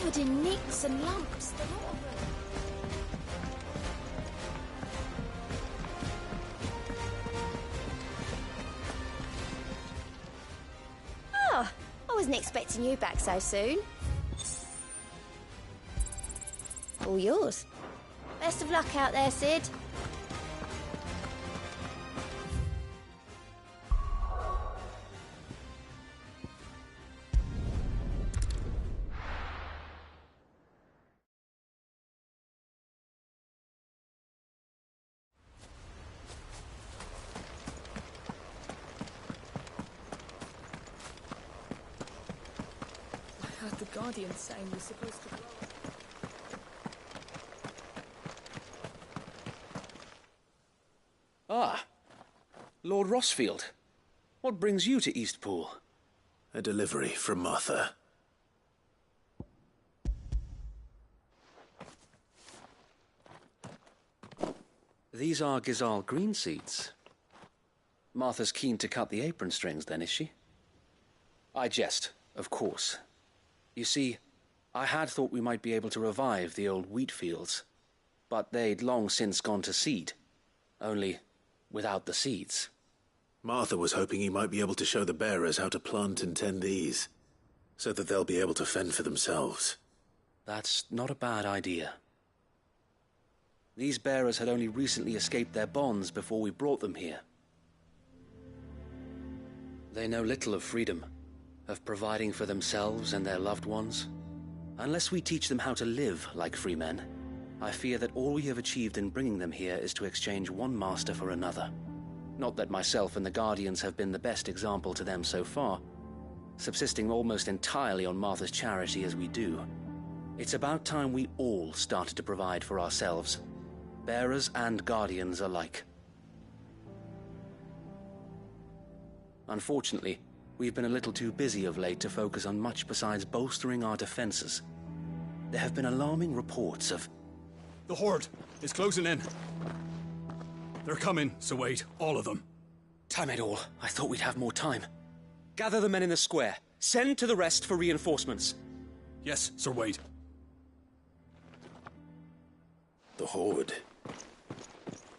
covered in nicks and lumps, the lot of them. Oh, I wasn't expecting you back so soon. All yours. Best of luck out there, Sid. I heard the Guardian saying we're supposed to go. Ah, Lord Rossfield. What brings you to Eastpool? A delivery from Martha. These are Gizal green seeds. Martha's keen to cut the apron strings, then, is she? I jest, of course. You see, I had thought we might be able to revive the old wheat fields, but they'd long since gone to seed. Only without the seeds. Martha was hoping he might be able to show the bearers how to plant and tend these, so that they'll be able to fend for themselves. That's not a bad idea. These bearers had only recently escaped their bonds before we brought them here. They know little of freedom, of providing for themselves and their loved ones. Unless we teach them how to live like free men, I fear that all we have achieved in bringing them here is to exchange one master for another. Not that myself and the Guardians have been the best example to them so far, subsisting almost entirely on Martha's charity as we do. It's about time we all started to provide for ourselves, bearers and Guardians alike. Unfortunately, we've been a little too busy of late to focus on much besides bolstering our defenses. There have been alarming reports of... The Horde is closing in. They're coming, so wait, all of them. Damn it all, I thought we'd have more time. Gather the men in the square. Send to the rest for reinforcements. Yes, Sir Wade. The Horde.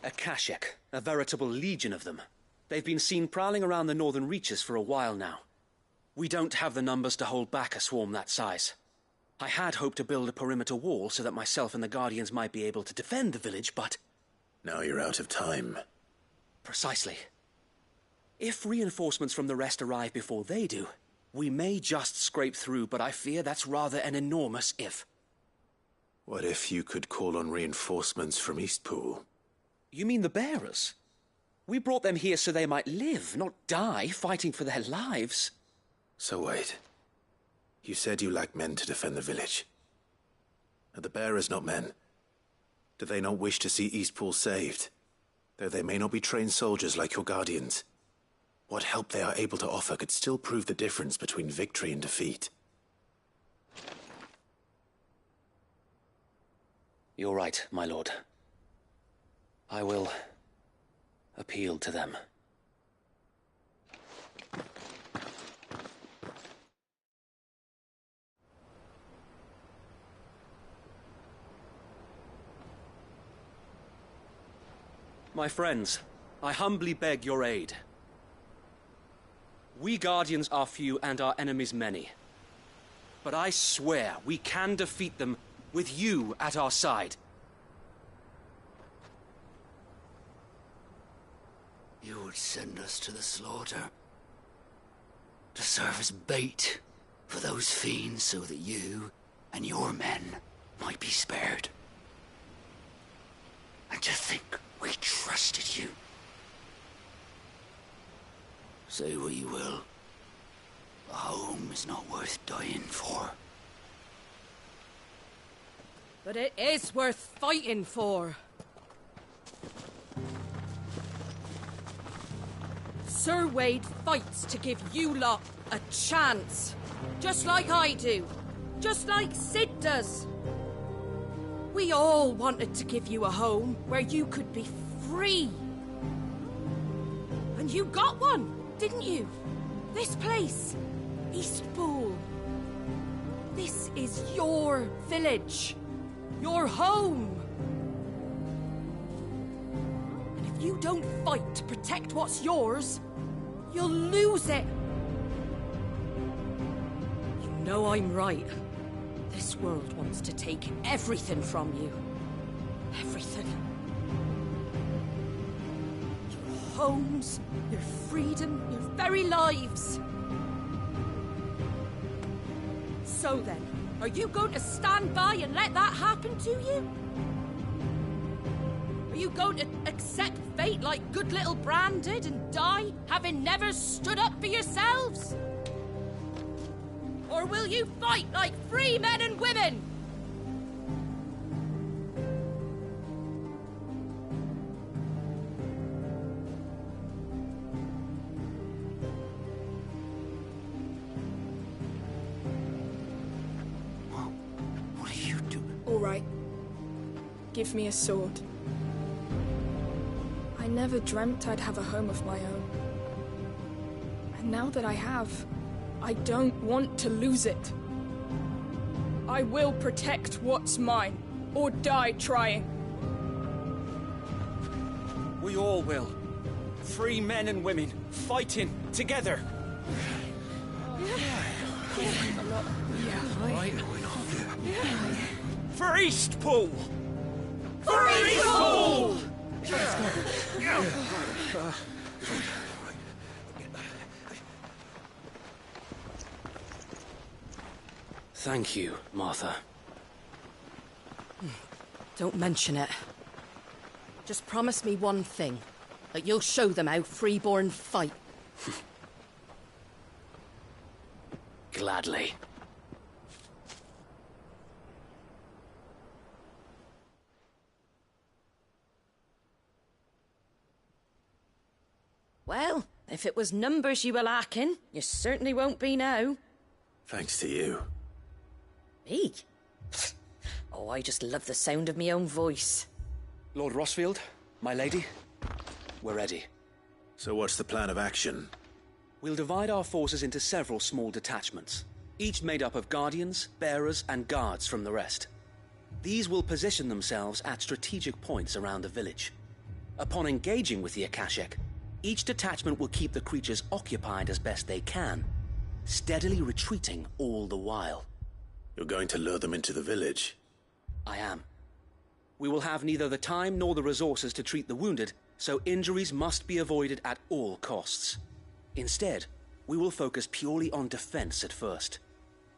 A Kashek, a veritable legion of them. They've been seen prowling around the northern reaches for a while now. We don't have the numbers to hold back a swarm that size. I had hoped to build a perimeter wall so that myself and the Guardians might be able to defend the village, but... Now you're out of time. Precisely. If reinforcements from the rest arrive before they do, we may just scrape through, but I fear that's rather an enormous if. What if you could call on reinforcements from Eastpool? You mean the bearers? We brought them here so they might live, not die, fighting for their lives. So wait. You said you lack men to defend the village. Are the bearers not men? Do they not wish to see Eastpool saved? Though they may not be trained soldiers like your Guardians. What help they are able to offer could still prove the difference between victory and defeat. You're right, my lord. I will appeal to them. My friends, I humbly beg your aid. We Guardians are few and our enemies many. But I swear we can defeat them with you at our side. You would send us to the slaughter, to serve as bait for those fiends so that you and your men might be spared. And to think we trusted you. Say what you will, a home is not worth dying for. But it is worth fighting for. Sir Wade fights to give you lot a chance. Just like I do. Just like Sid does. We all wanted to give you a home where you could be free. And you got one, didn't you? This place, Eastpool. This This is your village. Your home. And if you don't fight to protect what's yours, you'll lose it. You know I'm right. This world wants to take everything from you. Everything. Your homes, your freedom, your very lives. So then, are you going to stand by and let that happen to you? Are you going to accept fate like good little Bran did and die, having never stood up for yourselves? Or will you fight like free men and women? What are you doing? All right. Give me a sword. I never dreamt I'd have a home of my own. And now that I have, I don't want to lose it. I will protect what's mine, or die trying. We all will. Free men and women, fighting together. For Eastpool! For Eastpool! Thank you, Martha. Don't mention it. Just promise me one thing. That you'll show them how freeborn fight. Gladly. Well, if it was numbers you were lacking, you certainly won't be now. Thanks to you. Me? Oh, I just love the sound of my own voice. Lord Rossfield, my lady, we're ready. So what's the plan of action? We'll divide our forces into several small detachments, each made up of guardians, bearers, and guards from the rest. These will position themselves at strategic points around the village. Upon engaging with the Akashic, each detachment will keep the creatures occupied as best they can, steadily retreating all the while. You're going to lure them into the village? I am. We will have neither the time nor the resources to treat the wounded, so injuries must be avoided at all costs. Instead, we will focus purely on defense at first.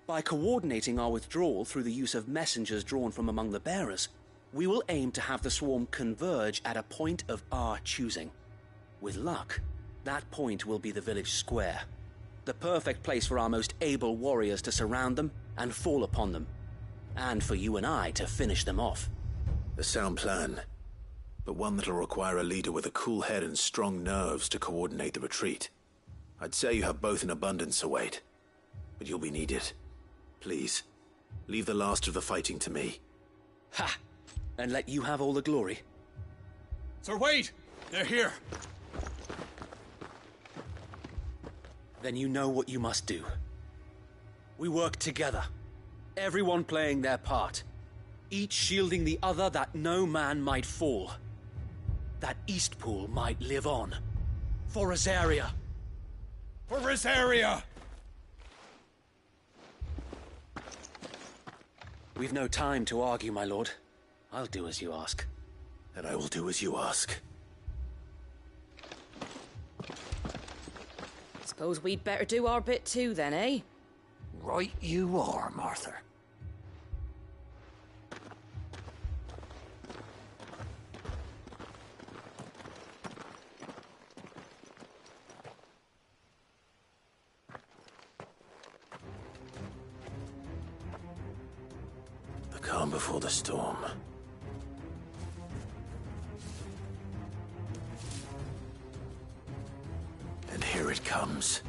By coordinating our withdrawal through the use of messengers drawn from among the bearers, we will aim to have the swarm converge at a point of our choosing. With luck, that point will be the village square, the perfect place for our most able warriors to surround them and fall upon them, and for you and I to finish them off. A sound plan, but one that'll require a leader with a cool head and strong nerves to coordinate the retreat. I'd say you have both in abundance, Await, but you'll be needed. Please, leave the last of the fighting to me. Ha! And let you have all the glory. Sir Wade! They're here! Then you know what you must do. We work together, everyone playing their part, each shielding the other that no man might fall, that Eastpool might live on. For Rosaria! For Rosaria! We've no time to argue, my lord. I'll do as you ask. And I will do as you ask. Suppose we'd better do our bit too then, eh? Right you are, Martha. The calm before the storm. And here it comes.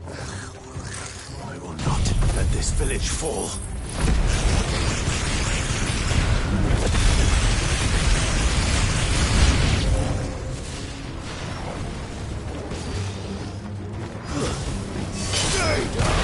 I will not let this village fall. Stay down!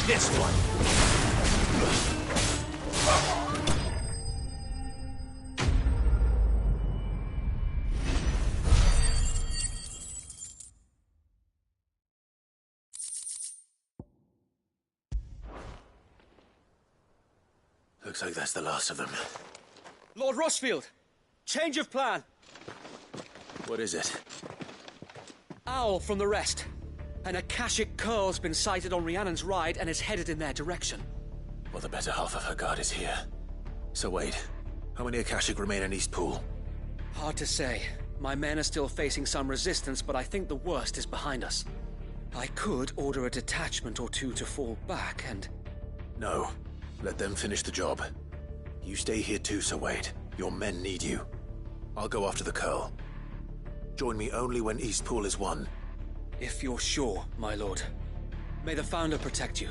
This one. Looks like that's the last of them. Lord Rossfield! Change of plan! What is it? Owl from the rest. An Akashic curl's been sighted on Rhiannon's ride and is headed in their direction. Well, the better half of her guard is here. So wait, how many Akashic remain in East Pool? Hard to say. My men are still facing some resistance, but I think the worst is behind us. I could order a detachment or two to fall back and... No. Let them finish the job. You stay here too, Sir Wade. Your men need you. I'll go after the curl. Join me only when East Pool is won. If you're sure, my lord. May the Founder protect you.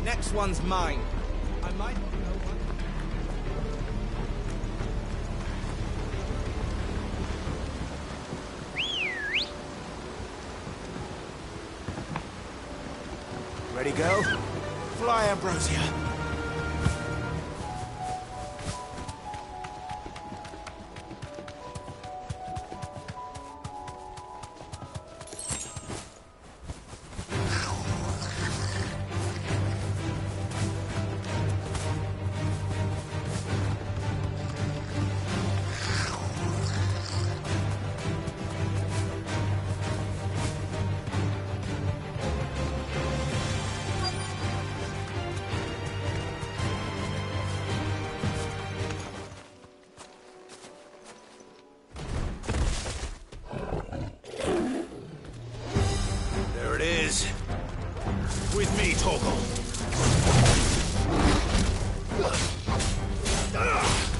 Next one's mine. I might not know one. Ready, go? Fly, Ambrosia. With me, Torgal.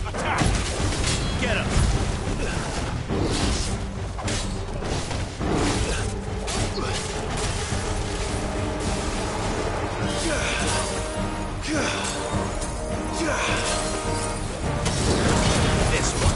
Attack! Get him! This one.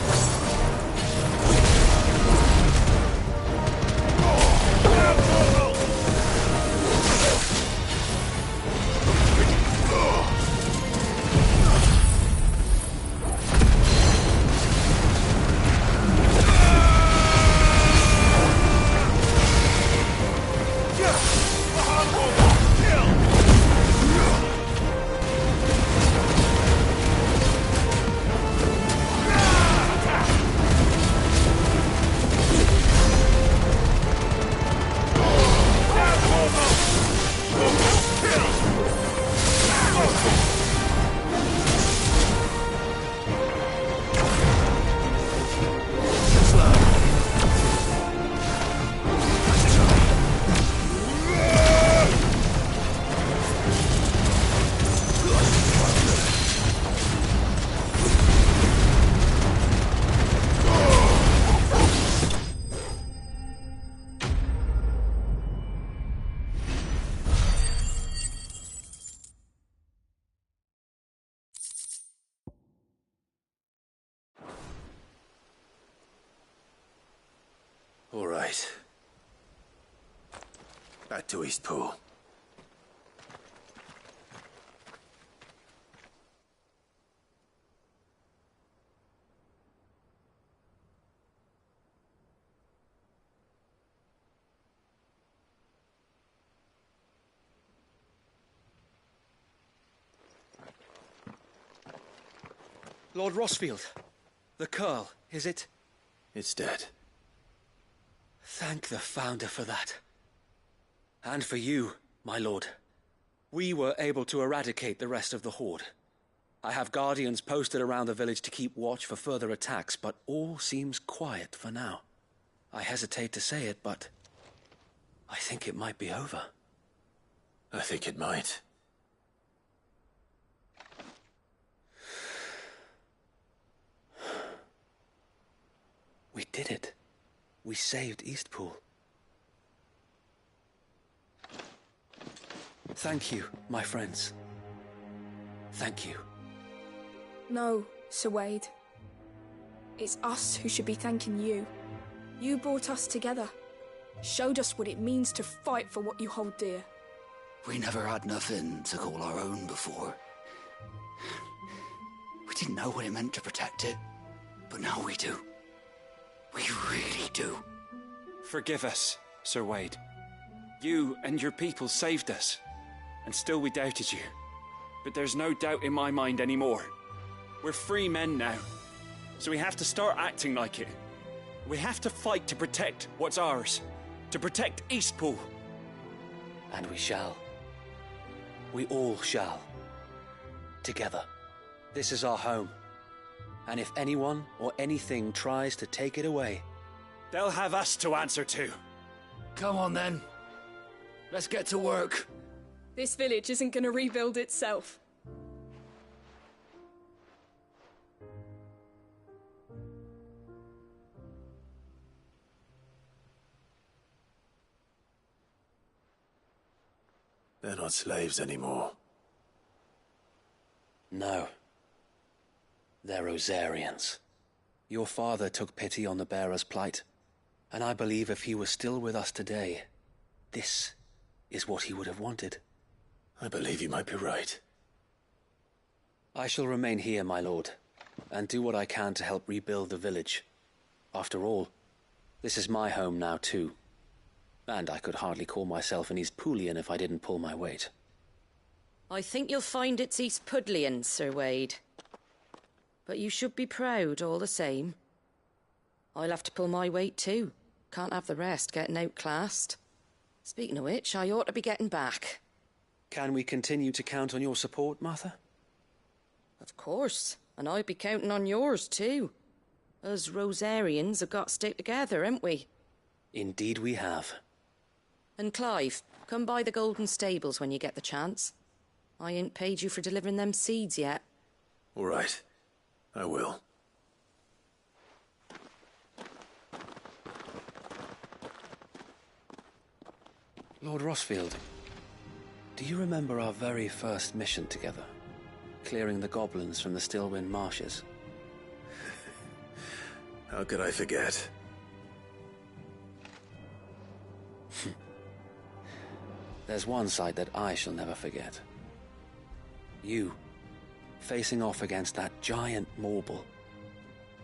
All right. Back to East Pool. Lord Rossfield, the curl, is it? It's dead. Thank the Founder for that. And for you, my lord. We were able to eradicate the rest of the Horde. I have guardians posted around the village to keep watch for further attacks, but all seems quiet for now. I hesitate to say it, but I think it might be over. I think it might. We did it. We saved Eastpool. Thank you, my friends. Thank you. No, Sir Wade. It's us who should be thanking you. You brought us together. Showed us what it means to fight for what you hold dear. We never had nothing to call our own before. We didn't know what it meant to protect it, but now we do. We really do. Forgive us, Sir Wade. You and your people saved us, and still we doubted you. But there's no doubt in my mind anymore. We're free men now, so we have to start acting like it. We have to fight to protect what's ours, to protect Eastpool. And we shall. We all shall. Together. This is our home. And if anyone or anything tries to take it away, they'll have us to answer to. Come on then. Let's get to work. This village isn't gonna rebuild itself. They're not slaves anymore. No. They're Rosarians. Your father took pity on the bearer's plight, and I believe if he was still with us today, this is what he would have wanted. I believe you might be right. I shall remain here, my lord, and do what I can to help rebuild the village. After all, this is my home now too. And I could hardly call myself an Eastpoolian if I didn't pull my weight. I think you'll find it's Eastpudlian, Sir Wade. But you should be proud all the same. I'll have to pull my weight too. Can't have the rest getting outclassed. Speaking of which, I ought to be getting back. Can we continue to count on your support, Martha? Of course, and I'd be counting on yours too. Us Rosarians have got to stick together, haven't we? Indeed we have. And Clive, come by the Golden Stables when you get the chance. I ain't paid you for delivering them seeds yet. All right. I will. Lord Rossfield, do you remember our very first mission together? Clearing the goblins from the Stillwind marshes? How could I forget? There's one sight that I shall never forget. You, facing off against that giant Morble.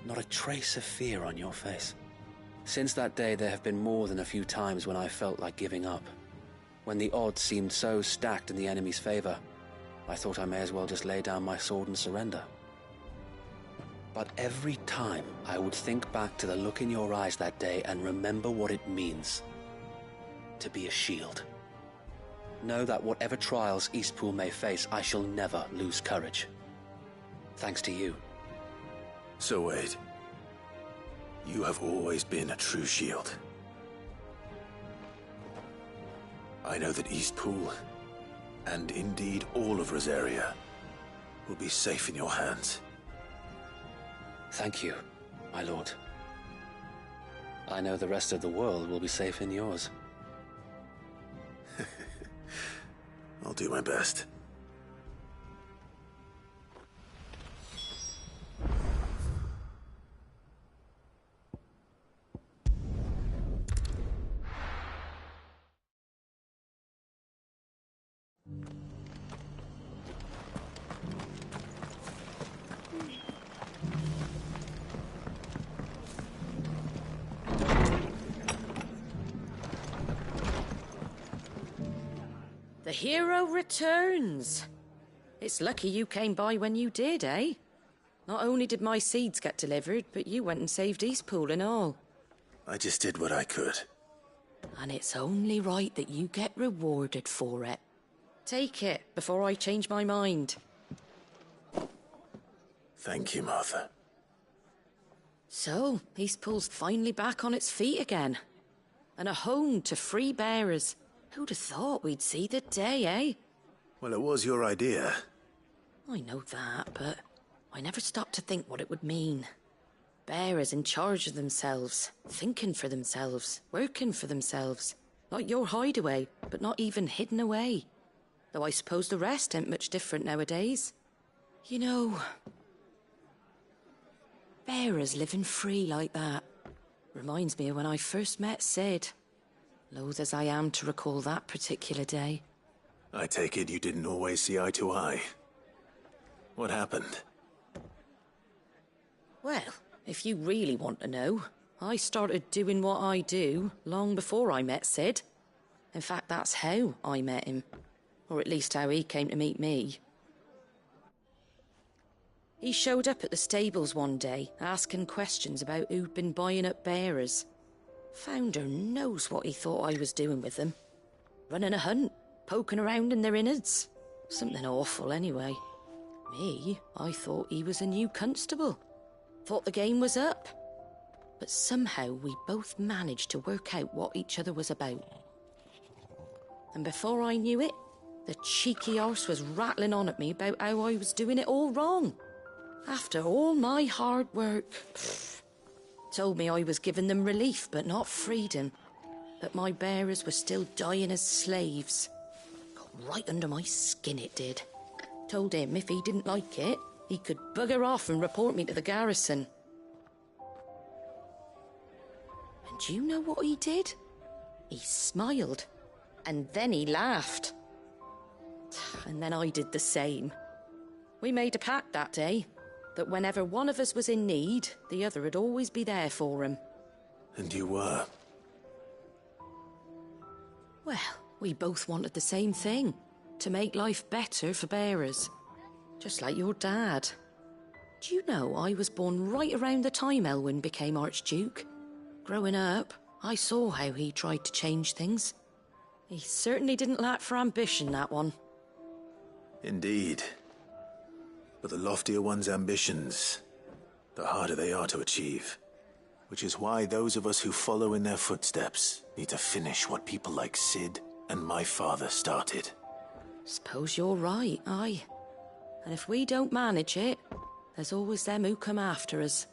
Not a trace of fear on your face. Since that day, there have been more than a few times when I felt like giving up. When the odds seemed so stacked in the enemy's favor, I thought I may as well just lay down my sword and surrender. But every time, I would think back to the look in your eyes that day and remember what it means to be a shield. Know that whatever trials Eastpool may face, I shall never lose courage. Thanks to you. So Wade, you have always been a true shield. I know that Eastpool, and indeed all of Rosaria, will be safe in your hands. Thank you, my lord. I know the rest of the world will be safe in yours. I'll do my best. The hero returns. It's lucky you came by when you did, eh? Not only did my seeds get delivered, but you went and saved Eastpool and all. I just did what I could. And it's only right that you get rewarded for it. Take it before I change my mind. Thank you, Martha. So, Eastpool's finally back on its feet again. And a home to free bearers. Who'd have thought we'd see the day, eh? Well, it was your idea. I know that, but I never stopped to think what it would mean. Bearers in charge of themselves, thinking for themselves, working for themselves. Like your hideaway, but not even hidden away. Though I suppose the rest ain't much different nowadays. You know, bearers living free like that reminds me of when I first met Sid. Loath as I am to recall that particular day. I take it you didn't always see eye to eye. What happened? Well, if you really want to know, I started doing what I do long before I met Sid. In fact, that's how I met him. Or at least how he came to meet me. He showed up at the stables one day, asking questions about who'd been buying up bearers. Founder knows what he thought I was doing with them. Running a hunt, poking around in their innards. Something awful anyway. Me, I thought he was a new constable. Thought the game was up. But somehow we both managed to work out what each other was about. And before I knew it, the cheeky arse was rattling on at me about how I was doing it all wrong. After all my hard work. Told me I was giving them relief, but not freedom. That my bearers were still dying as slaves. Got right under my skin, it did. Told him if he didn't like it, he could bugger off and report me to the garrison. And do you know what he did? He smiled. And then he laughed. And then I did the same. We made a pact that day, that whenever one of us was in need, the other would always be there for him. And you were? Well, we both wanted the same thing. To make life better for bearers. Just like your dad. Do you know I was born right around the time Elwyn became Archduke? Growing up, I saw how he tried to change things. He certainly didn't lack for ambition, that one. Indeed. But the loftier one's ambitions, the harder they are to achieve. Which is why those of us who follow in their footsteps need to finish what people like Sid and my father started. Suppose you're right, aye. And if we don't manage it, there's always them who come after us.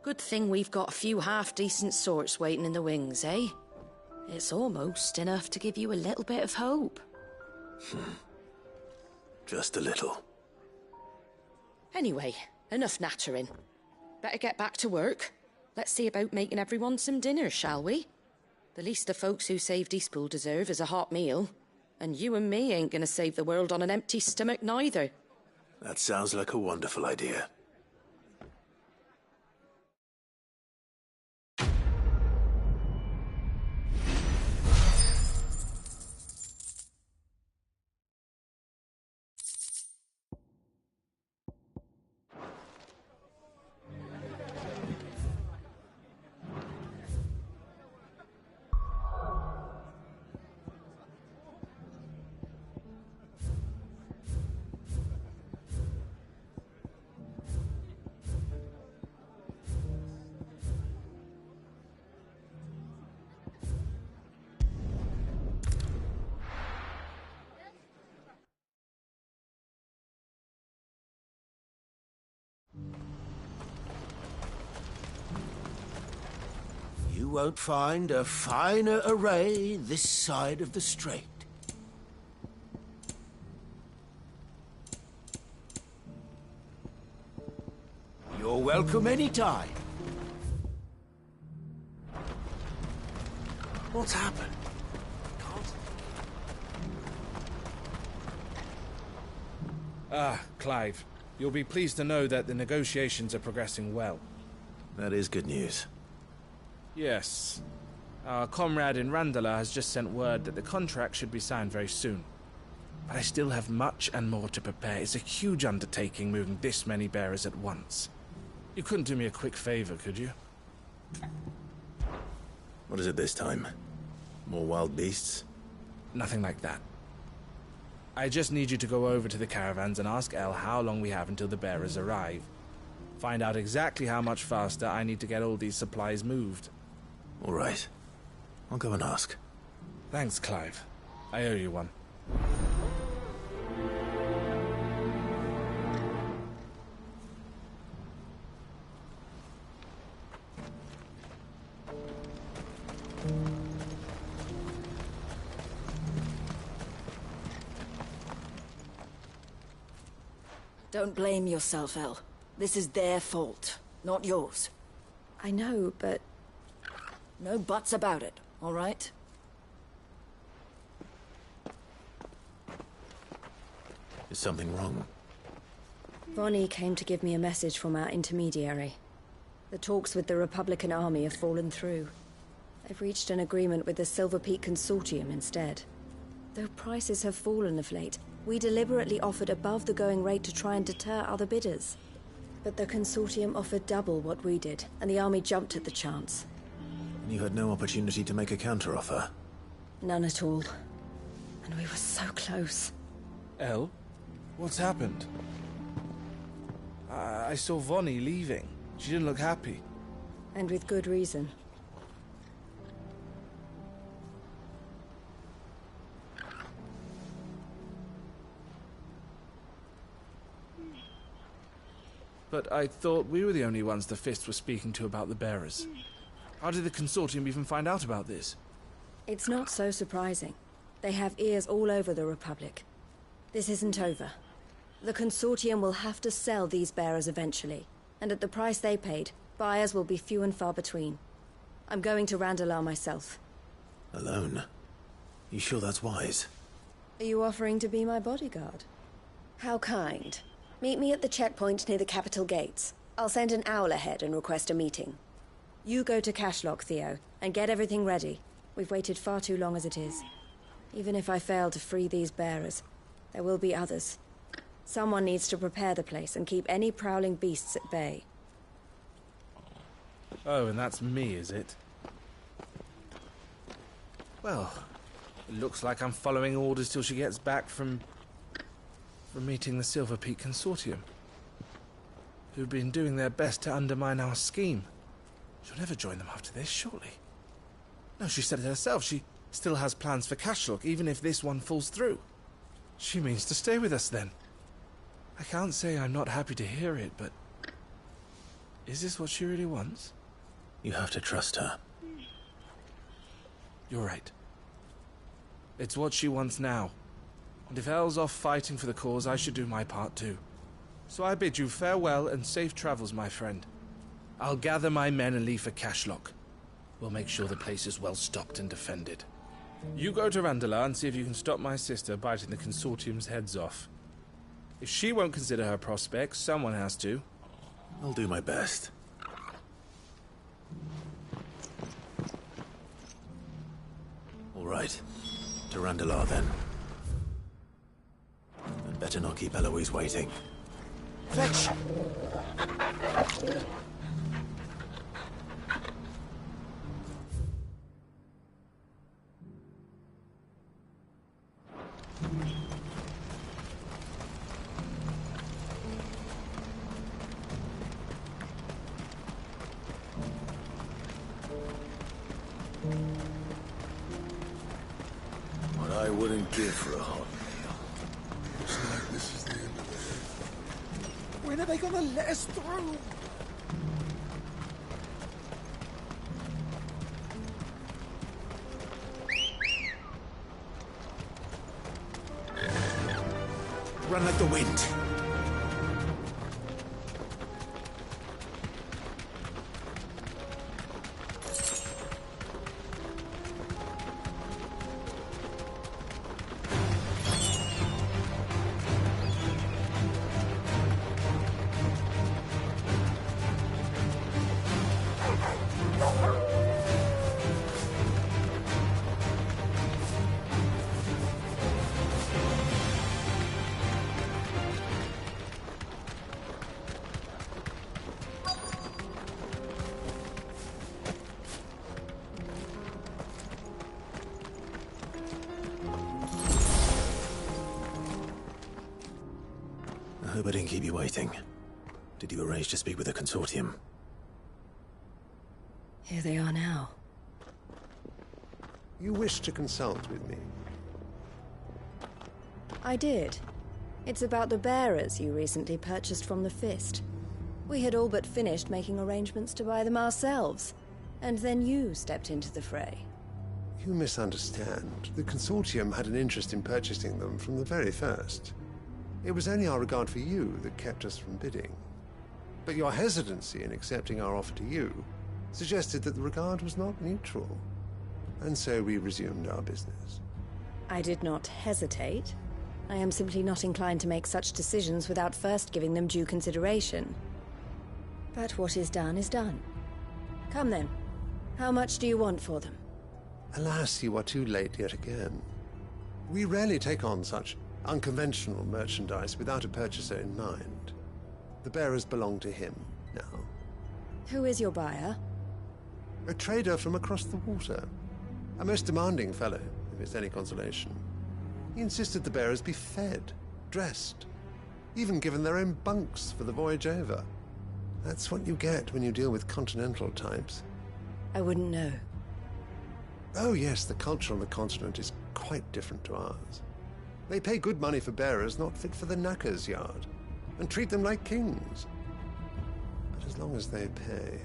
Good thing we've got a few half-decent sorts waiting in the wings, eh? It's almost enough to give you a little bit of hope. Just a little. Anyway, enough nattering. Better get back to work. Let's see about making everyone some dinner, shall we? The least the folks who saved Eastpool deserve is a hot meal. And you and me ain't gonna save the world on an empty stomach neither. That sounds like a wonderful idea. You won't find a finer array this side of the strait. You're welcome anytime. What's happened? Clive. You'll be pleased to know that the negotiations are progressing well. That is good news. Yes. Our comrade in Randala has just sent word that the contract should be signed very soon. But I still have much and more to prepare. It's a huge undertaking moving this many bearers at once. You couldn't do me a quick favor, could you? What is it this time? More wild beasts? Nothing like that. I just need you to go over to the caravans and ask El how long we have until the bearers arrive. Find out exactly how much faster I need to get all these supplies moved. All right. I'll go and ask. Thanks, Clive. I owe you one. Don't blame yourself, El. This is their fault, not yours. I know, but... No buts about it, all right? Is something wrong? Vonnie came to give me a message from our intermediary. The talks with the Republican army have fallen through. They've reached an agreement with the Silver Peak Consortium instead. Though prices have fallen of late, we deliberately offered above the going rate to try and deter other bidders. But the Consortium offered double what we did, and the army jumped at the chance. And you had no opportunity to make a counteroffer? None at all. And we were so close. El? What's happened? I saw Vonnie leaving. She didn't look happy. And with good reason. But I thought we were the only ones the Fist were speaking to about the bearers. How did the Consortium even find out about this? It's not so surprising. They have ears all over the Republic. This isn't over. The Consortium will have to sell these bearers eventually, and at the price they paid, buyers will be few and far between. I'm going to Randalar myself. Alone? You sure that's wise? Are you offering to be my bodyguard? How kind. Meet me at the checkpoint near the capital gates. I'll send an owl ahead and request a meeting. You go to Cashlock, Theo, and get everything ready. We've waited far too long as it is. Even if I fail to free these bearers, there will be others. Someone needs to prepare the place and keep any prowling beasts at bay. Oh, and that's me, is it? Well, it looks like I'm following orders till she gets back from meeting the Silver Peak Consortium, who've been doing their best to undermine our scheme. She'll never join them after this, surely. No, she said it herself. She still has plans for Cashlock, even if this one falls through. She means to stay with us, then. I can't say I'm not happy to hear it, but... is this what she really wants? You have to trust her. You're right. It's what she wants now. And if Elle's off fighting for the cause, I should do my part too. So I bid you farewell and safe travels, my friend. I'll gather my men and leave for Cashlock. We'll make sure the place is well stocked and defended. You go to Randalar and see if you can stop my sister biting the Consortium's heads off. If she won't consider her prospects, someone has to. I'll do my best. All right. To Randalar, then. I'd better not keep Eloise waiting. Fetch! What I wouldn't give for a hot meal. Looks like this is the end of it. When are they gonna let us through? Run like the wind. I hope I didn't keep you waiting. Did you arrange to speak with the Consortium? Here they are now. You wish to consult with me? I did. It's about the bearers you recently purchased from the Fist. We had all but finished making arrangements to buy them ourselves. And then you stepped into the fray. You misunderstand. The Consortium had an interest in purchasing them from the very first. It was only our regard for you that kept us from bidding. But your hesitancy in accepting our offer to you suggested that the regard was not mutual. And so we resumed our business. I did not hesitate. I am simply not inclined to make such decisions without first giving them due consideration. But what is done is done. Come then. How much do you want for them? Alas, you are too late yet again. We rarely take on such unconventional merchandise without a purchaser in mind. The bearers belong to him now. Who is your buyer? A trader from across the water. A most demanding fellow, if it's any consolation. He insisted the bearers be fed, dressed, even given their own bunks for the voyage over. That's what you get when you deal with continental types. I wouldn't know. Oh yes, the culture on the continent is quite different to ours. They pay good money for bearers not fit for the knacker's yard, and treat them like kings. But as long as they pay...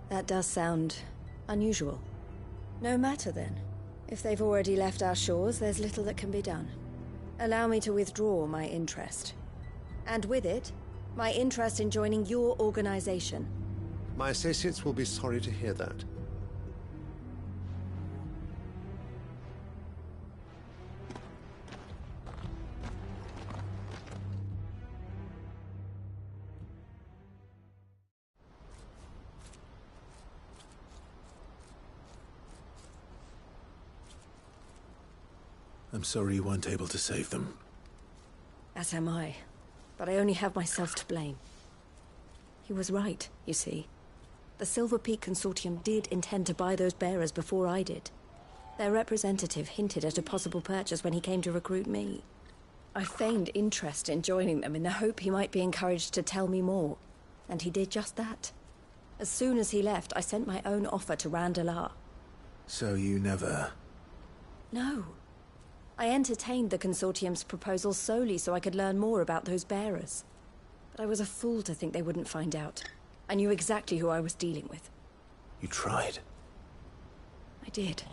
That does sound unusual. No matter then. If they've already left our shores, there's little that can be done. Allow me to withdraw my interest. And with it, my interest in joining your organization. My associates will be sorry to hear that. I'm sorry you weren't able to save them. As am I. But I only have myself to blame. He was right, you see. The Silver Peak Consortium did intend to buy those bearers before I did. Their representative hinted at a possible purchase when he came to recruit me. I feigned interest in joining them in the hope he might be encouraged to tell me more. And he did just that. As soon as he left, I sent my own offer to Randalar. So you never... No. I entertained the Consortium's proposal solely so I could learn more about those bearers. But I was a fool to think they wouldn't find out. I knew exactly who I was dealing with. You tried. I did.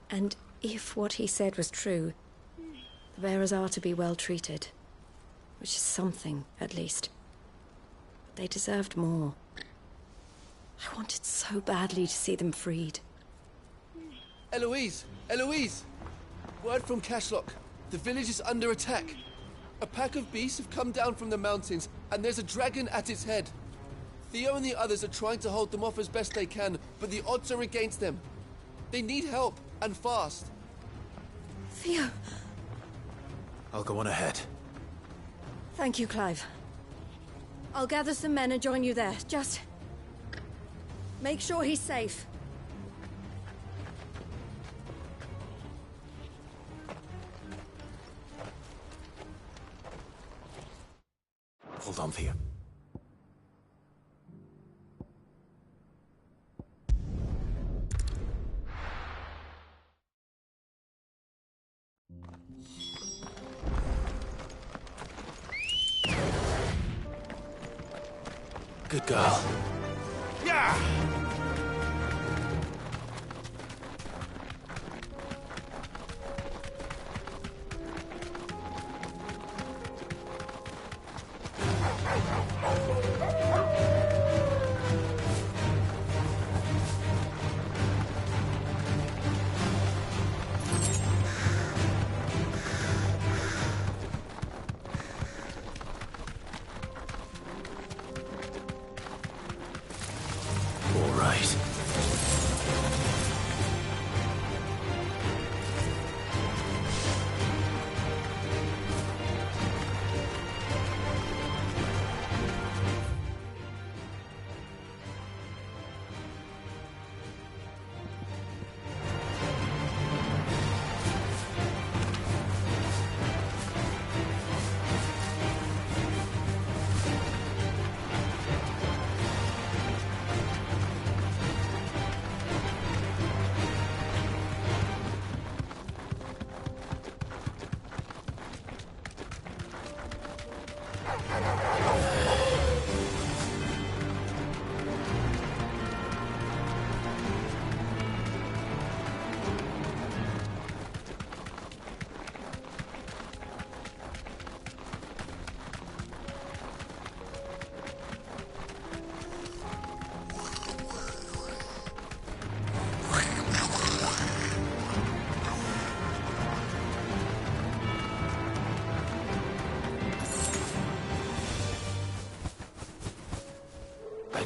And if what he said was true, the bearers are to be well treated. Which is something, at least. But they deserved more. I wanted so badly to see them freed. Eloise! Eloise! Word from Cashlock. The village is under attack. A pack of beasts have come down from the mountains, and there's a dragon at its head. Theo and the others are trying to hold them off as best they can, but the odds are against them. They need help, and fast. Theo! I'll go on ahead. Thank you, Clive. I'll gather some men and join you there. Just... make sure he's safe. Hold on, Theo. Good girl. Yeah! All right.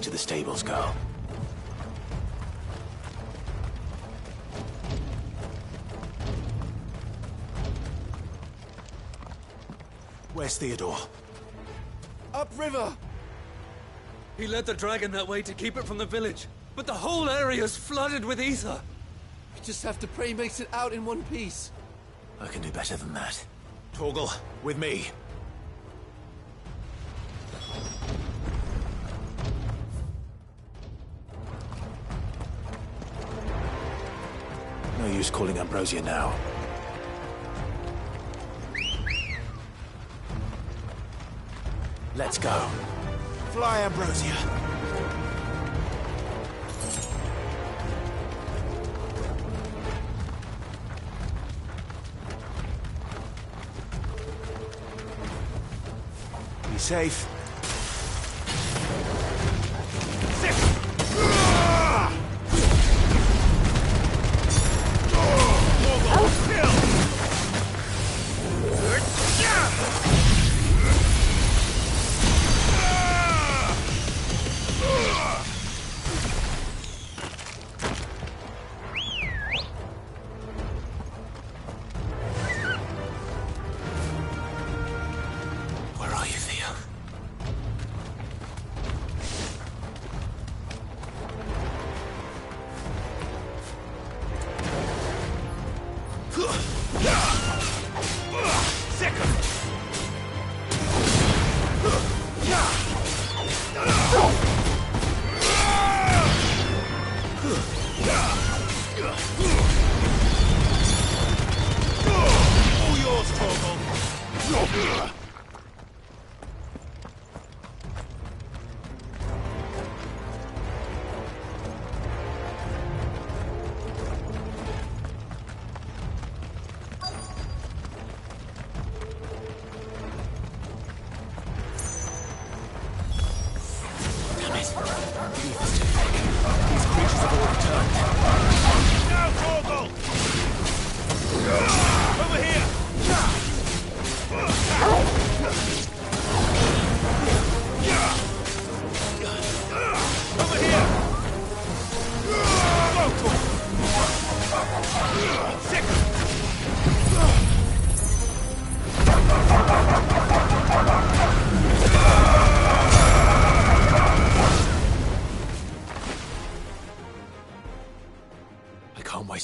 to the stables, girl. Where's Theodore? Upriver! He led the dragon that way to keep it from the village, but the whole area's flooded with ether. We just have to pray he makes it out in one piece. I can do better than that. Torgal, with me. No use calling Ambrosia now. Let's go. Fly, Ambrosia. Be safe.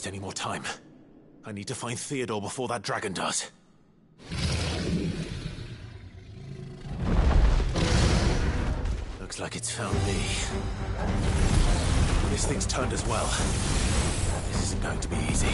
Any more time. I need to find Theodore before that dragon does. Looks like it's found me. This thing's turned as well. This isn't going to be easy.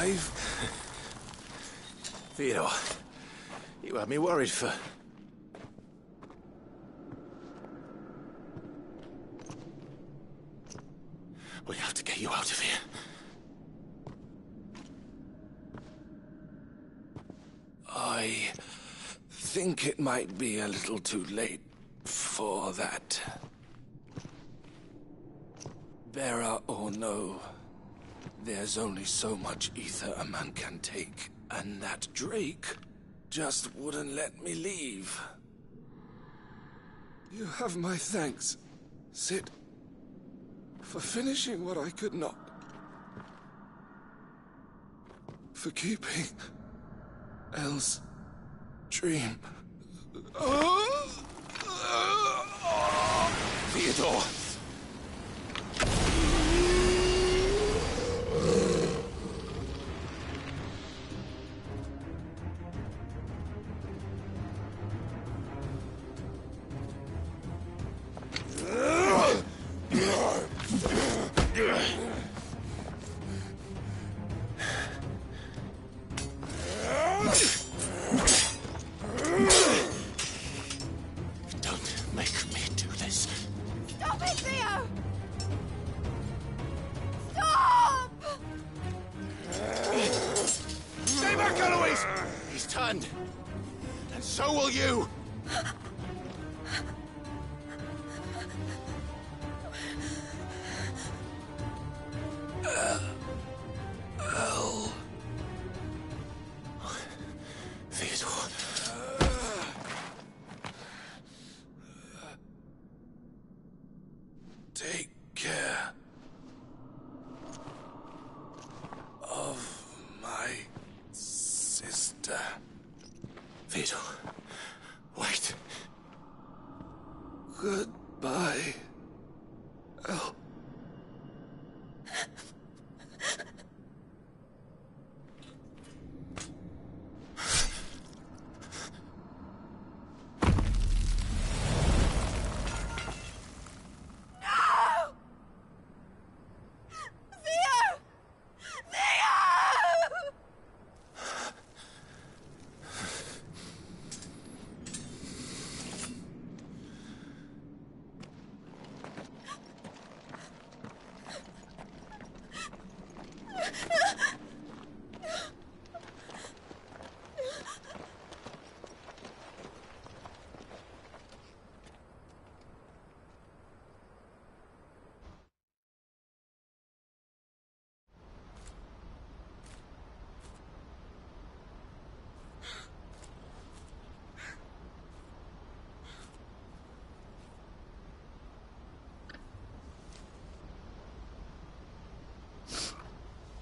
Clive? Theodore, you had me worried for... We have to get you out of here. I think it might be a little too late for that. Bearer or no, there's only so much ether a man can take, and that Drake just wouldn't let me leave. You have my thanks, Sid, for finishing what I could not. For keeping Elle's dream. Theodore! So will you! Elle. Theodore. Take care of my sister. Theodore, wait. Goodbye, Elle.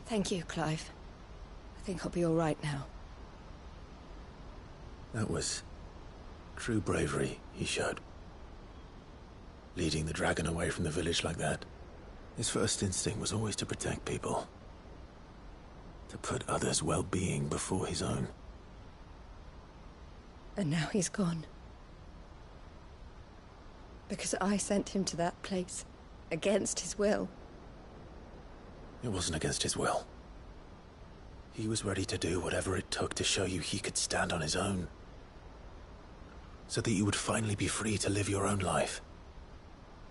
Thank you, Clive. I think I'll be all right now. That was true bravery he showed. Leading the dragon away from the village like that. His first instinct was always to protect people. To put others' well-being before his own. And now he's gone. Because I sent him to that place, against his will. It wasn't against his will. He was ready to do whatever it took to show you he could stand on his own. So that you would finally be free to live your own life.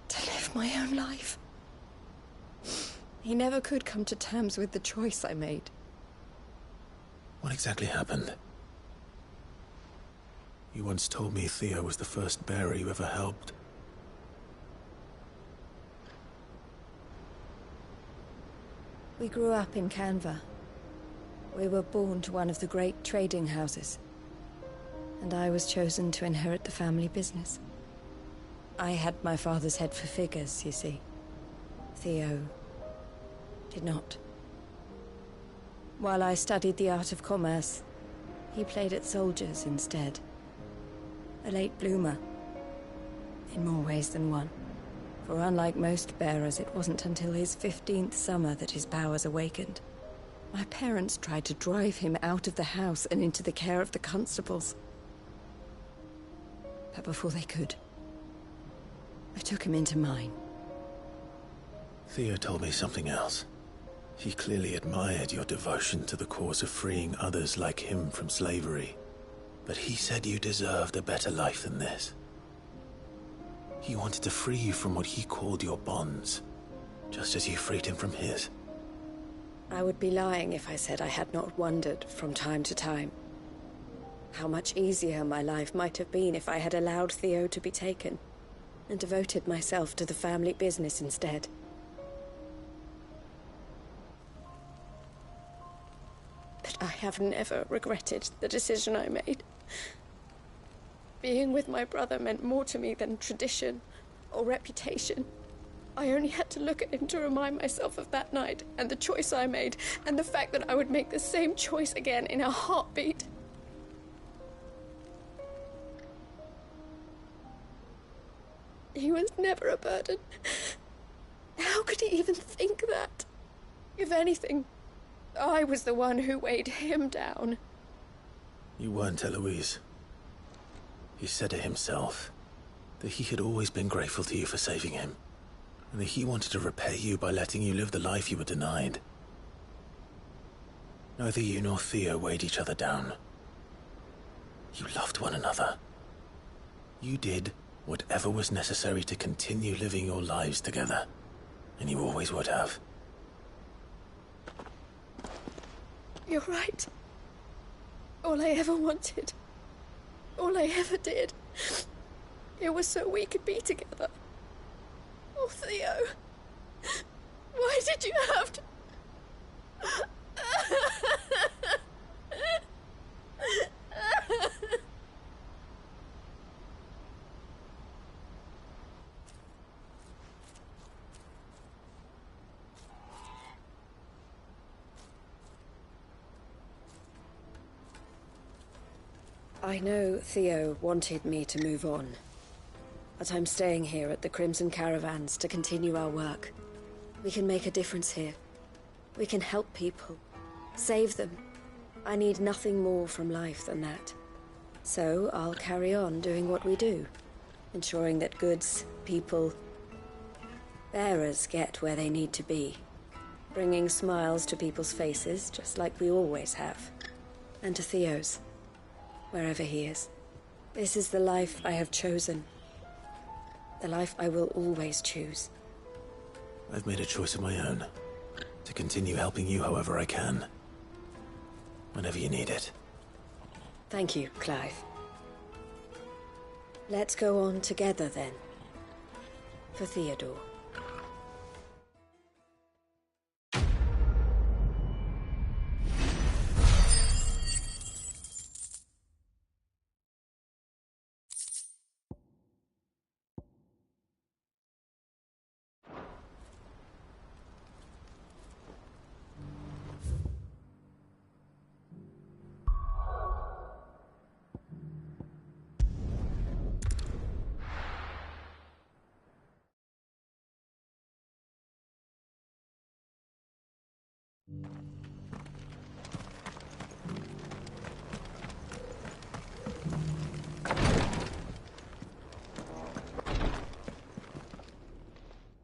To live my own life? He never could come to terms with the choice I made. What exactly happened? You once told me Theo was the first bearer you ever helped. We grew up in Canva. We were born to one of the great trading houses. And I was chosen to inherit the family business. I had my father's head for figures, you see. Theo did not. While I studied the art of commerce, he played at soldiers instead. A late bloomer. In more ways than one. For unlike most bearers, it wasn't until his 15th summer that his powers awakened. My parents tried to drive him out of the house and into the care of the constables. But before they could, I took him into mine. Theo told me something else. He clearly admired your devotion to the cause of freeing others like him from slavery. But he said you deserved a better life than this. He wanted to free you from what he called your bonds, just as you freed him from his. I would be lying if I said I had not wondered from time to time how much easier my life might have been if I had allowed Theo to be taken and devoted myself to the family business instead. But I have never regretted the decision I made. Being with my brother meant more to me than tradition or reputation. I only had to look at him to remind myself of that night and the choice I made and the fact that I would make the same choice again in a heartbeat. He was never a burden. How could he even think that? If anything, I was the one who weighed him down. You weren't, Eloise. He said it himself, that he had always been grateful to you for saving him, and that he wanted to repay you by letting you live the life you were denied. Neither you nor Theo weighed each other down. You loved one another. You did whatever was necessary to continue living your lives together, and you always would have. You're right. All I ever wanted, all I ever did, it was so we could be together. Oh, Theo, why did you have to... I know Theo wanted me to move on, but I'm staying here at the Crimson Caravans to continue our work. We can make a difference here. We can help people, save them. I need nothing more from life than that. So I'll carry on doing what we do, ensuring that goods, people, bearers get where they need to be, bringing smiles to people's faces just like we always have, and to Theo's. Wherever he is. This is the life I have chosen. The life I will always choose. I've made a choice of my own. To continue helping you however I can. Whenever you need it. Thank you, Clive. Let's go on together then. For Theodore.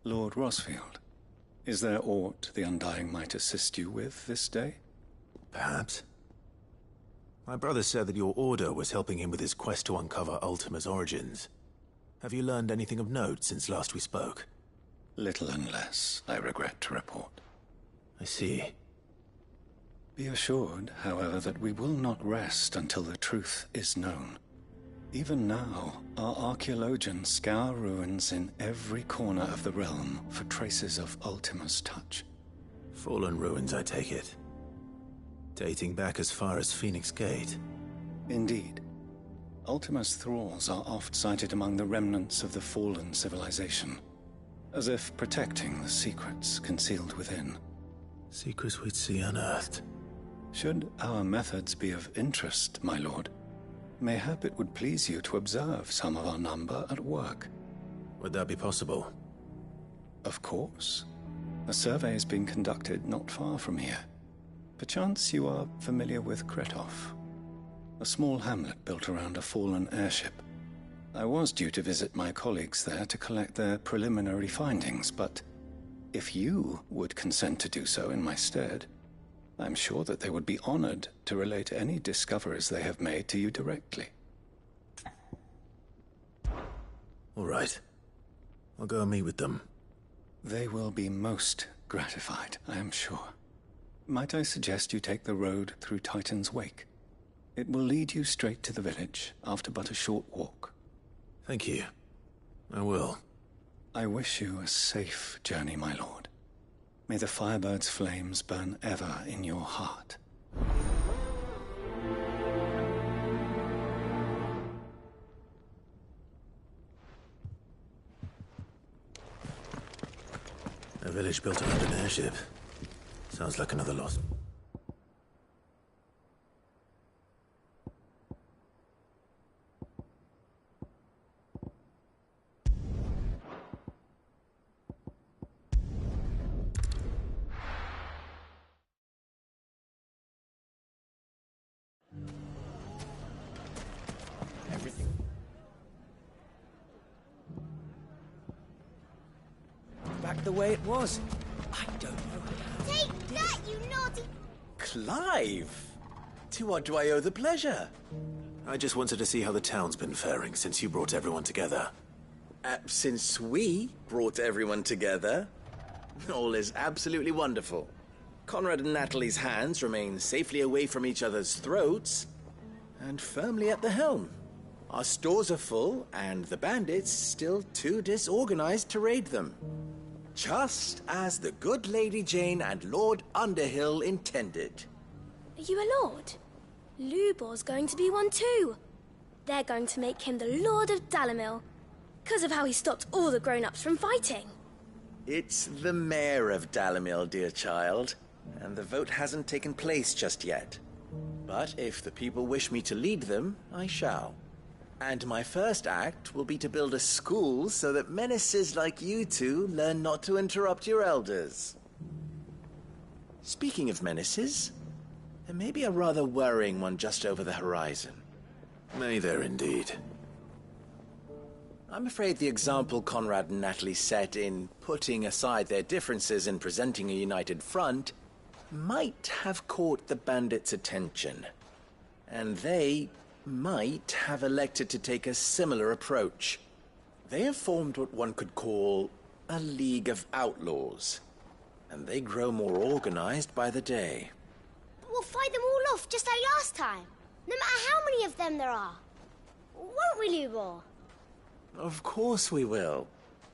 Lord Rosfield, is there aught the Undying might assist you with this day? Perhaps. My brother said that your order was helping him with his quest to uncover Ultima's origins. Have you learned anything of note since last we spoke? Little and less, I regret to report. I see. Be assured, however, that we will not rest until the truth is known. Even now, our archaeologians scour ruins in every corner of the realm for traces of Ultima's touch. Fallen ruins, I take it. Dating back as far as Phoenix Gate. Indeed. Ultima's thralls are oft sighted among the remnants of the fallen civilization, as if protecting the secrets concealed within. Secrets we'd see unearthed. Should our methods be of interest, my lord, mayhap it would please you to observe some of our number at work. Would that be possible? Of course. A survey is being conducted not far from here. Perchance you are familiar with Kretov, a small hamlet built around a fallen airship. I was due to visit my colleagues there to collect their preliminary findings, but If you would consent to do so in my stead, I'm sure that they would be honored to relate any discoveries they have made to you directly. All right. I'll go and meet with them. They will be most gratified, I am sure. Might I suggest you take the road through Titan's Wake? It will lead you straight to the village after but a short walk. Thank you. I will. I wish you a safe journey, my lord. May the Firebird's flames burn ever in your heart. A village built around an airship. Sounds like another lost. Back the way it was. I don't know how. Take that, you naughty... Clive! To what do I owe the pleasure? I just wanted to see how the town's been faring since you brought everyone together. Since we brought everyone together, all is absolutely wonderful. Conrad and Natalie's hands remain safely away from each other's throats and firmly at the helm. Our stores are full, and the bandits still too disorganized to raid them. Just as the good Lady Jane and Lord Underhill intended. Are you a lord? Lubor's going to be one too. They're going to make him the Lord of Dalamil, because of how he stopped all the grown-ups from fighting. It's the mayor of Dalamil, dear child, and the vote hasn't taken place just yet. But if the people wish me to lead them, I shall. And my first act will be to build a school so that menaces like you two learn not to interrupt your elders. Speaking of menaces, there may be a rather worrying one just over the horizon. May there indeed. I'm afraid the example Conrad and Natalie set in putting aside their differences and presenting a united front might have caught the bandits' attention. And they might have elected to take a similar approach. They have formed what one could call a League of Outlaws, and they grow more organized by the day. But we'll fight them all off just like last time, no matter how many of them there are. Won't we, Lubor? Of course we will.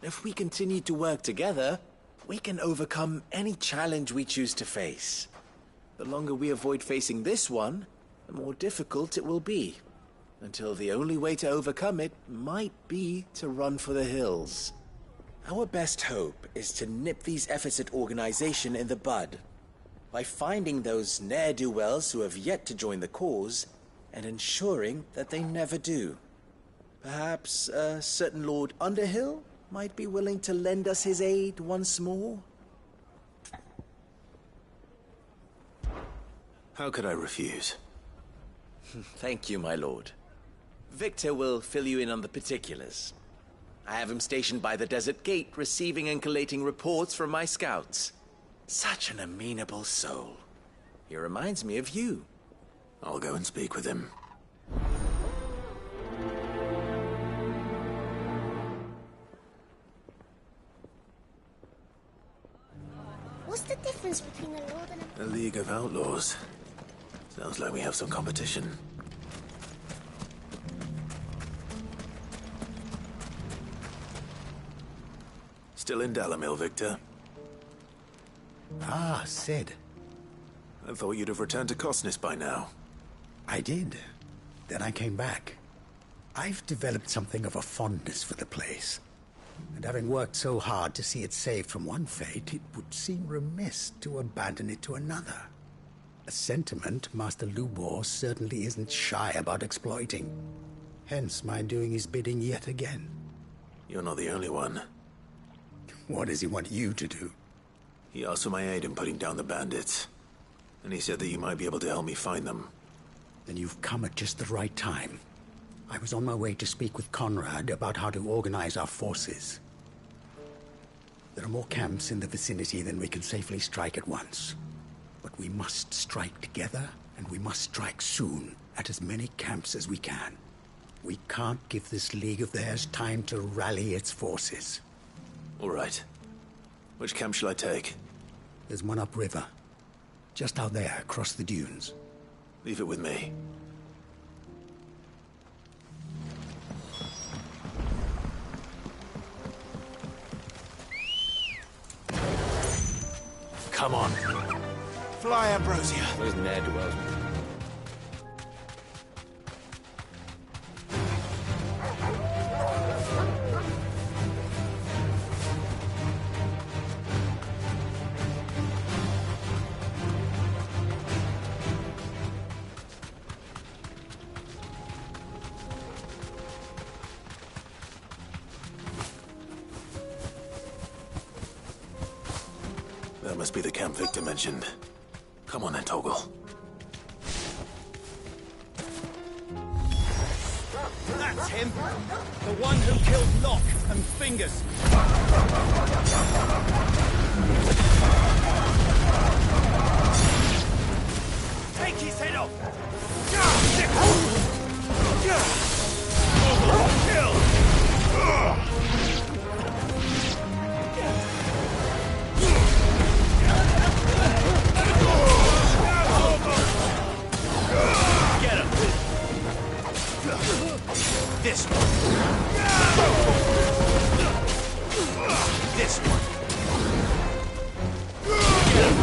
If we continue to work together, we can overcome any challenge we choose to face. The longer we avoid facing this one, the more difficult it will be, until the only way to overcome it might be to run for the hills. Our best hope is to nip these efforts at organization in the bud, by finding those ne'er-do-wells who have yet to join the cause, and ensuring that they never do. Perhaps a certain Lord Underhill might be willing to lend us his aid once more? How could I refuse? Thank you, my lord. Victor will fill you in on the particulars. I have him stationed by the desert gate, receiving and collating reports from my scouts. Such an amenable soul. He reminds me of you. I'll go and speak with him. What's the difference between a lord and A League of Outlaws. Sounds like we have some competition. Still in Dalamil, Victor? Ah, Sid. I thought you'd have returned to Cosnis by now. I did. Then I came back. I've developed something of a fondness for the place. And having worked so hard to see it saved from one fate, it would seem remiss to abandon it to another. A sentiment Master Lubor certainly isn't shy about exploiting. Hence my doing his bidding yet again. You're not the only one. What does he want you to do? He asked for my aid in putting down the bandits. And he said that you might be able to help me find them. Then you've come at just the right time. I was on my way to speak with Conrad about how to organize our forces. There are more camps in the vicinity than we can safely strike at once. But we must strike together, and we must strike soon at as many camps as we can. We can't give this league of theirs time to rally its forces. All right. Which camp shall I take? There's one upriver. Just out there, across the dunes. Leave it with me. Come on. Fly, Ambrosia. Where's Ned Wells? That must be the camp Victor mentioned. Come on then, Toggle. That's him! The one who killed Locke and Fingers! Take his head off! Kill! Get him! This one. This one. Get him!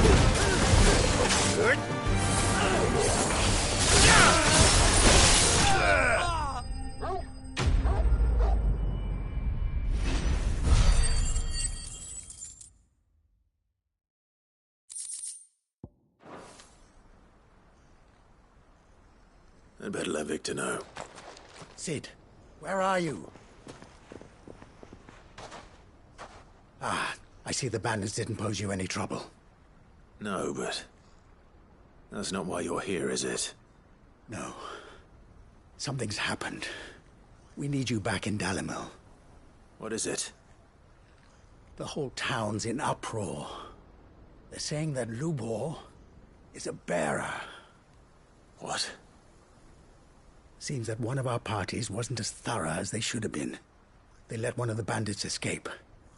Good. I'd better let Victor know. Sid, where are you? Ah, I see the bandits didn't pose you any trouble. No, but... that's not why you're here, is it? No. Something's happened. We need you back in Dalimil. What is it? The whole town's in uproar. They're saying that Lubor is a bearer. What? Seems that one of our parties wasn't as thorough as they should have been. They let one of the bandits escape,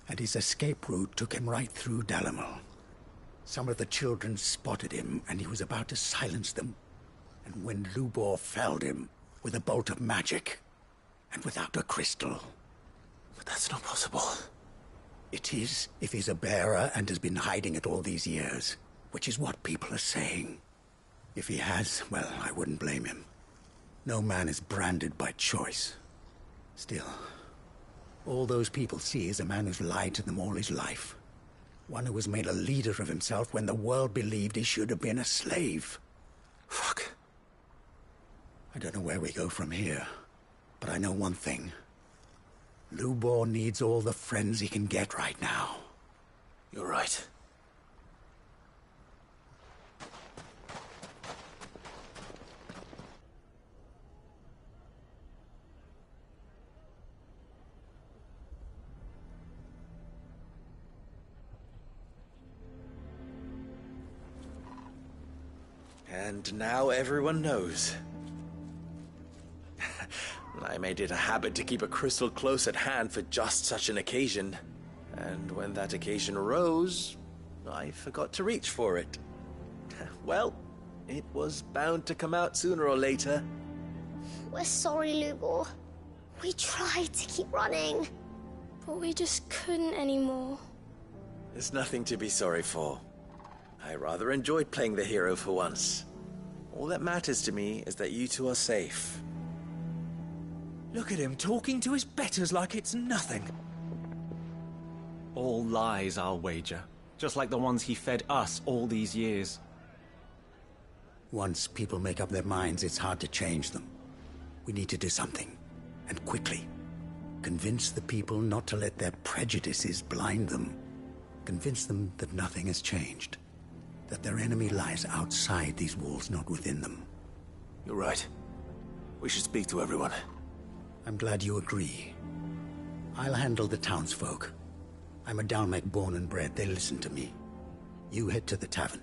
and his escape route took him right through Dalimil. Some of the children spotted him, and he was about to silence them. And when Lubor felled him with a bolt of magic, and without a crystal. But that's not possible. It is, if he's a bearer and has been hiding it all these years, which is what people are saying. If he has, well, I wouldn't blame him. No man is branded by choice. Still, all those people see is a man who's lied to them all his life. One who was made a leader of himself when the world believed he should have been a slave. Fuck. I don't know where we go from here, but I know one thing. Lubor needs all the friends he can get right now. You're right. And now everyone knows. I made it a habit to keep a crystal close at hand for just such an occasion. And when that occasion arose, I forgot to reach for it. Well, it was bound to come out sooner or later. We're sorry, Lubor. We tried to keep running, but we just couldn't anymore. There's nothing to be sorry for. I rather enjoyed playing the hero for once. All that matters to me is that you two are safe. Look at him talking to his betters like it's nothing. All lies, I'll wager. Just like the ones he fed us all these years. Once people make up their minds, it's hard to change them. We need to do something, and quickly. Convince the people not to let their prejudices blind them. Convince them that nothing has changed. That their enemy lies outside these walls, not within them. You're right. We should speak to everyone. I'm glad you agree. I'll handle the townsfolk. I'm a Dalmec born and bred. They listen to me. You head to the tavern.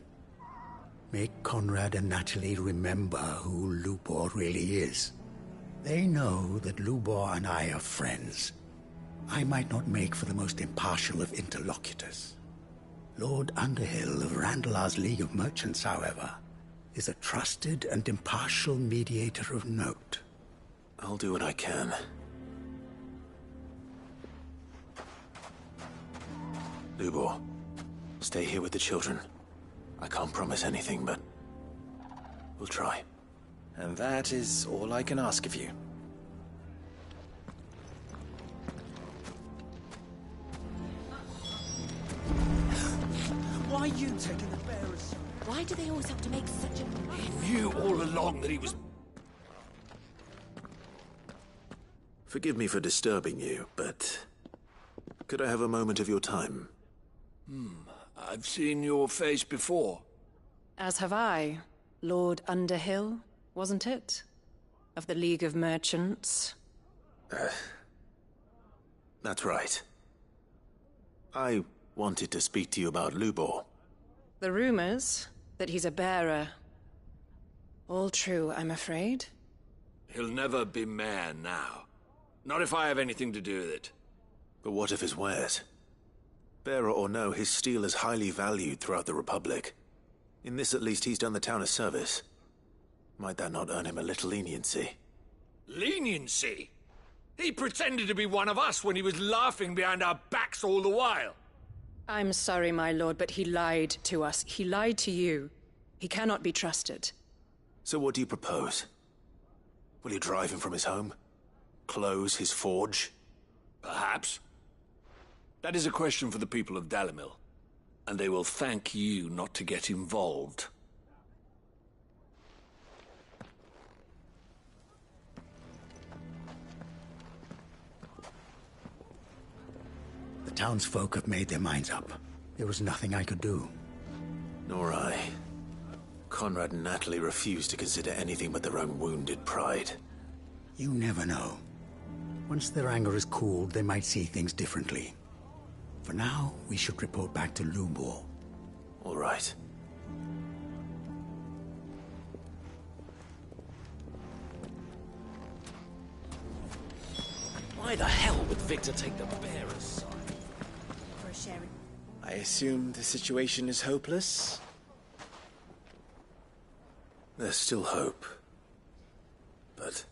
Make Conrad and Natalie remember who Lubor really is. They know that Lubor and I are friends. I might not make for the most impartial of interlocutors. Lord Underhill of Randalar's League of Merchants, however, is a trusted and impartial mediator of note. I'll do what I can. Lubor, stay here with the children. I can't promise anything, but we'll try. And that is all I can ask of you. Why are you taking the bearers? Why do they always have to make such a... He knew all along that he was... Forgive me for disturbing you, but could I have a moment of your time? I've seen your face before. As have I. Lord Underhill, wasn't it? Of the League of Merchants. That's right. I wanted to speak to you about Lubor. The rumors that he's a bearer. All true, I'm afraid. He'll never be mayor now. Not if I have anything to do with it. But what of his wares? Bearer or no, his steel is highly valued throughout the Republic. In this at least he's done the town a service. Might that not earn him a little leniency? Leniency? He pretended to be one of us when he was laughing behind our backs all the while. I'm sorry, my lord, but he lied to us. He lied to you. He cannot be trusted. So what do you propose? Will you drive him from his home? Close his forge? Perhaps. That is a question for the people of Dalimil, and they will thank you not to get involved. The townsfolk have made their minds up. There was nothing I could do. Nor I. Conrad and Natalie refused to consider anything but their own wounded pride. You never know. Once their anger is cooled, they might see things differently. For now, we should report back to Lubor. All right. Why the hell would Victor take the bearer's side? For a sharing. I assume the situation is hopeless? There's still hope. But...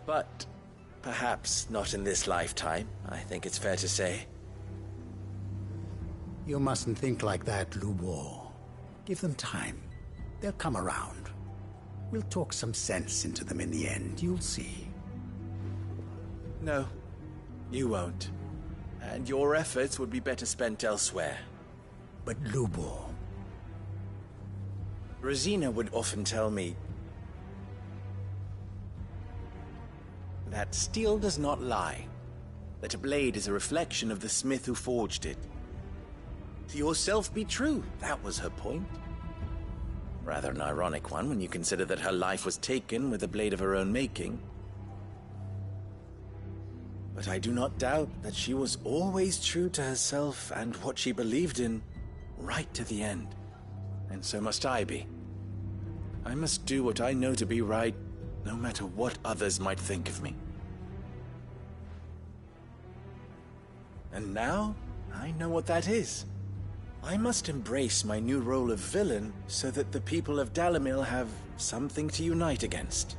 But perhaps not in this lifetime, I think it's fair to say. You mustn't think like that, Lubor. Give them time. They'll come around. We'll talk some sense into them in the end, you'll see. No, you won't. And your efforts would be better spent elsewhere. But Lubor... Rosina would often tell me that steel does not lie, that a blade is a reflection of the smith who forged it. To yourself be true, that was her point. Rather an ironic one when you consider that her life was taken with a blade of her own making. But I do not doubt that she was always true to herself and what she believed in, right to the end. And so must I be. I must do what I know to be right, no matter what others might think of me. And now, I know what that is. I must embrace my new role of villain so that the people of Dalimil have something to unite against.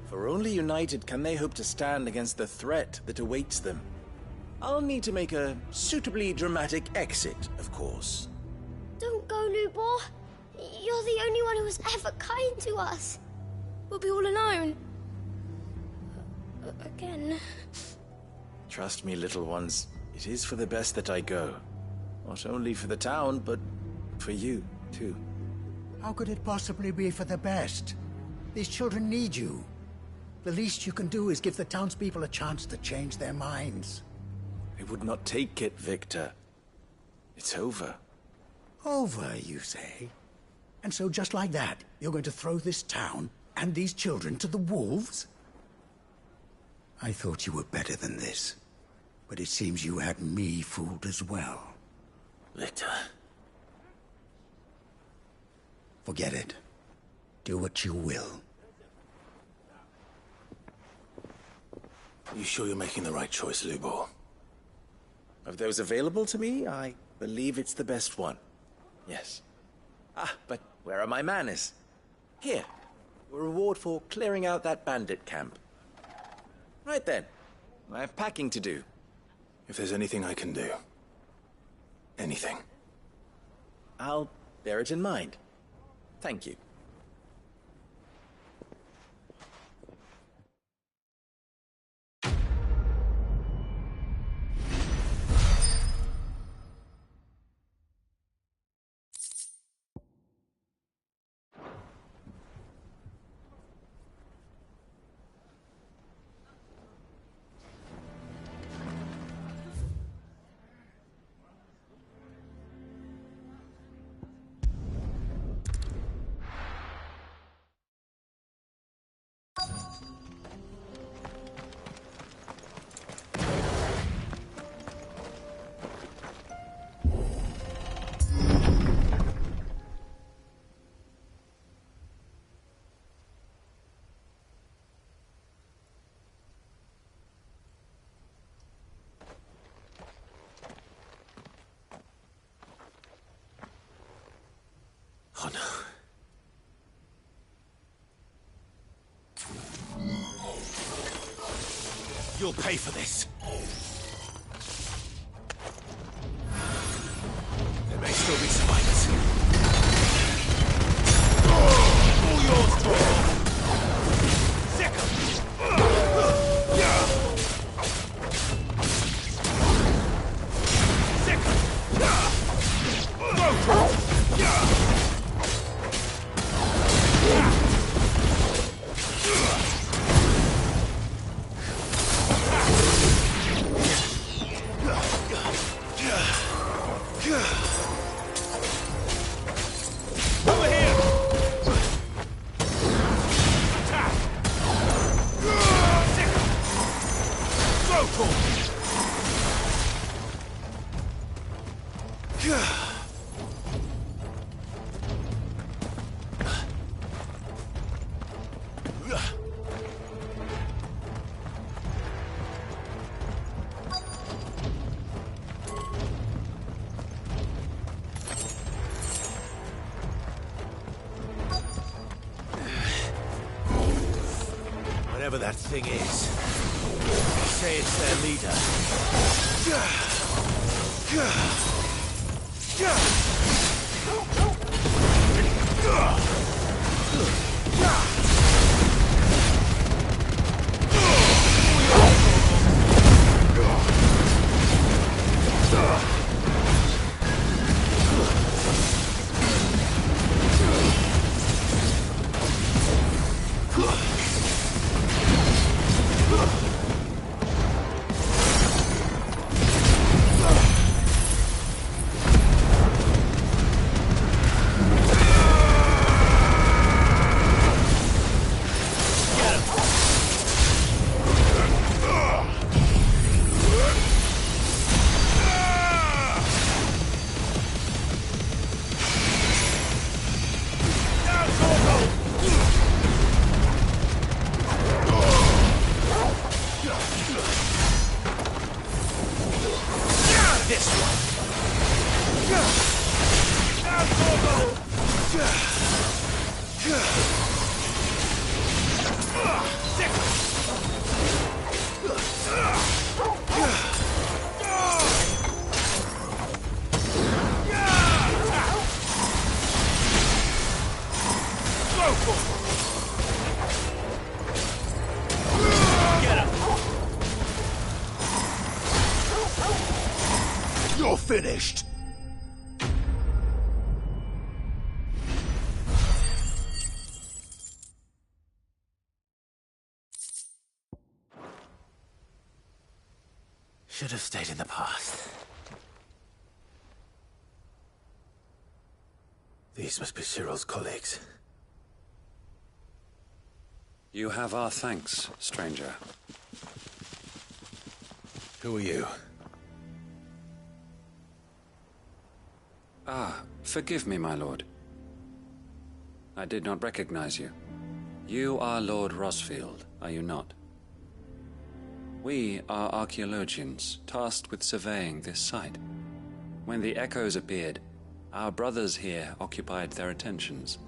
For only united can they hope to stand against the threat that awaits them. I'll need to make a suitably dramatic exit, of course. Don't go, Lubor. You're the only one who was ever kind to us. We'll be all alone. Again. Trust me, little ones. It is for the best that I go. Not only for the town, but for you, too. How could it possibly be for the best? These children need you. The least you can do is give the townspeople a chance to change their minds. I would not take it, Victor. It's over. Over, you say? And so just like that, you're going to throw this town And these children to the wolves? I thought you were better than this. But it seems you had me fooled as well. Victor. Forget it. Do what you will. You sure you're making the right choice, Lubor? Of those available to me, I believe it's the best one. Yes. Ah, but where are my manners? Here. A reward for clearing out that bandit camp. Right then. I have packing to do. If there's anything I can do. Anything. I'll bear it in mind. Thank you. Oh no. You'll pay for this. There may still be survivors. All yours, Thor! Whatever that thing is, they say it's their leader. You're finished! Should have stayed in the past. These must be Cyril's colleagues. You have our thanks, stranger. Who are you? Ah, forgive me, my lord. I did not recognize you. You are Lord Rosfield, are you not? We are archaeologians, tasked with surveying this site. When the echoes appeared, our brothers here occupied their attentions.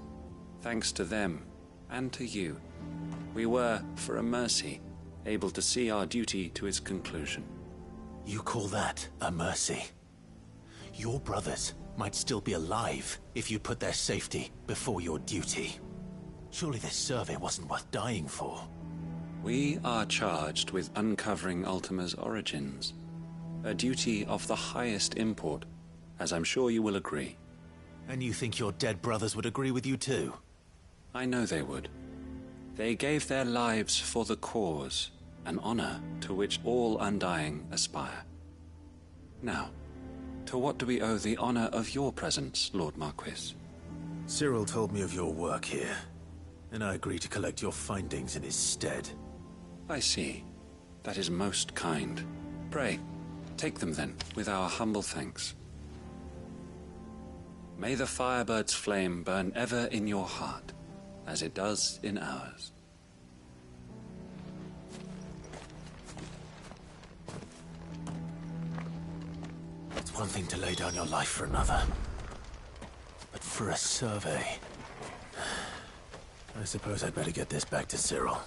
Thanks to them, and to you, we were, for a mercy, able to see our duty to its conclusion. You call that a mercy? Your brothers might still be alive if you put their safety before your duty. Surely this survey wasn't worth dying for. We are charged with uncovering Ultima's origins. A duty of the highest import, as I'm sure you will agree. And you think your dead brothers would agree with you too? I know they would. They gave their lives for the cause, an honor to which all Undying aspire. Now, to what do we owe the honor of your presence, Lord Marquis? Cyril told me of your work here, and I agree to collect your findings in his stead. I see. That is most kind. Pray, take them then, with our humble thanks. May the Firebird's flame burn ever in your heart, as it does in ours. It's one thing to lay down your life for another, but for a survey... I suppose I'd better get this back to Cyril.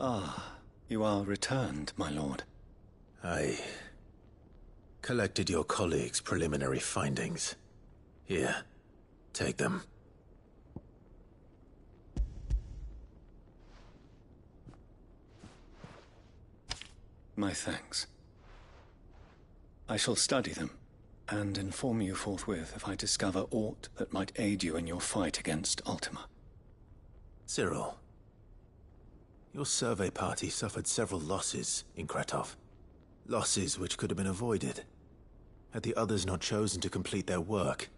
Ah, you are returned, my lord. I collected your colleagues' preliminary findings. Here, take them. My thanks. I shall study them, and inform you forthwith if I discover aught that might aid you in your fight against Ultima. Cyril, your survey party suffered several losses in Kretov. Losses which could have been avoided, had the others not chosen to complete their work,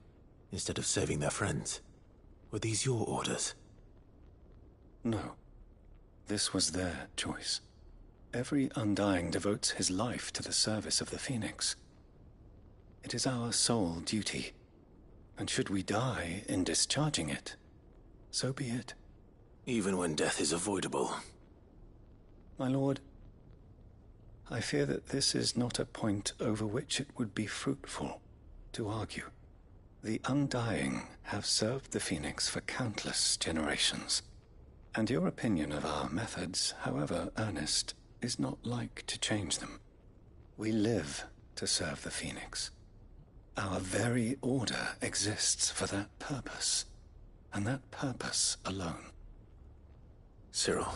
instead of saving their friends. Were these your orders? No. This was their choice. Every Undying devotes his life to the service of the Phoenix. It is our sole duty, and should we die in discharging it, so be it. Even when death is avoidable. My lord, I fear that this is not a point over which it would be fruitful to argue. The Undying have served the Phoenix for countless generations, and your opinion of our methods, however earnest, is not like to change them. We live to serve the Phoenix. Our very order exists for that purpose, and that purpose alone. Cyril,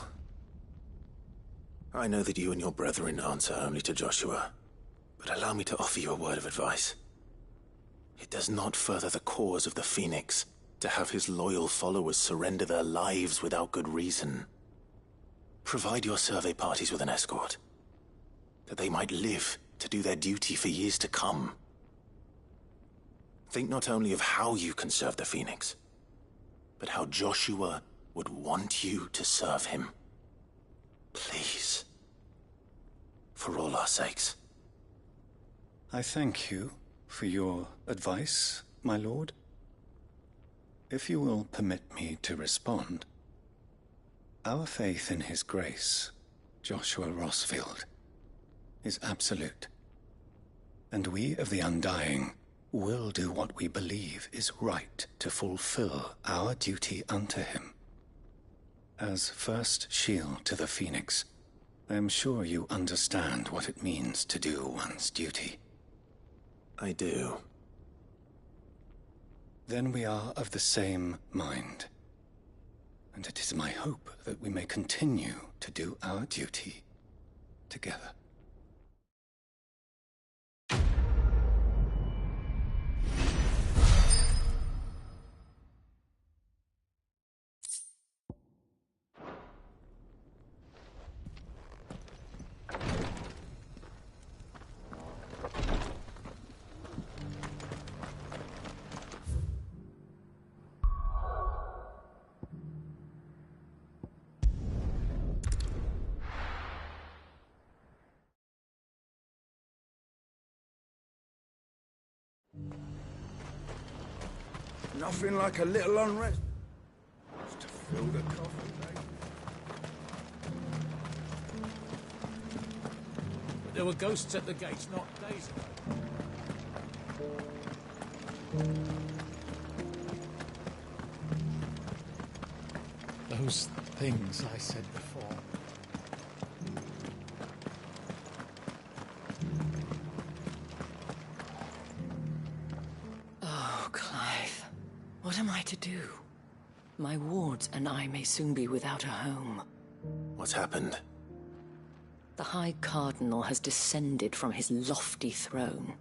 I know that you and your brethren answer only to Joshua, but allow me to offer you a word of advice. It does not further the cause of the Phoenix to have his loyal followers surrender their lives without good reason. Provide your survey parties with an escort, that they might live to do their duty for years to come. Think not only of how you can serve the Phoenix, but how Joshua would want you to serve him. Please. For all our sakes. I thank you for your advice, my lord. If you will permit me to respond, our faith in his grace, Joshua Rosfield, is absolute. And we of the Undying will do what we believe is right to fulfill our duty unto him. As first shield to the Phoenix, I am sure you understand what it means to do one's duty. I do. Then we are of the same mind. And it is my hope that we may continue to do our duty together. Nothing like a little unrest. Just to fill the coffee, mate. But there were ghosts at the gates not days ago. Those things I said before. Oh, Clive. What am I to do? My wards and I may soon be without a home. What's happened? The High Cardinal has descended from his lofty throne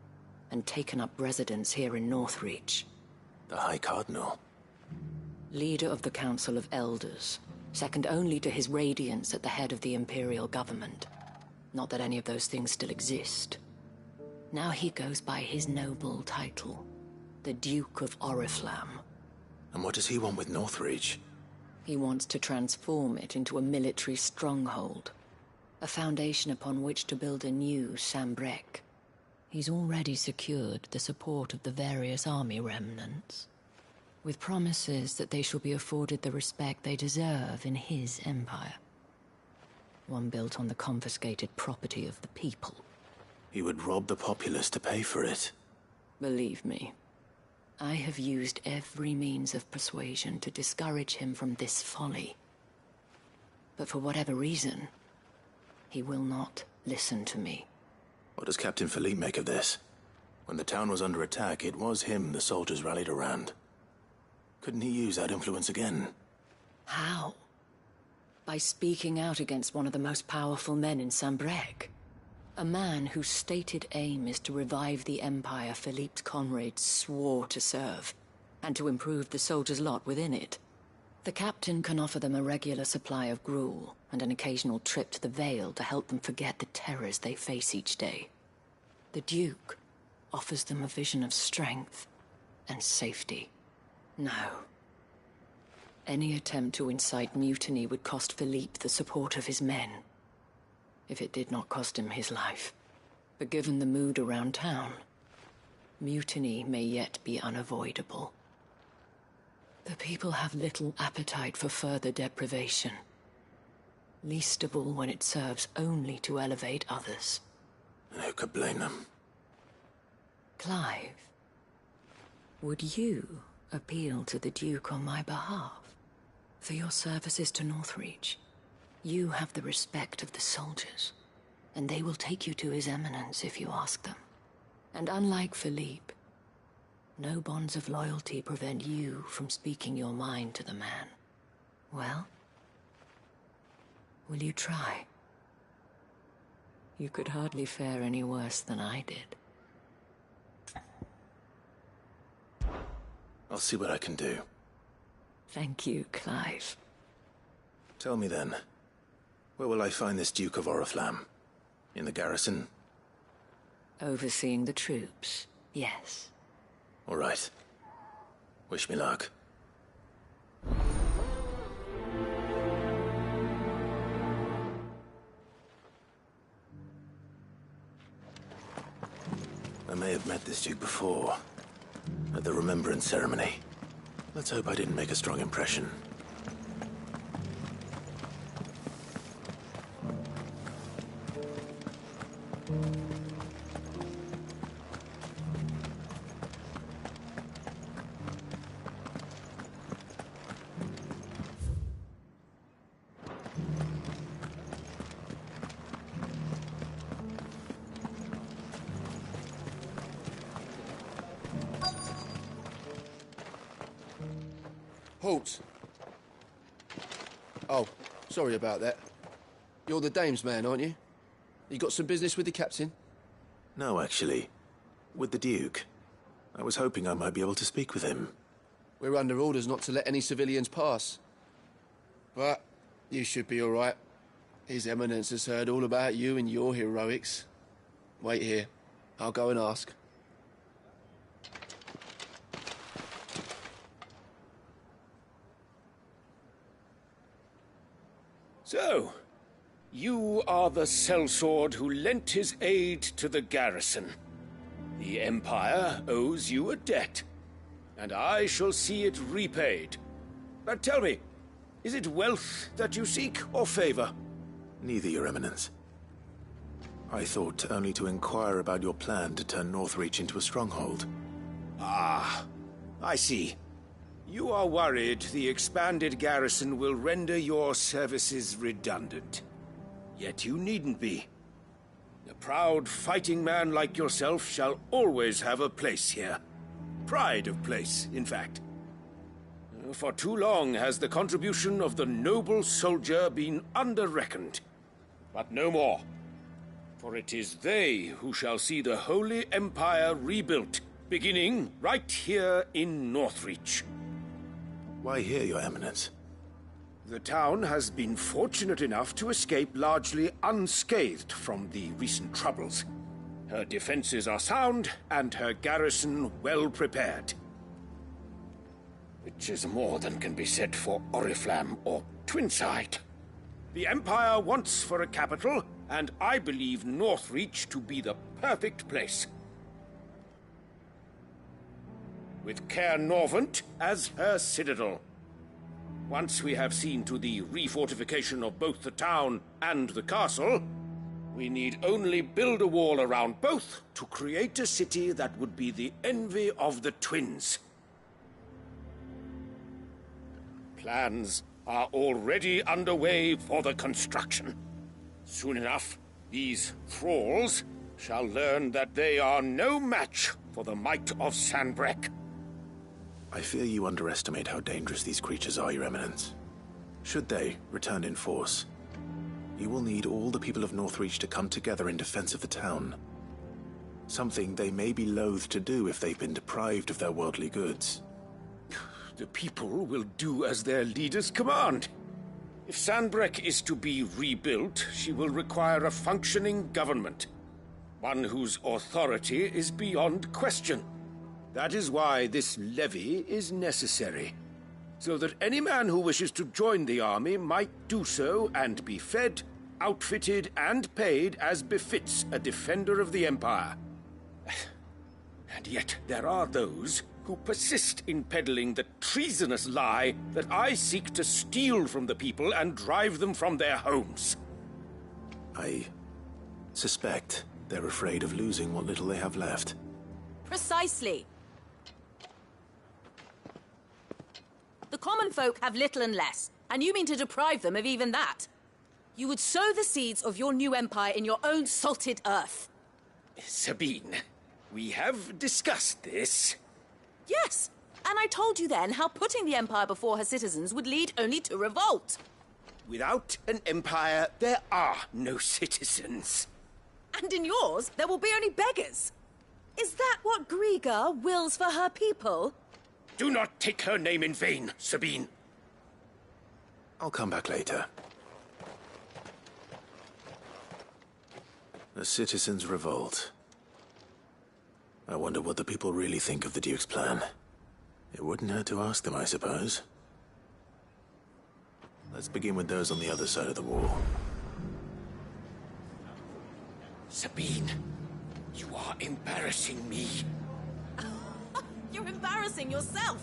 and taken up residence here in Northreach. The High Cardinal? Leader of the Council of Elders, second only to his Radiance at the head of the Imperial government. Not that any of those things still exist. Now he goes by his noble title, the Duke of Oriflamme. And what does he want with Northreach? He wants to transform it into a military stronghold, a foundation upon which to build a new Sambrec. He's already secured the support of the various army remnants, with promises that they shall be afforded the respect they deserve in his empire. One built on the confiscated property of the people. He would rob the populace to pay for it. Believe me, I have used every means of persuasion to discourage him from this folly. But for whatever reason, he will not listen to me. What does Captain Philippe make of this? When the town was under attack, it was him the soldiers rallied around. Couldn't he use that influence again? How? By speaking out against one of the most powerful men in Sambrec. A man whose stated aim is to revive the empire Philippe's comrades swore to serve, and to improve the soldiers' lot within it. The captain can offer them a regular supply of gruel, and an occasional trip to the Vale to help them forget the terrors they face each day. The Duke offers them a vision of strength and safety. No. Any attempt to incite mutiny would cost Philippe the support of his men. If it did not cost him his life. But given the mood around town, mutiny may yet be unavoidable. The people have little appetite for further deprivation. Least of all when it serves only to elevate others. And who could blame them? Clive, would you appeal to the Duke on my behalf? For your services to Northreach? You have the respect of the soldiers, and they will take you to His Eminence if you ask them. And unlike Philippe, no bonds of loyalty prevent you from speaking your mind to the man. Well, will you try? You could hardly fare any worse than I did. I'll see what I can do. Thank you, Clive. Tell me then, where will I find this Duke of Oriflamme? In the garrison? Overseeing the troops, yes. All right. Wish me luck. I may have met this Duke before, at the Remembrance Ceremony. Let's hope I didn't make a strong impression. Halt! Sorry about that. You're the dame's man, aren't you? You got some business with the captain? No, actually. With the Duke. I was hoping I might be able to speak with him. We're under orders not to let any civilians pass. But you should be all right. His Eminence has heard all about you and your heroics. Wait here. I'll go and ask. So, you are the sellsword who lent his aid to the garrison. The Empire owes you a debt, and I shall see it repaid. But tell me, is it wealth that you seek, or favor? Neither, Your Eminence. I thought only to inquire about your plan to turn Northreach into a stronghold. Ah, I see. You are worried the expanded garrison will render your services redundant. Yet you needn't be. A proud fighting man like yourself shall always have a place here. Pride of place, in fact. For too long has the contribution of the noble soldier been under-reckoned. But no more. For it is they who shall see the Holy Empire rebuilt, beginning right here in Northreach. Why here, Your Eminence? The town has been fortunate enough to escape largely unscathed from the recent troubles. Her defenses are sound, and her garrison well prepared. Which is more than can be said for Oriflamme or Twinside. The Empire wants for a capital, and I believe Northreach to be the perfect place. With Caer Norvent as her citadel. Once we have seen to the refortification of both the town and the castle, we need only build a wall around both to create a city that would be the envy of the twins. Plans are already underway for the construction. Soon enough, these thralls shall learn that they are no match for the might of Sanbreque. I fear you underestimate how dangerous these creatures are, Your Eminence. Should they return in force, you will need all the people of Northreach to come together in defense of the town. Something they may be loath to do if they've been deprived of their worldly goods. The people will do as their leaders command. If Sanbreque is to be rebuilt, she will require a functioning government. One whose authority is beyond question. That is why this levy is necessary. So that any man who wishes to join the army might do so and be fed, outfitted, and paid as befits a defender of the Empire. And yet there are those who persist in peddling the treasonous lie that I seek to steal from the people and drive them from their homes. I suspect they're afraid of losing what little they have left. Precisely. The common folk have little and less, and you mean to deprive them of even that. You would sow the seeds of your new empire in your own salted earth. Sabine, we have discussed this. Yes, and I told you then how putting the empire before her citizens would lead only to revolt. Without an empire, there are no citizens. And in yours, there will be only beggars. Is that what Griga wills for her people? Do not take her name in vain, Sabine. I'll come back later. A citizens' revolt. I wonder what the people really think of the Duke's plan. It wouldn't hurt to ask them, I suppose. Let's begin with those on the other side of the wall. Sabine, you are embarrassing me. You're embarrassing yourself.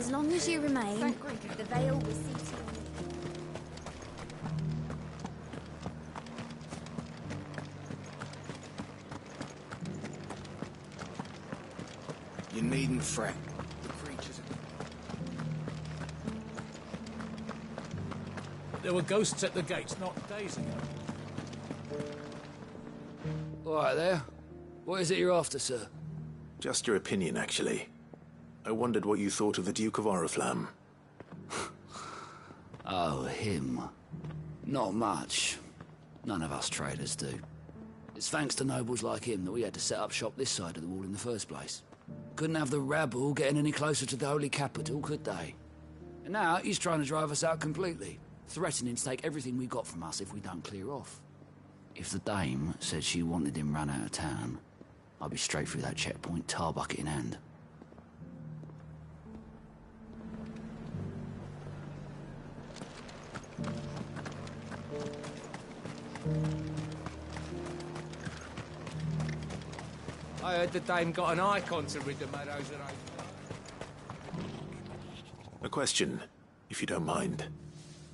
As long as you remain, the veil will see to you. You needn't fret. The creatures... There were ghosts at the gates not days ago. All right there. What is it you're after, sir? Just your opinion, actually. I wondered what you thought of the Duke of Oriflamme. Oh, him. Not much. None of us traders do. It's thanks to nobles like him that we had to set up shop this side of the wall in the first place. Couldn't have the rabble getting any closer to the holy capital, could they? And now he's trying to drive us out completely, threatening to take everything we got from us if we don't clear off. If the dame said she wanted him run out of town, I'd be straight through that checkpoint, tar bucket in hand. I heard the dame got an icon to rid the meadows of those. A question, if you don't mind.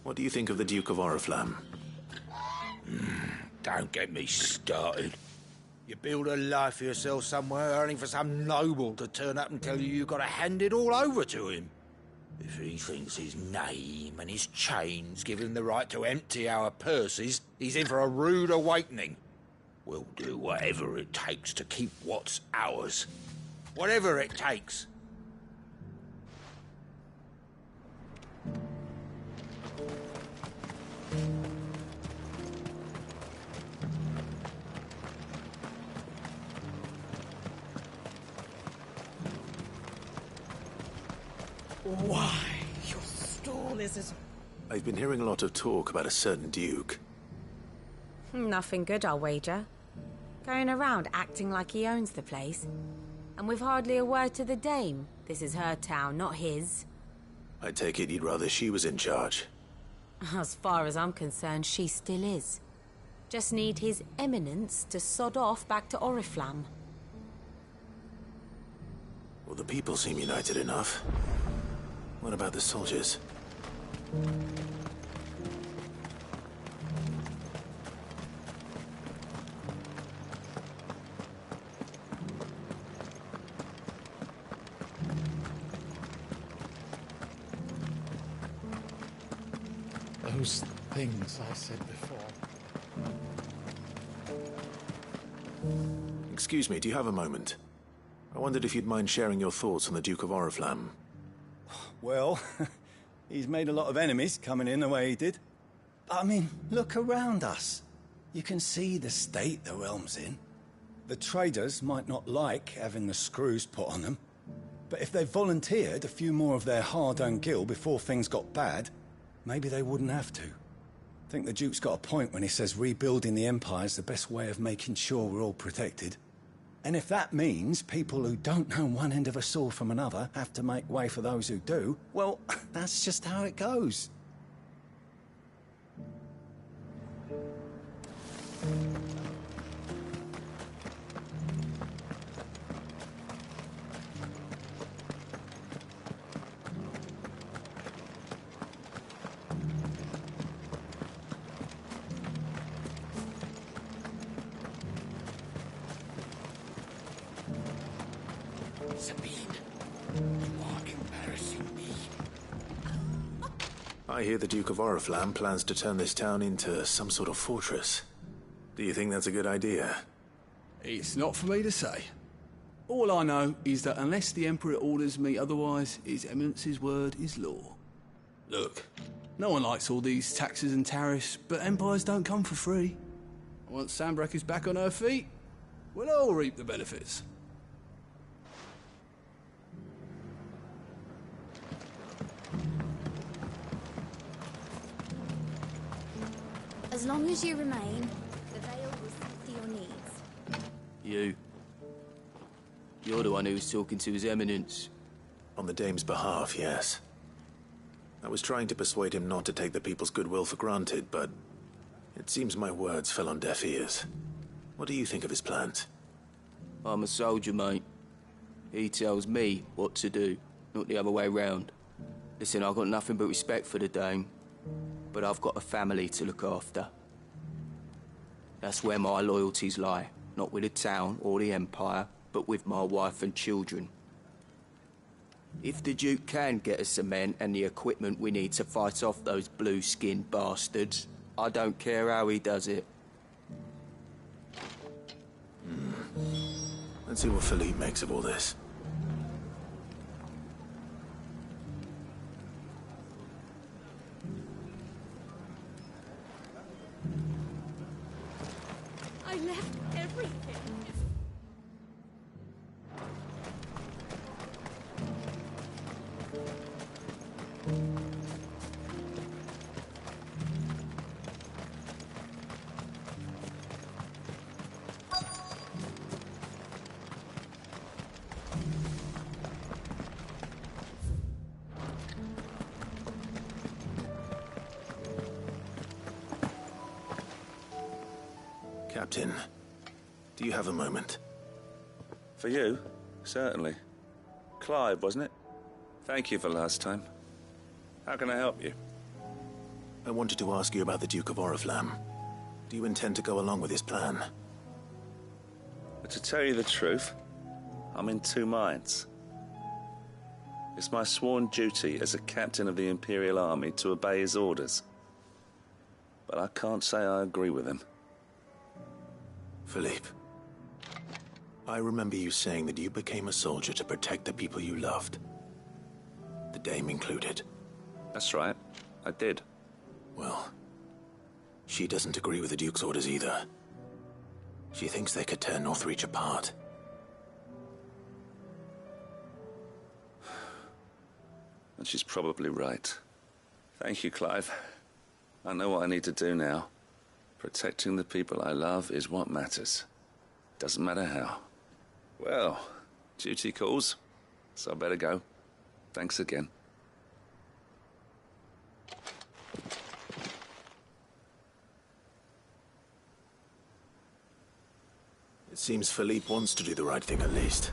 What do you think of the Duke of Oriflamme? Don't get me started. You build a life for yourself somewhere, earning for some noble to turn up and tell you you've got to hand it all over to him. If he thinks his name and his chains give him the right to empty our purses, he's in for a rude awakening. We'll do whatever it takes to keep what's ours. Whatever it takes. Why, your stall is as... I've been hearing a lot of talk about a certain duke. Nothing good, I'll wager. Going around acting like he owns the place. And with hardly a word to the dame. This is her town, not his. I take it you'd rather she was in charge. As far as I'm concerned, she still is. Just need his eminence to sod off back to Oriflamme. Well, the people seem united enough. What about the soldiers? Those things I said before. Excuse me, do you have a moment? I wondered if you'd mind sharing your thoughts on the Duke of Oriflamme. Well, he's made a lot of enemies coming in the way he did. But, I mean, look around us. You can see the state the realm's in. The traders might not like having the screws put on them, but if they volunteered a few more of their hard-earned gil before things got bad, maybe they wouldn't have to. I think the Duke's got a point when he says rebuilding the Empire's the best way of making sure we're all protected. And if that means people who don't know one end of a sword from another have to make way for those who do, well, that's just how it goes. Sabine, you are embarrassing me. I hear the Duke of Oriflamme plans to turn this town into some sort of fortress. Do you think that's a good idea? It's not for me to say. All I know is that unless the Emperor orders me otherwise, His Eminence's word is law. Look, no one likes all these taxes and tariffs, but empires don't come for free. Once Sanbreque is back on her feet, we'll all reap the benefits. As long as you remain, the veil will see to your needs. You. You're the one who was talking to His Eminence. On the dame's behalf, yes. I was trying to persuade him not to take the people's goodwill for granted, but it seems my words fell on deaf ears. What do you think of his plans? I'm a soldier, mate. He tells me what to do, not the other way round. Listen, I've got nothing but respect for the Dame, but I've got a family to look after. That's where my loyalties lie, not with the town or the Empire, but with my wife and children. If the Duke can get us cement and the equipment we need to fight off those blue-skinned bastards, I don't care how he does it. Let's see what Philippe makes of all this. I left everything. Captain, do you have a moment? For you? Certainly. Clive, wasn't it? Thank you for last time. How can I help you? I wanted to ask you about the Duke of Oriflamme. Do you intend to go along with his plan? But to tell you the truth, I'm in two minds. It's my sworn duty as a captain of the Imperial Army to obey his orders. But I can't say I agree with him. Philippe, I remember you saying that you became a soldier to protect the people you loved. The Dame included. That's right. I did. Well, she doesn't agree with the Duke's orders either. She thinks they could tear Northreach apart. And she's probably right. Thank you, Clive. I know what I need to do now. Protecting the people I love is what matters. Doesn't matter how. Well, duty calls, so I better go. Thanks again. It seems Philippe wants to do the right thing at least.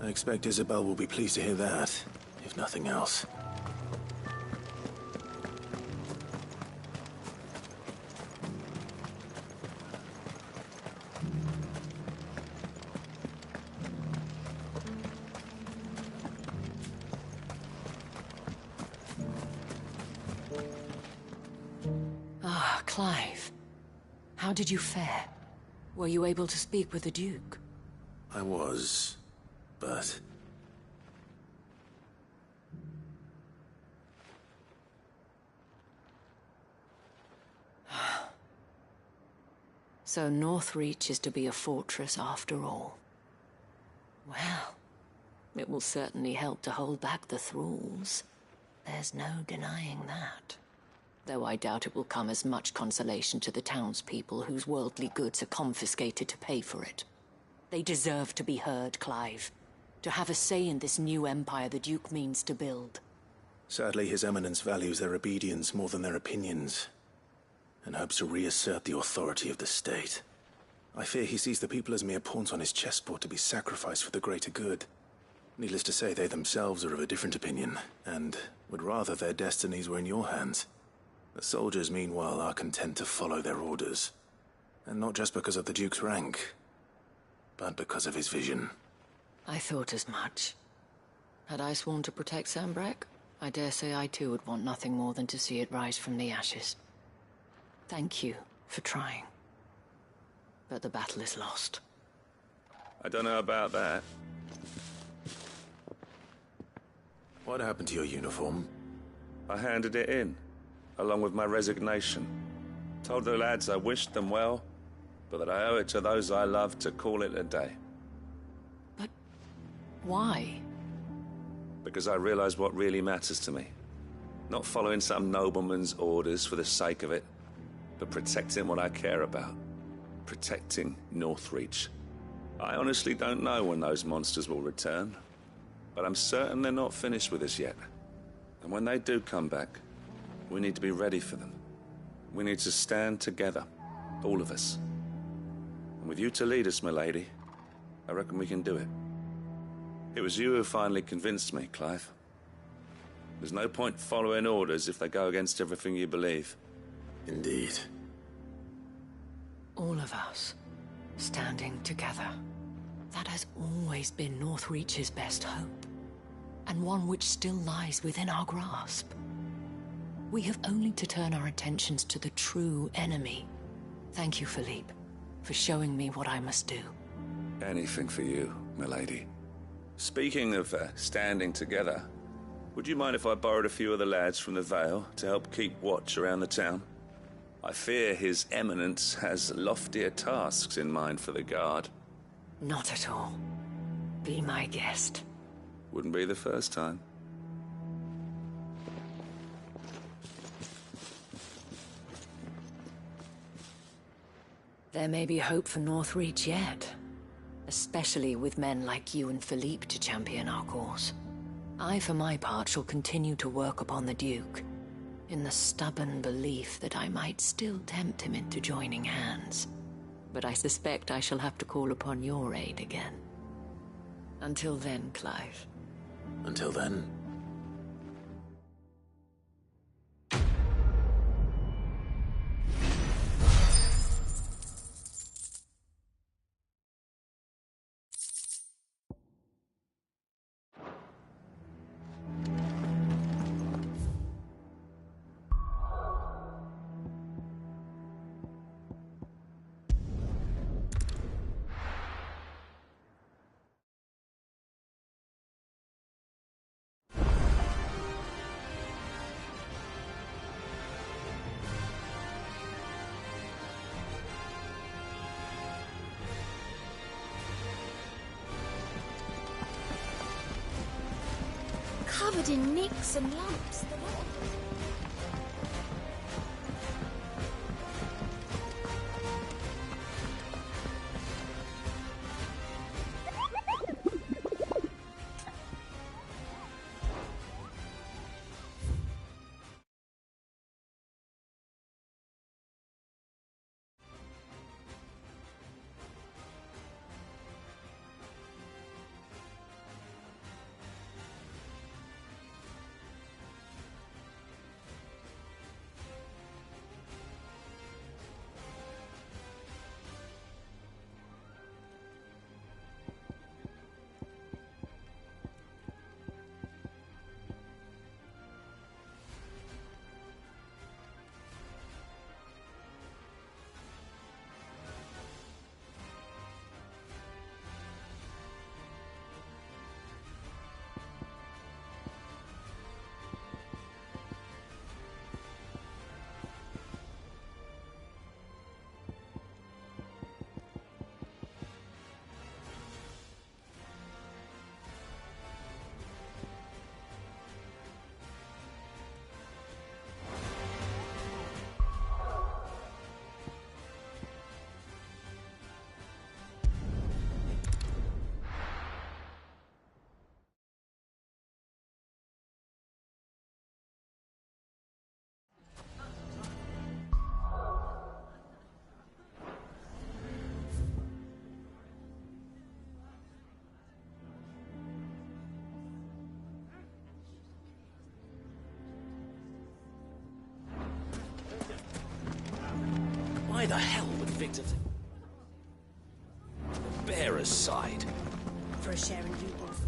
I expect Isabel will be pleased to hear that, if nothing else. Ah, Clive. How did you fare? Were you able to speak with the Duke? I was, but... So Northreach is to be a fortress after all. Well, it will certainly help to hold back the thralls. There's no denying that. Though I doubt it will come as much consolation to the townspeople whose worldly goods are confiscated to pay for it. They deserve to be heard, Clive. To have a say in this new empire the Duke means to build. Sadly, His Eminence values their obedience more than their opinions, and hopes to reassert the authority of the state. I fear he sees the people as mere pawns on his chessboard to be sacrificed for the greater good. Needless to say, they themselves are of a different opinion, and would rather their destinies were in your hands. The soldiers, meanwhile, are content to follow their orders. And not just because of the Duke's rank, but because of his vision. I thought as much. Had I sworn to protect Sanbreque, I dare say I too would want nothing more than to see it rise from the ashes. Thank you for trying. But the battle is lost. I don't know about that. What happened to your uniform? I handed it in, along with my resignation. Told the lads I wished them well, but that I owe it to those I love to call it a day. But why? Because I realize what really matters to me. Not following some nobleman's orders for the sake of it, but protecting what I care about. Protecting Northreach. I honestly don't know when those monsters will return, but I'm certain they're not finished with us yet. And when they do come back, we need to be ready for them. We need to stand together, all of us. And with you to lead us, milady, I reckon we can do it. It was you who finally convinced me, Clive. There's no point following orders if they go against everything you believe. Indeed. All of us, standing together. That has always been Northreach's best hope, and one which still lies within our grasp. We have only to turn our attentions to the true enemy. Thank you, Philippe, for showing me what I must do. Anything for you, milady. Speaking of standing together, would you mind if I borrowed a few of the lads from the Vale to help keep watch around the town? I fear His Eminence has loftier tasks in mind for the guard. Not at all. Be my guest. Wouldn't be the first time. There may be hope for Northreach yet. Especially with men like you and Philippe to champion our cause. I, for my part, shall continue to work upon the Duke, in the stubborn belief that I might still tempt him into joining hands. But I suspect I shall have to call upon your aid again. Until then, Clive. Until then. Covered in nicks and lumps. Why the hell would Victor... The bearer's side? For a share in Lubos.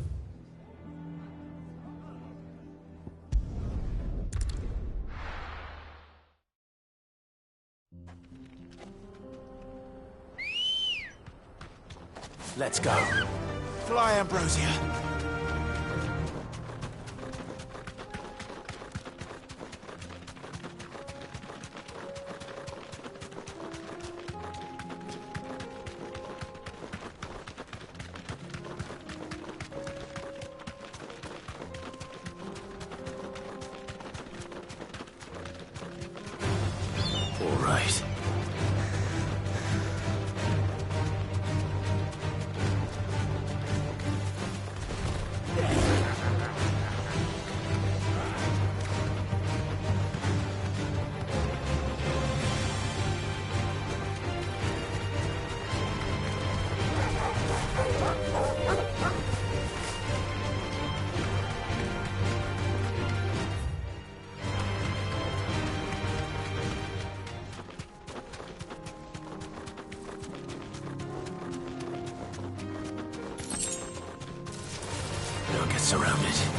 Let's go. Fly, Ambrosia. All right. surrounded.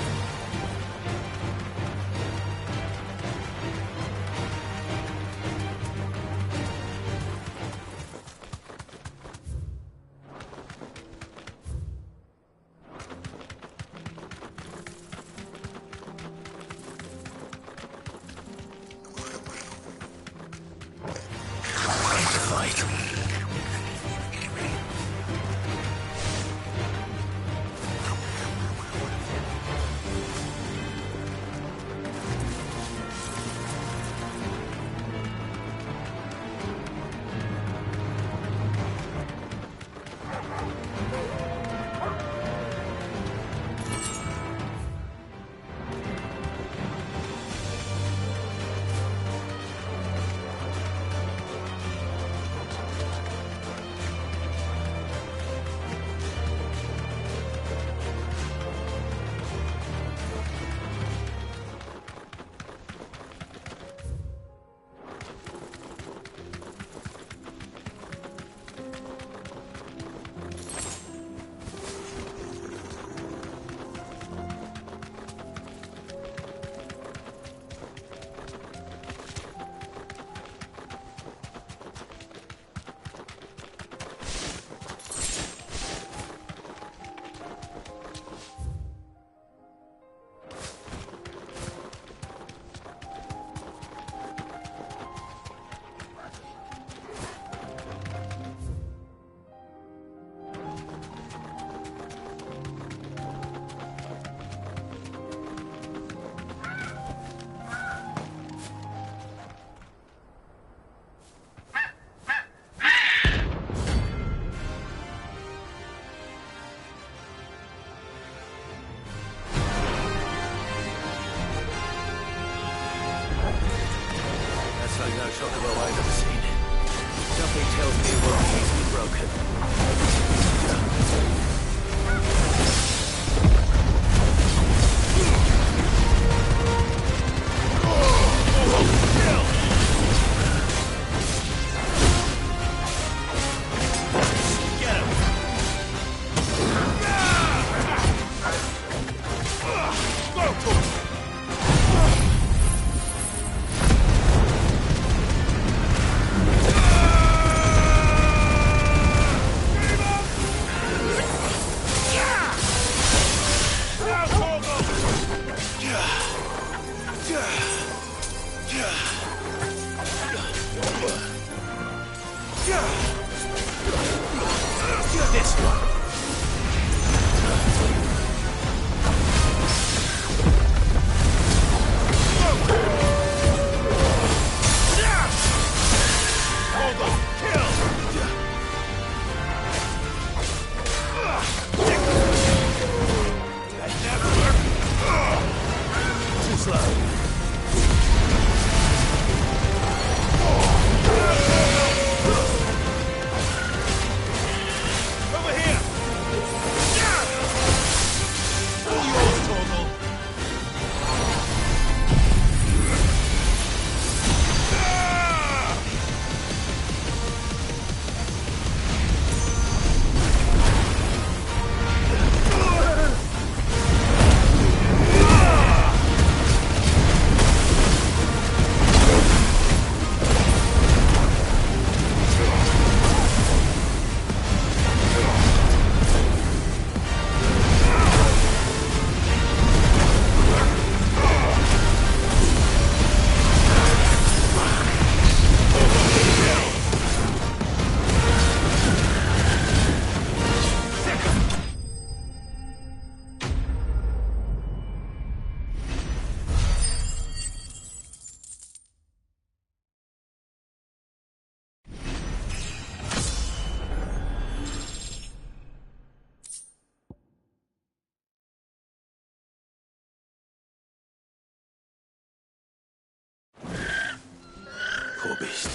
Poor beast.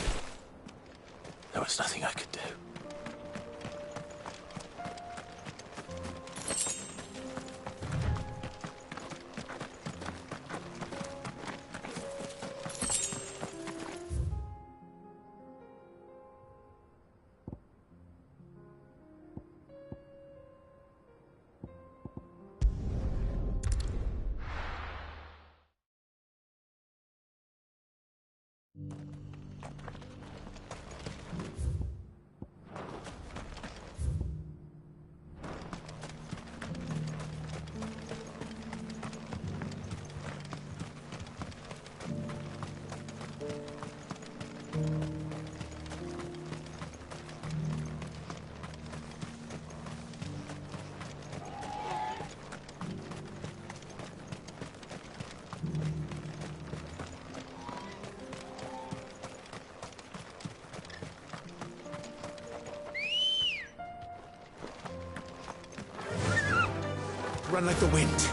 There was nothing I could do. Run like the wind.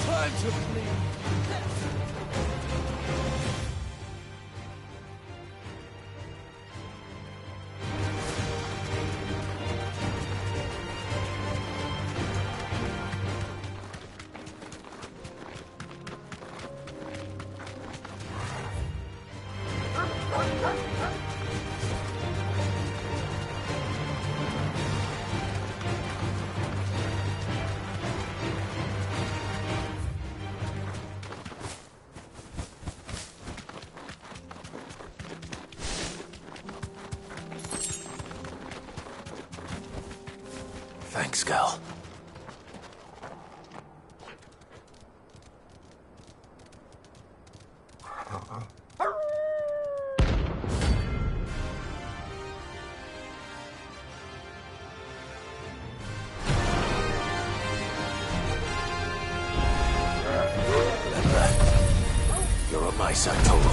Time to bleed. Thanks, girl. You're on my side, Total.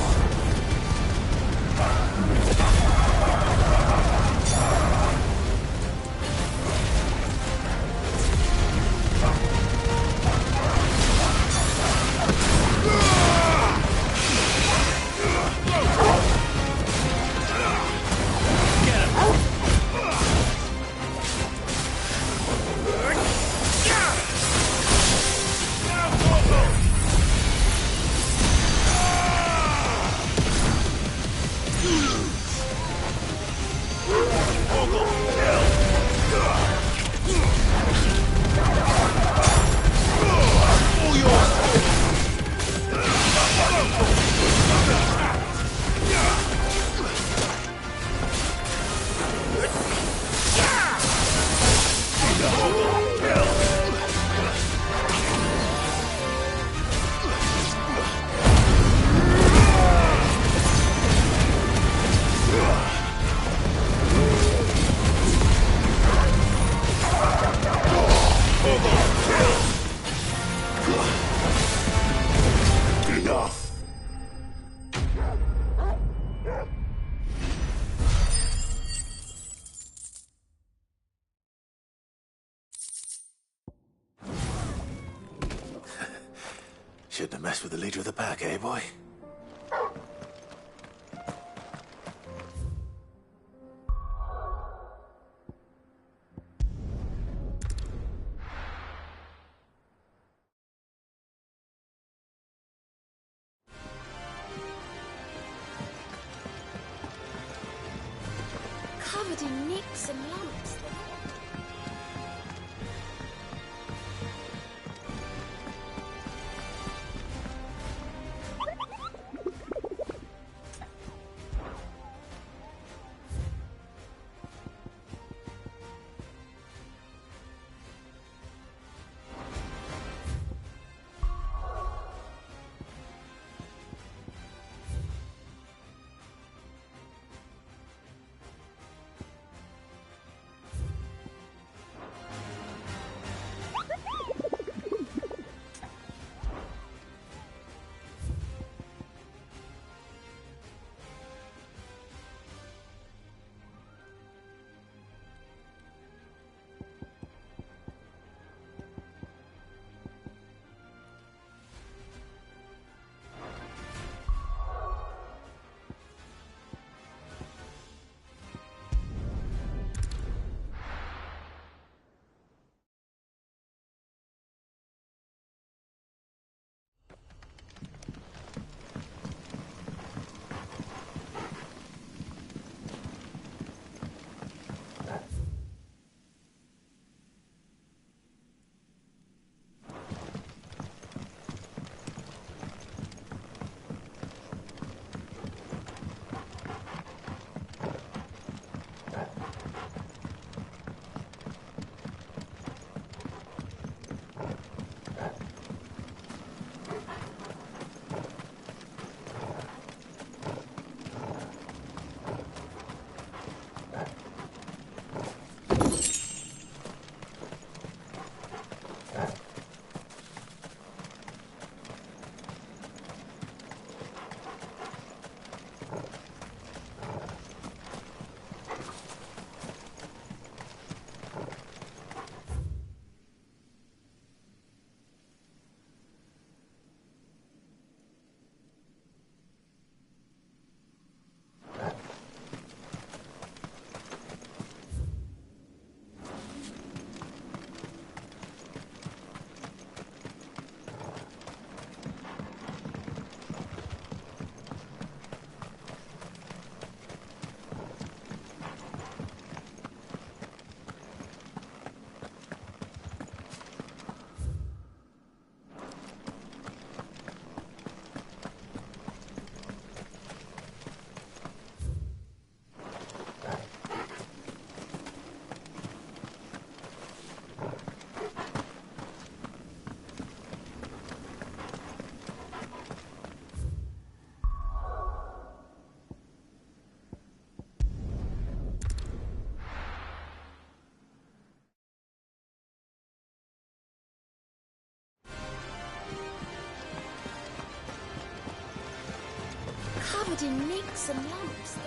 Shouldn't have messed with the leader of the pack, eh, boy? Covered in nicks and lumps. covered in nicks and lumps.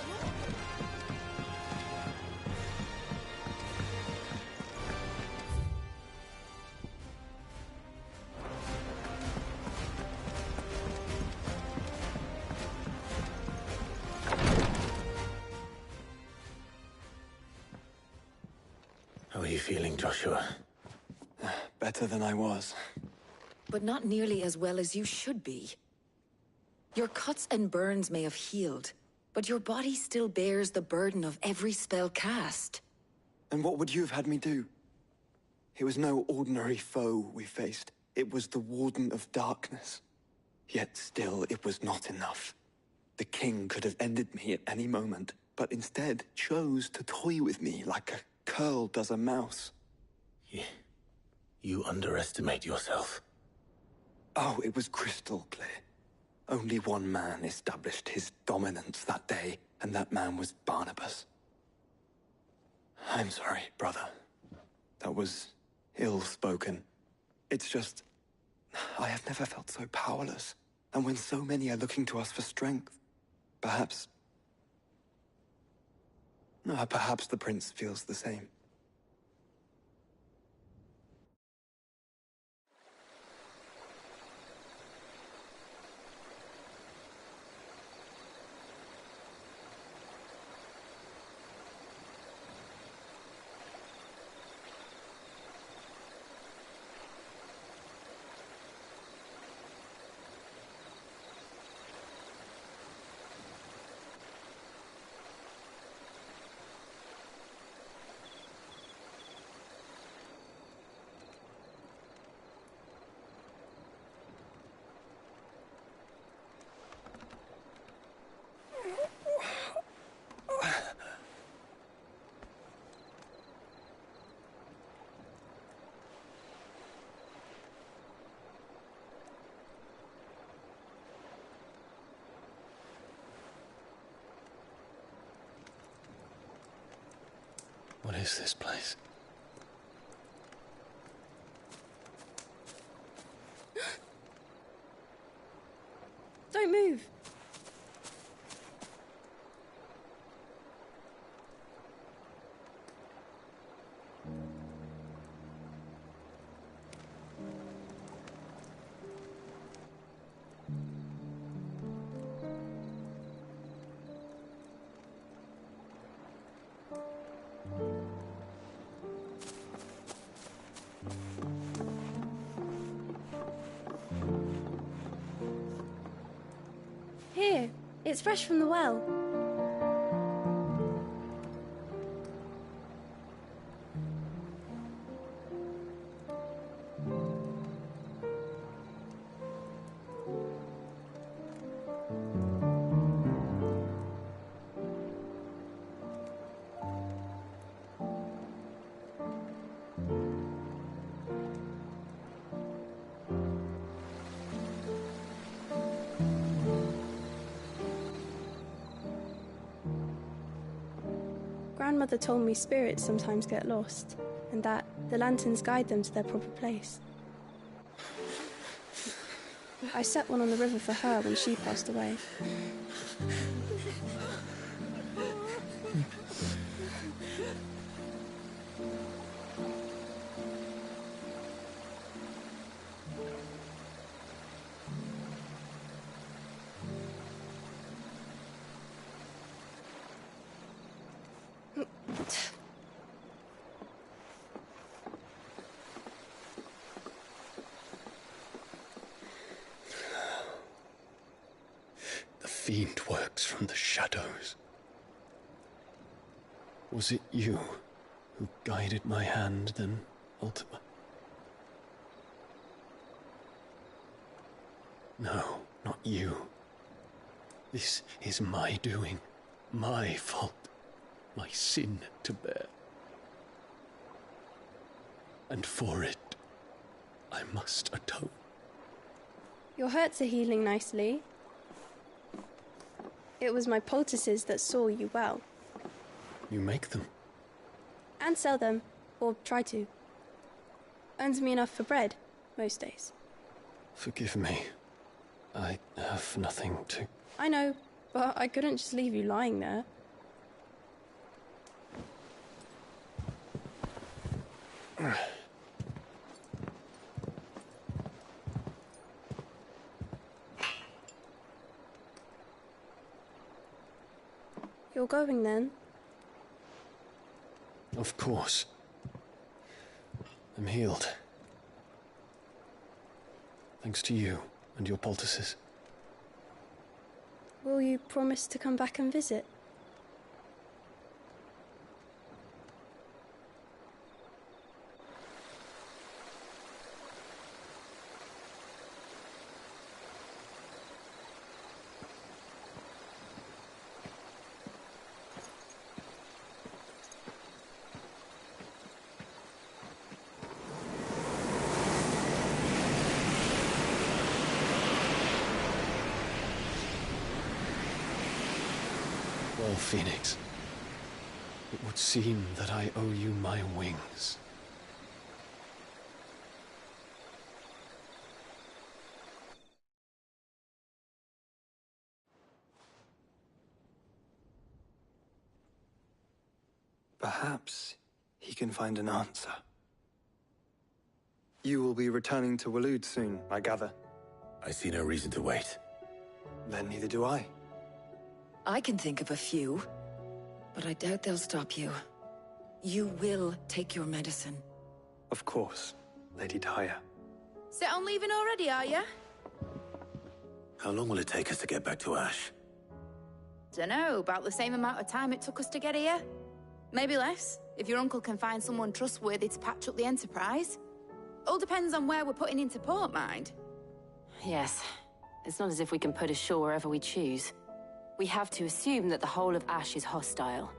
How are you feeling, Joshua? Better than I was. But not nearly as well as you should be. Your cuts and burns may have healed, but your body still bears the burden of every spell cast. And what would you have had me do? It was no ordinary foe we faced. It was the Warden of Darkness. Yet still, it was not enough. The king could have ended me at any moment, but instead chose to toy with me like a curl does a mouse. You underestimate yourself. Oh, it was crystal clear. Only one man established his dominance that day, and that man was Barnabas. I'm sorry, brother. That was ill-spoken. It's just, I have never felt so powerless. And when so many are looking to us for strength, perhaps the prince feels the same. What is this place? Don't move. Here, it's fresh from the well. Grandmother told me spirits sometimes get lost, and that the lanterns guide them to their proper place. I set one on the river for her when she passed away. The fiend works from the shadows. Was it you who guided my hand, then, Ultima? No, not you. This is my doing, my fault, my sin to bear. And for it, I must atone. Your hurts are healing nicely. It was my poultices that saw you well. You make them? And sell them, or try to. Earns me enough for bread, most days. Forgive me. I have nothing to... I know. But I couldn't just leave you lying there. You're going then? Of course. I'm healed. Thanks to you and your poultices. Will you promise to come back and visit? Well, Phoenix, it would seem that I owe you my wings. Perhaps he can find an answer. You will be returning to Waloed soon, I gather. I see no reason to wait. Then neither do I. I can think of a few, but I doubt they'll stop you. You will take your medicine. Of course, Lady Daya. Set on leaving already, are you? How long will it take us to get back to Ash? Dunno, about the same amount of time it took us to get here. Maybe less, if your uncle can find someone trustworthy to patch up the Enterprise. All depends on where we're putting into port, mind. Yes. It's not as if we can put ashore wherever we choose. We have to assume that the whole of Ash is hostile,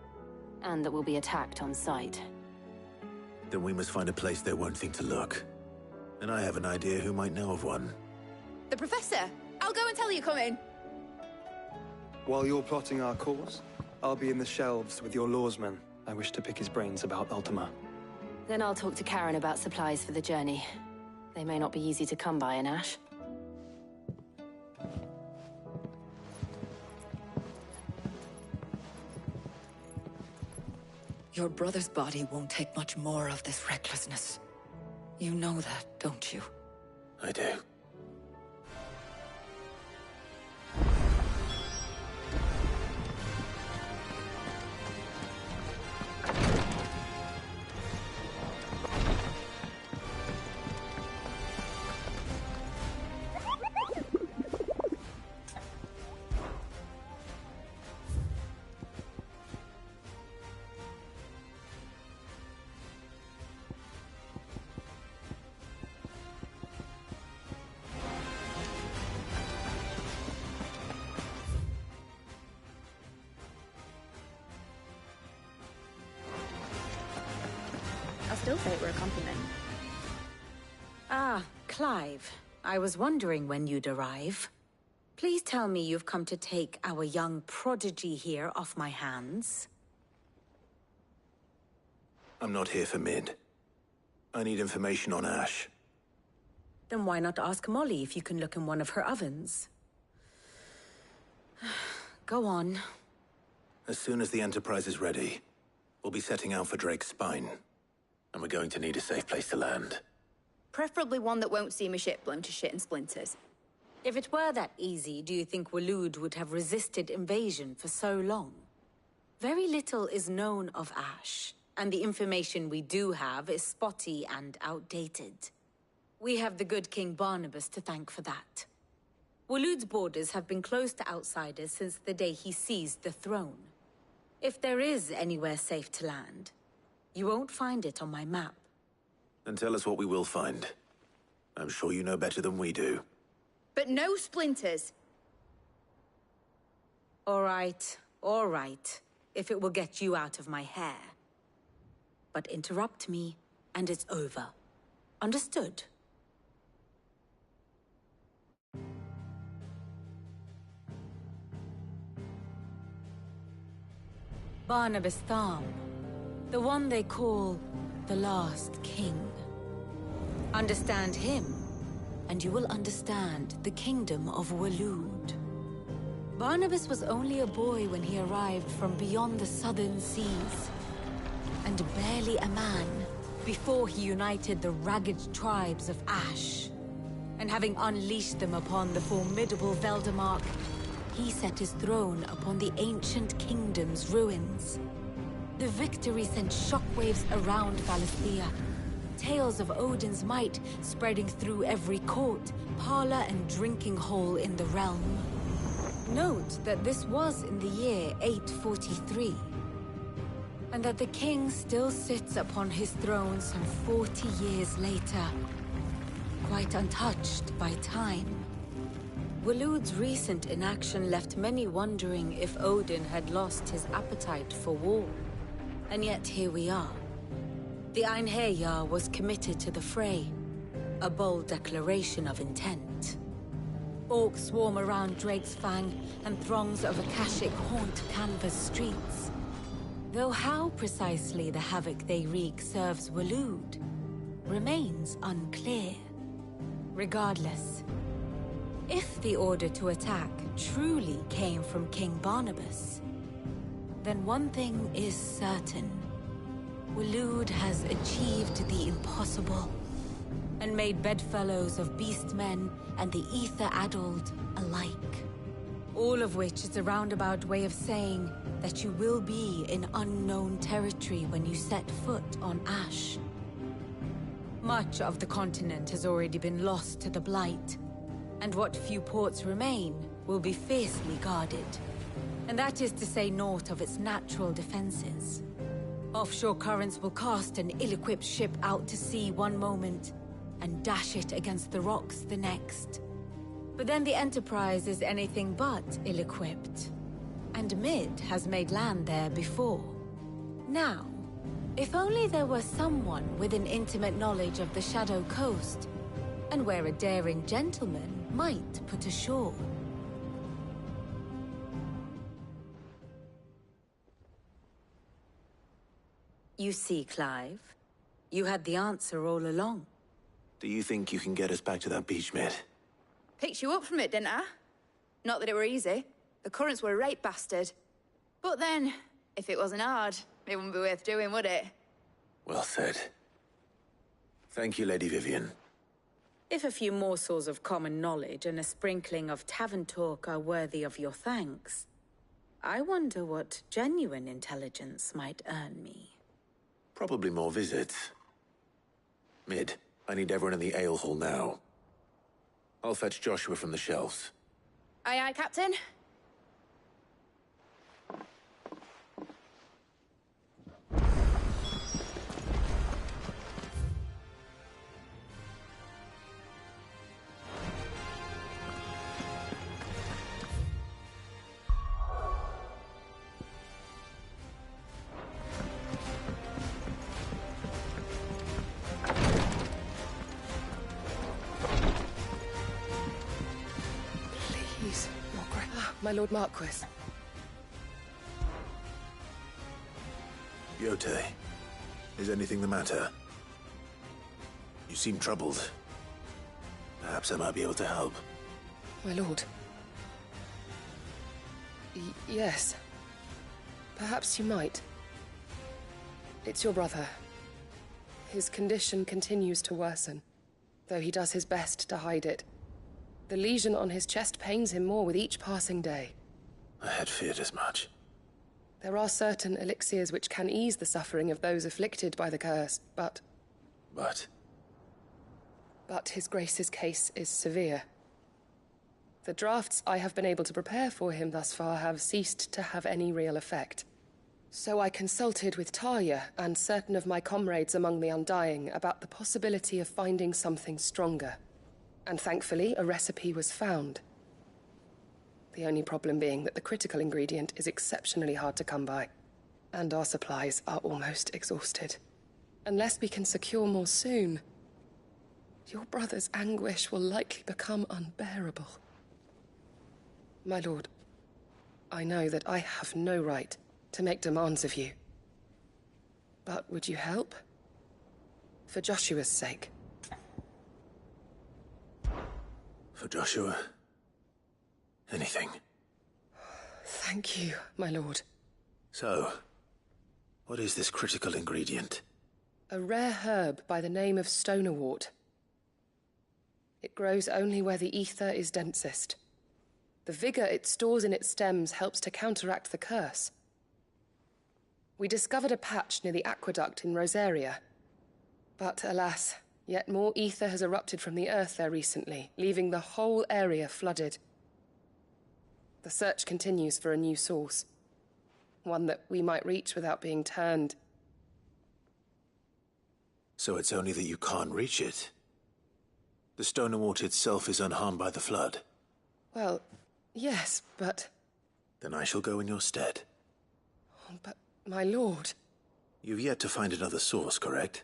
and that we'll be attacked on sight. Then we must find a place they won't think to look. And I have an idea who might know of one. The Professor! I'll go and tell you coming! While you're plotting our course, I'll be in the shelves with your lawsman. I wish to pick his brains about Ultima. Then I'll talk to Karen about supplies for the journey. They may not be easy to come by in Ash. Your brother's body won't take much more of this recklessness. You know that, don't you? I do. I'll still say it were a compliment. Ah, Clive. I was wondering when you'd arrive. Please tell me you've come to take our young prodigy here off my hands. I'm not here for Mid. I need information on Ash. Then why not ask Molly if you can look in one of her ovens? Go on. As soon as the Enterprise is ready, we'll be setting out for Drake's Spine. And we're going to need a safe place to land. Preferably one that won't see my ship blown to shit and splinters. If it were that easy, do you think Waloed would have resisted invasion for so long? Very little is known of Ash, and the information we do have is spotty and outdated. We have the good King Barnabas to thank for that. Waloed's borders have been closed to outsiders since the day he seized the throne. If there is anywhere safe to land, you won't find it on my map. Then tell us what we will find. I'm sure you know better than we do. But no splinters! All right, if it will get you out of my hair. But interrupt me, and it's over. Understood? Barnabas Tham, the one they call the Last King. Understand him, and you will understand the kingdom of Waloed. Barnabas was only a boy when he arrived from beyond the southern seas, and barely a man before he united the ragged tribes of Ash. And having unleashed them upon the formidable Veldemark, he set his throne upon the ancient kingdom's ruins. The victory sent shockwaves around Valisthea, tales of Odin's might spreading through every court, parlor, and drinking hole in the realm. Note that this was in the year 843, and that the king still sits upon his throne some 40 years later, quite untouched by time. Waloed's recent inaction left many wondering if Odin had lost his appetite for war. And yet here we are. The Einherjar was committed to the fray, a bold declaration of intent. Orcs swarm around Drake's Fang, and throngs of Akashic haunt Canva's streets. Though how precisely the havoc they wreak serves Waloed remains unclear. Regardless, if the order to attack truly came from King Barnabas, then one thing is certain. Waloed has achieved the impossible, and made bedfellows of beastmen and the ether-addled alike. All of which is a roundabout way of saying that you will be in unknown territory when you set foot on Ash. Much of the continent has already been lost to the Blight, and what few ports remain will be fiercely guarded. And that is to say naught of its natural defenses. Offshore currents will cast an ill-equipped ship out to sea one moment, and dash it against the rocks the next. But then the Enterprise is anything but ill-equipped, and Mid has made land there before. Now, if only there were someone with an intimate knowledge of the Shadow Coast, and where a daring gentleman might put ashore. You see, Clive, you had the answer all along. Do you think you can get us back to that beach, Mid? Picked you up from it, didn't I? Not that it were easy. The currents were a right bastard. But then, if it wasn't hard, it wouldn't be worth doing, would it? Well said. Thank you, Lady Vivian. If a few morsels of common knowledge and a sprinkling of tavern talk are worthy of your thanks, I wonder what genuine intelligence might earn me. Probably more visits. Mid, I need everyone in the ale hall now. I'll fetch Joshua from the shelves. Aye, aye, Captain. My Lord Marquis. Yote, is anything the matter? You seem troubled. Perhaps I might be able to help. My lord. Yes. Perhaps you might. It's your brother. His condition continues to worsen, though he does his best to hide it. The lesion on his chest pains him more with each passing day. I had feared as much. There are certain elixirs which can ease the suffering of those afflicted by the curse, but... But his Grace's case is severe. The drafts I have been able to prepare for him thus far have ceased to have any real effect. So I consulted with Talia and certain of my comrades among the Undying about the possibility of finding something stronger. And thankfully, a recipe was found. The only problem being that the critical ingredient is exceptionally hard to come by, and our supplies are almost exhausted. Unless we can secure more soon, your brother's anguish will likely become unbearable. My lord, I know that I have no right to make demands of you. But would you help? For Joshua's sake. For Joshua, anything. Thank you, my lord. So, what is this critical ingredient? A rare herb by the name of stonerwort. It grows only where the ether is densest. The vigor it stores in its stems helps to counteract the curse. We discovered a patch near the aqueduct in Rosaria. But alas, yet more ether has erupted from the earth there recently, leaving the whole area flooded. The search continues for a new source. One that we might reach without being turned. So it's only that you can't reach it. The stonerwort itself is unharmed by the flood. Well, yes, but... Then I shall go in your stead. But, my lord... You've yet to find another source, correct?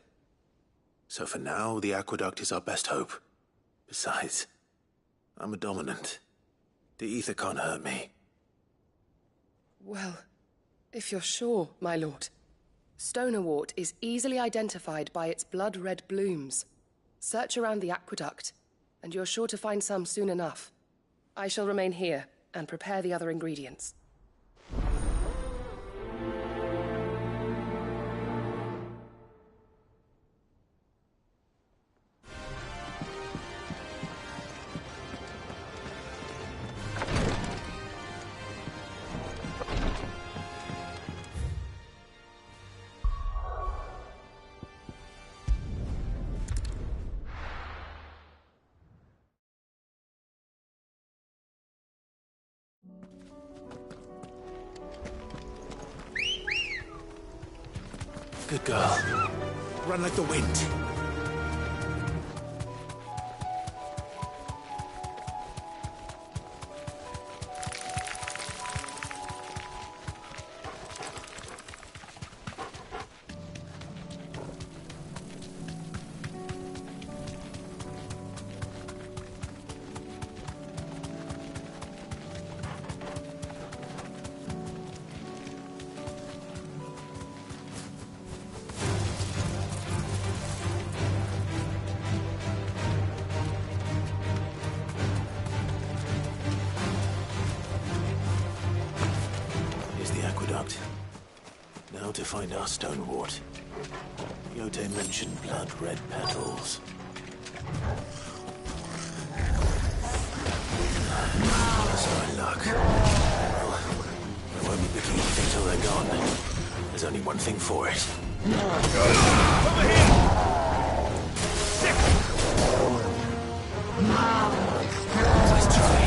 So for now, the aqueduct is our best hope. Besides, I'm a dominant. The ether can't hurt me. Well, if you're sure, my lord. Stonerwort is easily identified by its blood-red blooms. Search around the aqueduct, and you're sure to find some soon enough. I shall remain here and prepare the other ingredients. Good girl. Run like the wind. Now to find our stonerwort. Yote mentioned blood-red petals. That's our luck. Well, I won't be picking anything till they're gone. There's only one thing for it. Over here! Let's try.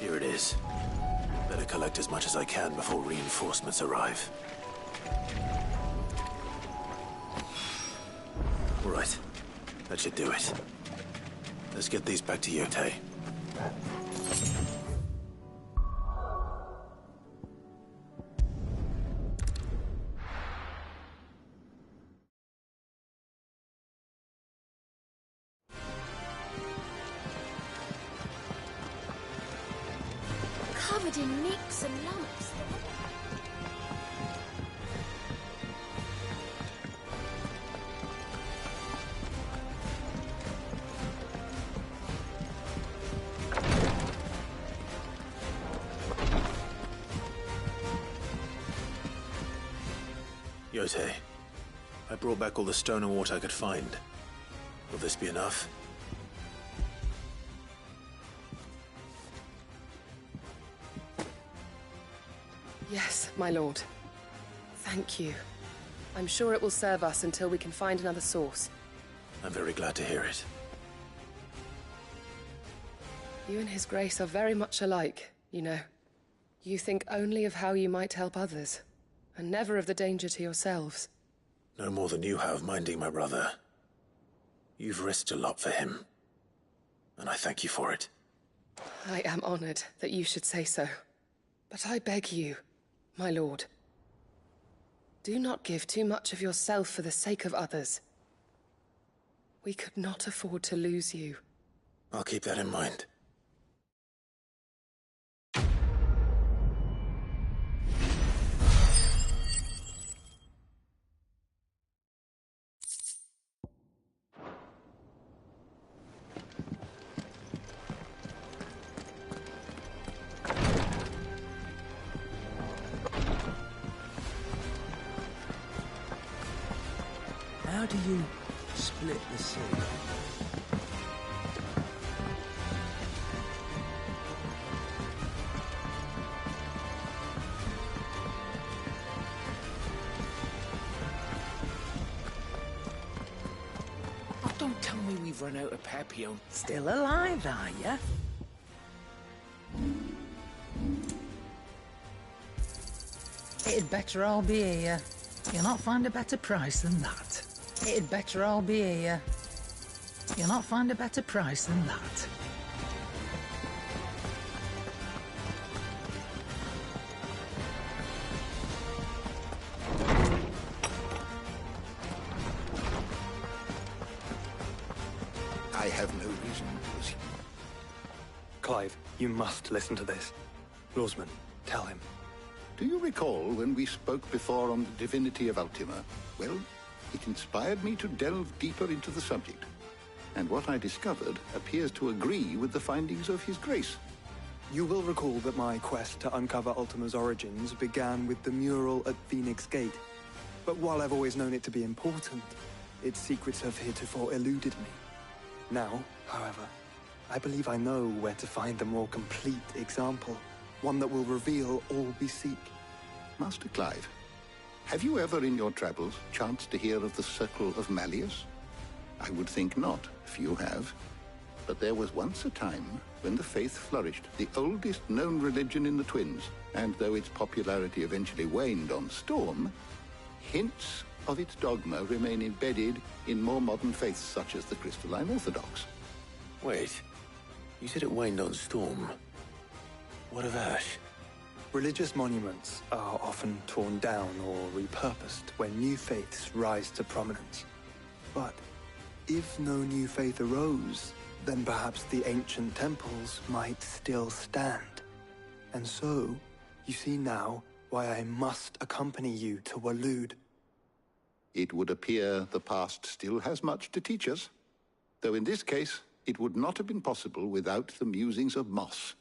Here it is. Better collect as much as I can before reinforcements arrive. All right. That should do it. Let's get these back to Yote. covered in nicks and lumps. Yote, I brought back all the stone and water I could find. Will this be enough? Yes, my lord. Thank you. I'm sure it will serve us until we can find another source. I'm very glad to hear it. You and His Grace are very much alike, you know. You think only of how you might help others, and never of the danger to yourselves. No more than you have minding my brother. You've risked a lot for him, and I thank you for it. I am honored that you should say so. But I beg you, my lord, do not give too much of yourself for the sake of others. We could not afford to lose you. I'll keep that in mind. How do you split the sea? Oh, don't tell me we've run out of Papillon. Still alive, are ya? It'd better all be here. You'll not find a better price than that. It'd better all be here. You'll not find a better price than that. I have no reason to assume. Clive, you must listen to this. Lawsman, tell him. Do you recall when we spoke before on the divinity of Ultima? Well, it inspired me to delve deeper into the subject. And what I discovered appears to agree with the findings of His Grace. You will recall that my quest to uncover Ultima's origins began with the mural at Phoenix Gate. But while I've always known it to be important, its secrets have heretofore eluded me. Now, however, I believe I know where to find the more complete example. One that will reveal all we seek. Master Clive, have you ever in your travels chanced to hear of the Circle of Malleus? I would think not, if you have. But there was once a time when the faith flourished, the oldest known religion in the Twins, and though its popularity eventually waned on Storm, hints of its dogma remain embedded in more modern faiths such as the Crystalline Orthodox. Wait, you said it waned on Storm. What of Ash? Religious monuments are often torn down or repurposed when new faiths rise to prominence. But if no new faith arose, then perhaps the ancient temples might still stand. And so, you see now why I must accompany you to Waloed. It would appear the past still has much to teach us, though in this case, it would not have been possible without the musings of Moss.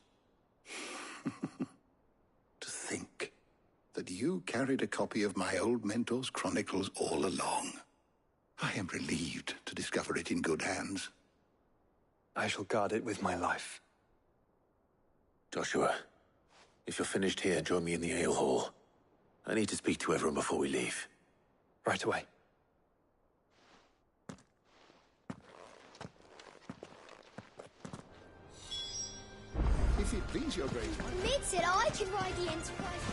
To think that you carried a copy of my old mentor's chronicles all along. I am relieved to discover it in good hands. I shall guard it with my life. Joshua, if you're finished here, join me in the ale hall. I need to speak to everyone before we leave. Right away. If it please your grace. Admits it, I can ride the Enterprise.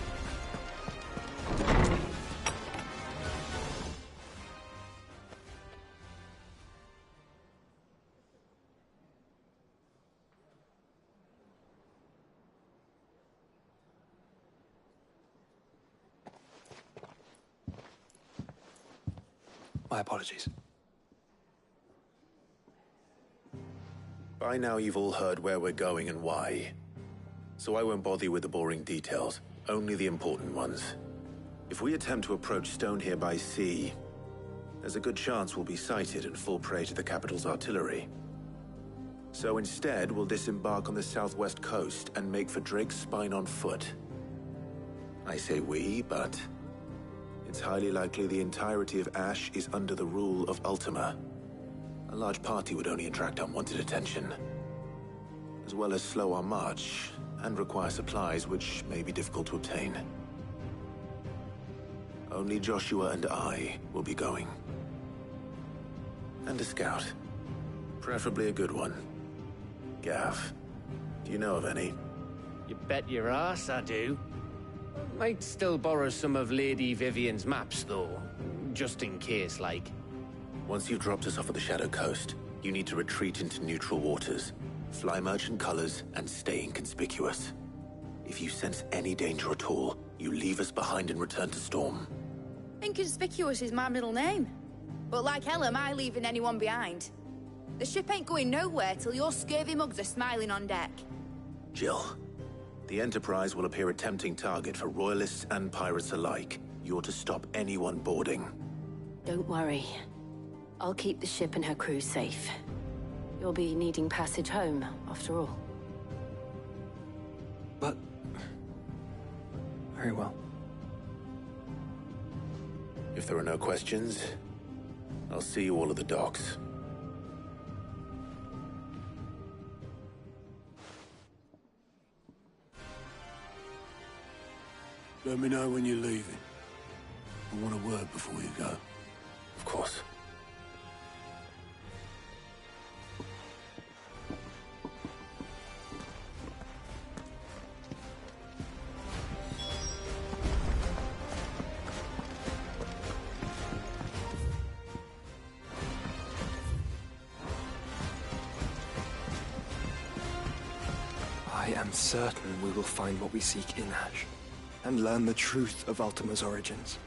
My apologies. By now you've all heard where we're going and why. so I won't bother you with the boring details, only the important ones. If we attempt to approach Stone here by sea, there's a good chance we'll be sighted and fall prey to the capital's artillery. So instead, we'll disembark on the southwest coast and make for Drake's Spine on foot. I say we, but it's highly likely the entirety of Ash is under the rule of Ultima. A large party would only attract unwanted attention, as well as slow our march and require supplies which may be difficult to obtain. Only Joshua and I will be going. And a scout. Preferably a good one. Gav, do you know of any? You bet your ass I do. Might still borrow some of Lady Vivian's maps, though. Just in case, like. Once you've dropped us off at the Shadow Coast, you need to retreat into neutral waters, fly merchant colors, and stay inconspicuous. If you sense any danger at all, you leave us behind and return to Storm. Inconspicuous is my middle name. But like hell am I leaving anyone behind. The ship ain't going nowhere till your scurvy mugs are smiling on deck. Jill, the Enterprise will appear a tempting target for royalists and pirates alike. You're to stop anyone boarding. Don't worry. I'll keep the ship and her crew safe. You'll be needing passage home, after all. But... very well. If there are no questions, I'll see you all at the docks. Let me know when you're leaving. I want a word before you go. Of course. I am certain we will find what we seek in Ash, and learn the truth of Ultima's origins.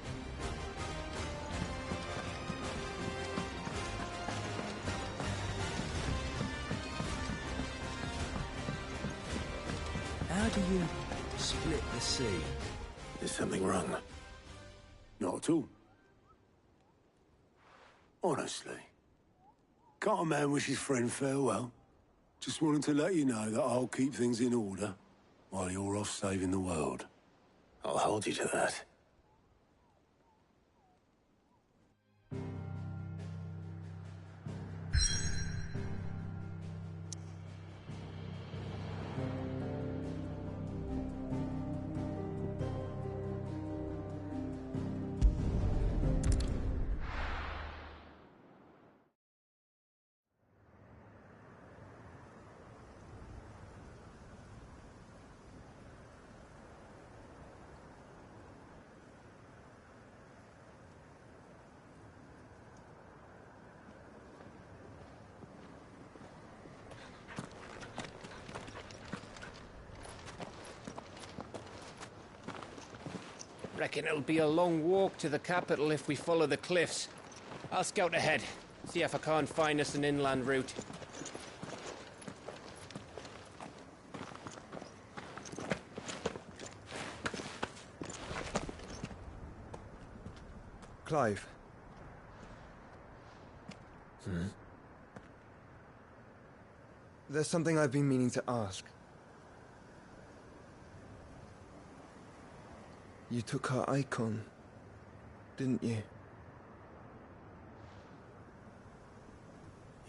How do you split the sea? Is something wrong? Not at all. Honestly. Can't a man wish his friend farewell? Just wanted to let you know that I'll keep things in order while you're off saving the world. I'll hold you to that. Reckon it'll be a long walk to the capital if we follow the cliffs. I'll scout ahead, see if I can't find us an inland route. Clive. There's something I've been meaning to ask. You took her icon, didn't you?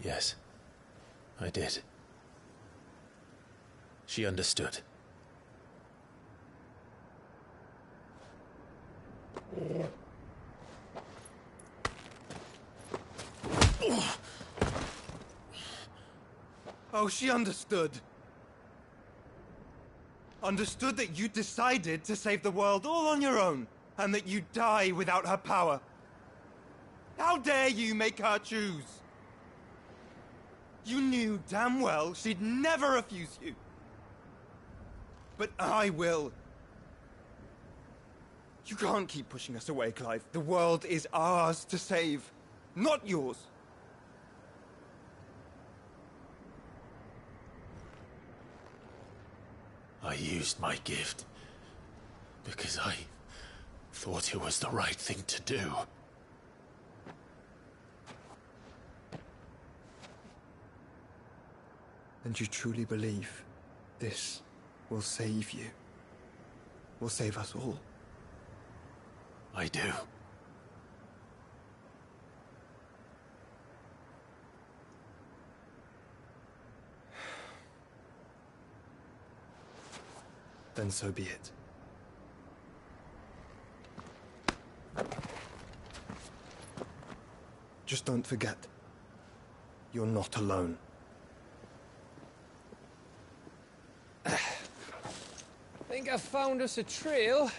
Yes, I did. She understood. Oh, she understood. Understood that you decided to save the world all on your own, and that you'd die without her power. How dare you make her choose? You knew damn well she'd never refuse you. But I will. You can't keep pushing us away, Clive. The world is ours to save, not yours. I used my gift because I thought it was the right thing to do. And you truly believe this will save you? Will save us all? I do. Then so be it. Just don't forget, you're not alone. Think I found us a trail.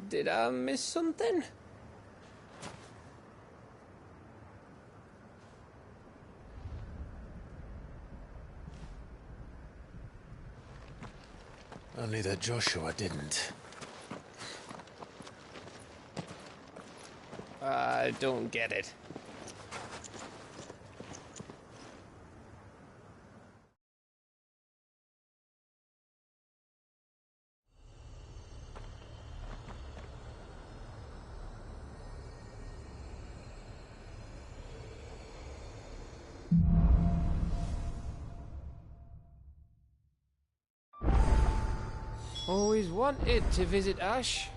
Did I miss something? Only that Joshua didn't. I don't get it. Always wanted to visit Ash.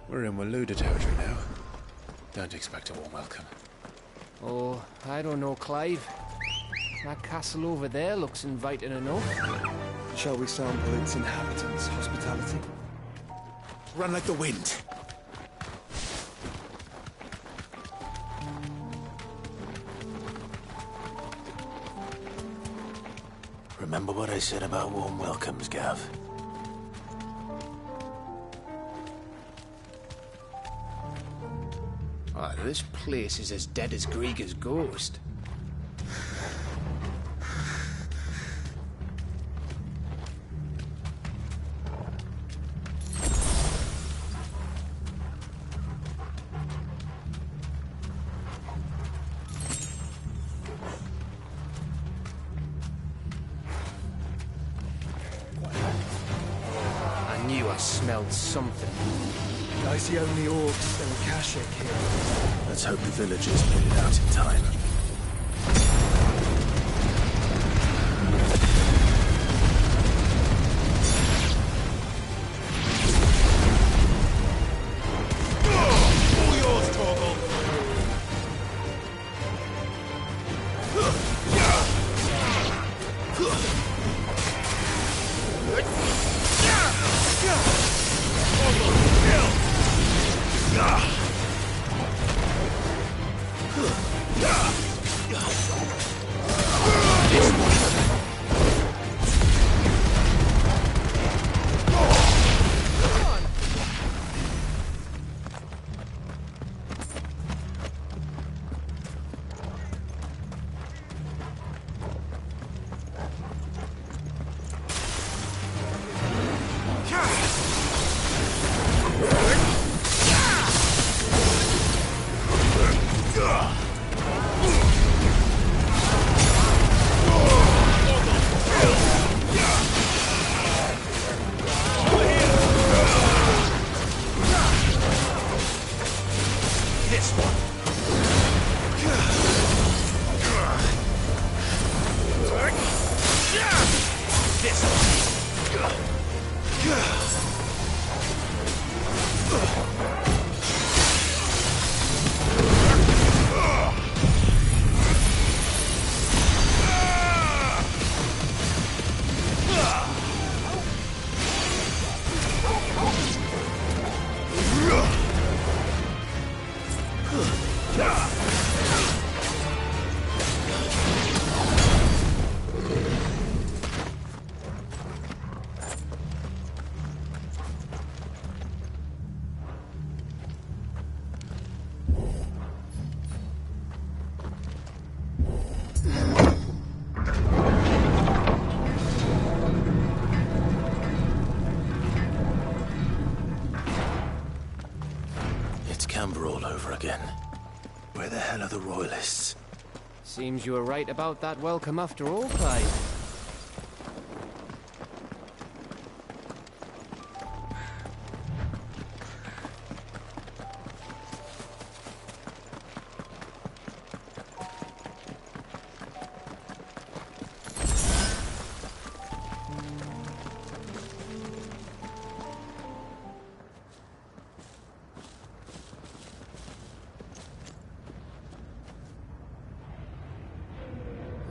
We're in Waluda territory now. Don't expect a warm welcome. Oh, I don't know, Clive. That castle over there looks inviting enough. Shall we sample its inhabitants' hospitality? Run like the wind. Remember what I said about warm welcomes, Gav? Oh, this place is as dead as Grieger's ghost. I knew I smelled something. I see only orcs and Kashik here. Let's hope the villagers made it out in time. It's Camber all over again. Where the hell are the Royalists? Seems you were right about that welcome after all, Clive.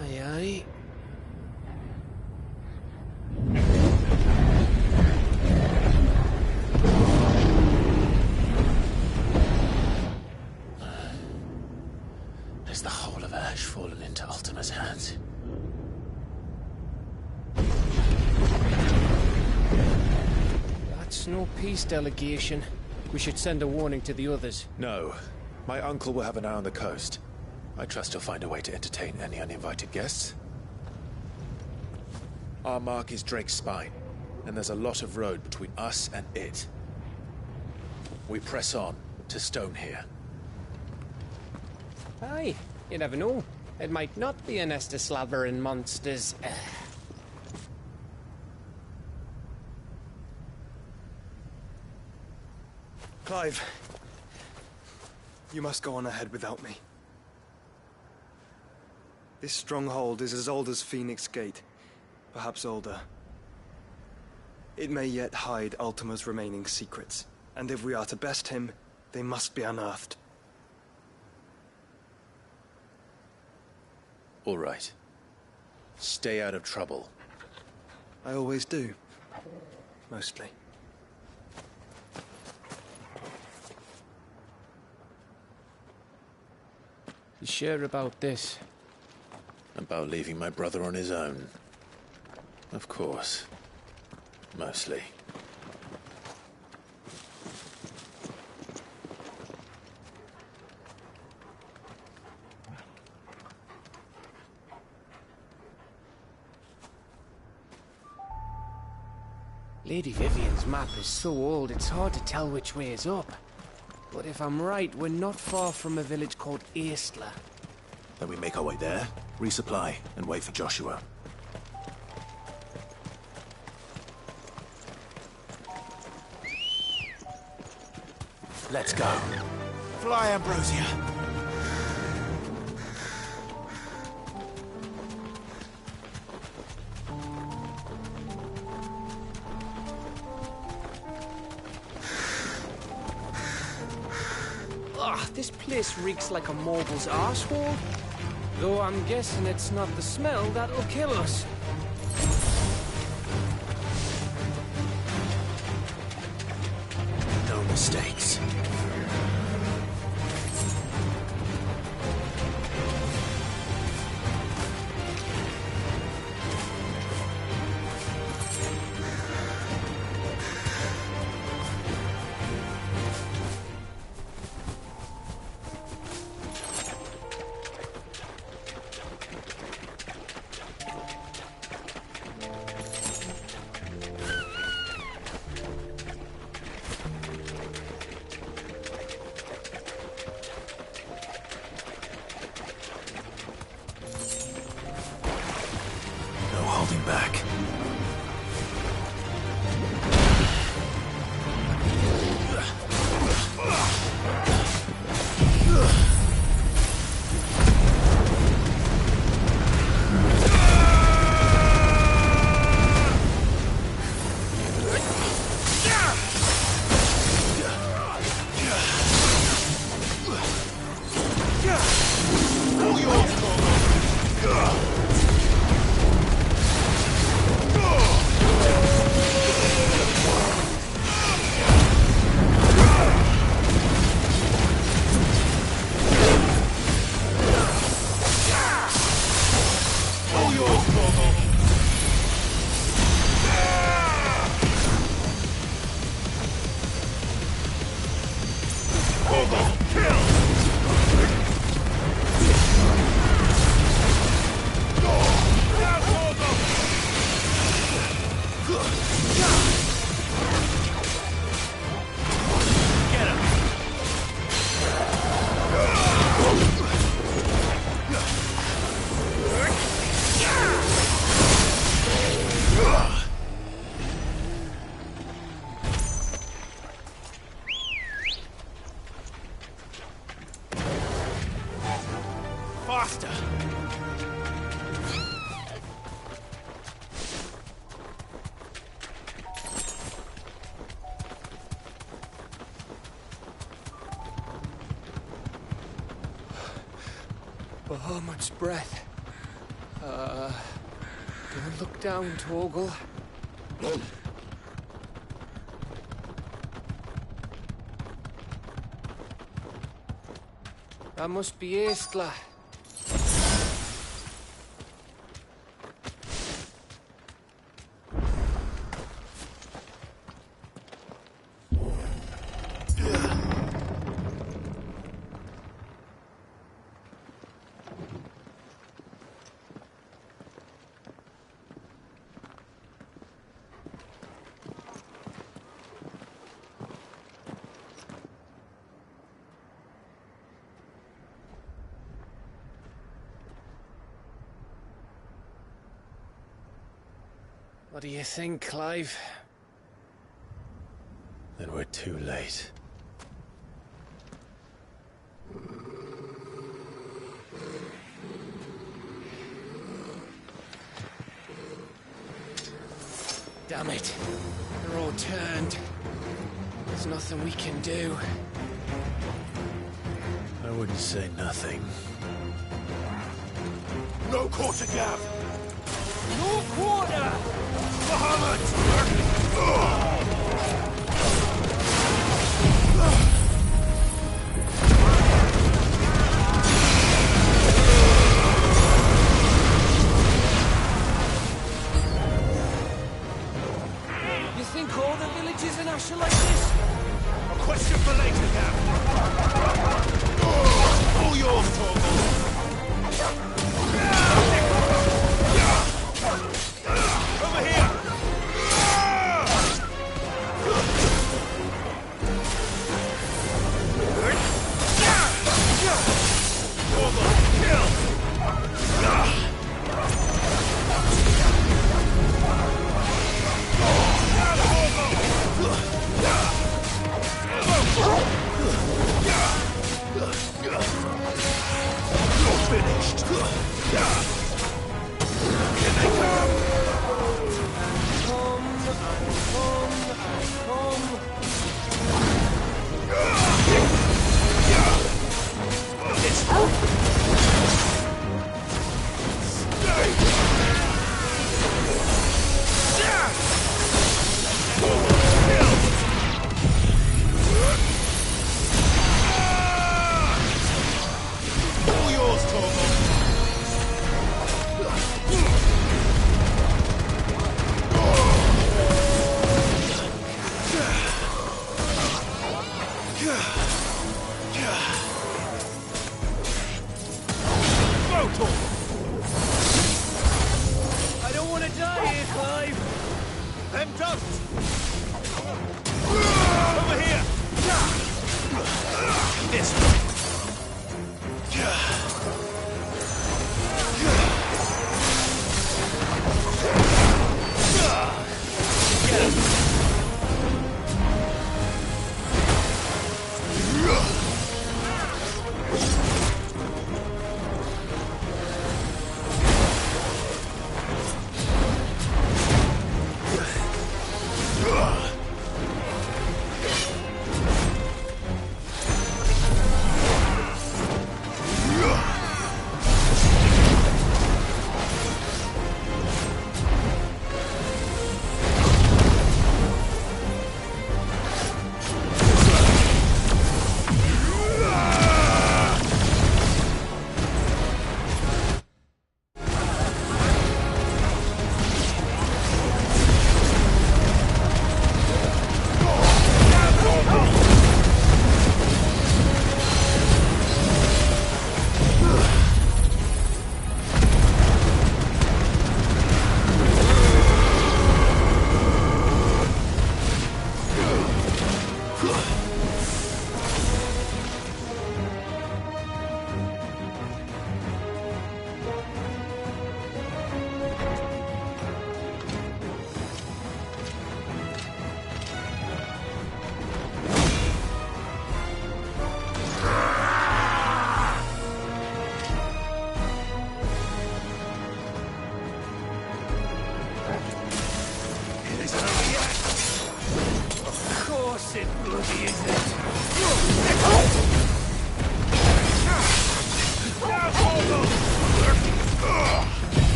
Aye, aye. Has the whole of Ash fallen into Ultima's hands? That's no peace delegation. We should send a warning to the others. No. My uncle will have an eye on the coast. I trust he'll find a way to entertain any uninvited guests. Our mark is Drake's Spine, and there's a lot of road between us and it. We press on to Stone here. Aye, you never know. It might not be a nest of slavering monsters. Clive, you must go on ahead without me. This stronghold is as old as Phoenix Gate, perhaps older. It may yet hide Ultima's remaining secrets, and if we are to best him, they must be unearthed. All right. Stay out of trouble. I always do. Mostly. You sure about this? About leaving my brother on his own. Of course. Mostly. Lady Vivian's map is so old it's hard to tell which way is up. But if I'm right, we're not far from a village called Eastler. Then we make our way there, resupply, and wait for Joshua. Let's go. Fly, Ambrosia! This place reeks like a moguls arsehole. Though I'm guessing it's not the smell that'll kill us. No mistakes. faster! Bahamut's breath. Don't look down, Torgal. That must be Aistla. What do you think, Clive? Then we're too late. Damn it. They're all turned. There's nothing we can do. I wouldn't say nothing. No quarter, Gav! No quarter! Bahamut! You think all the villages in Ash are like this? A question for later, Gav. All yours, Torgal. Over here! Finished. Here they come. All yours, Torgal. I don't want to die here, Clive. Then don't! Over here! This way. Get him!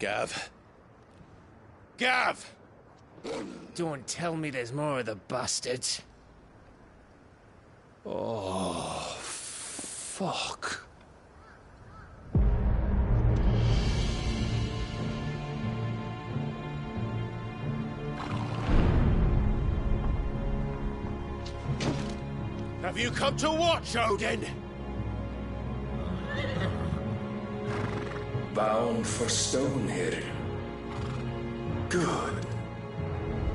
Gav. Gav! Don't tell me there's more of the bastards. Oh, fuck. Have you come to watch, Odin? Bound for Stonehill. Good.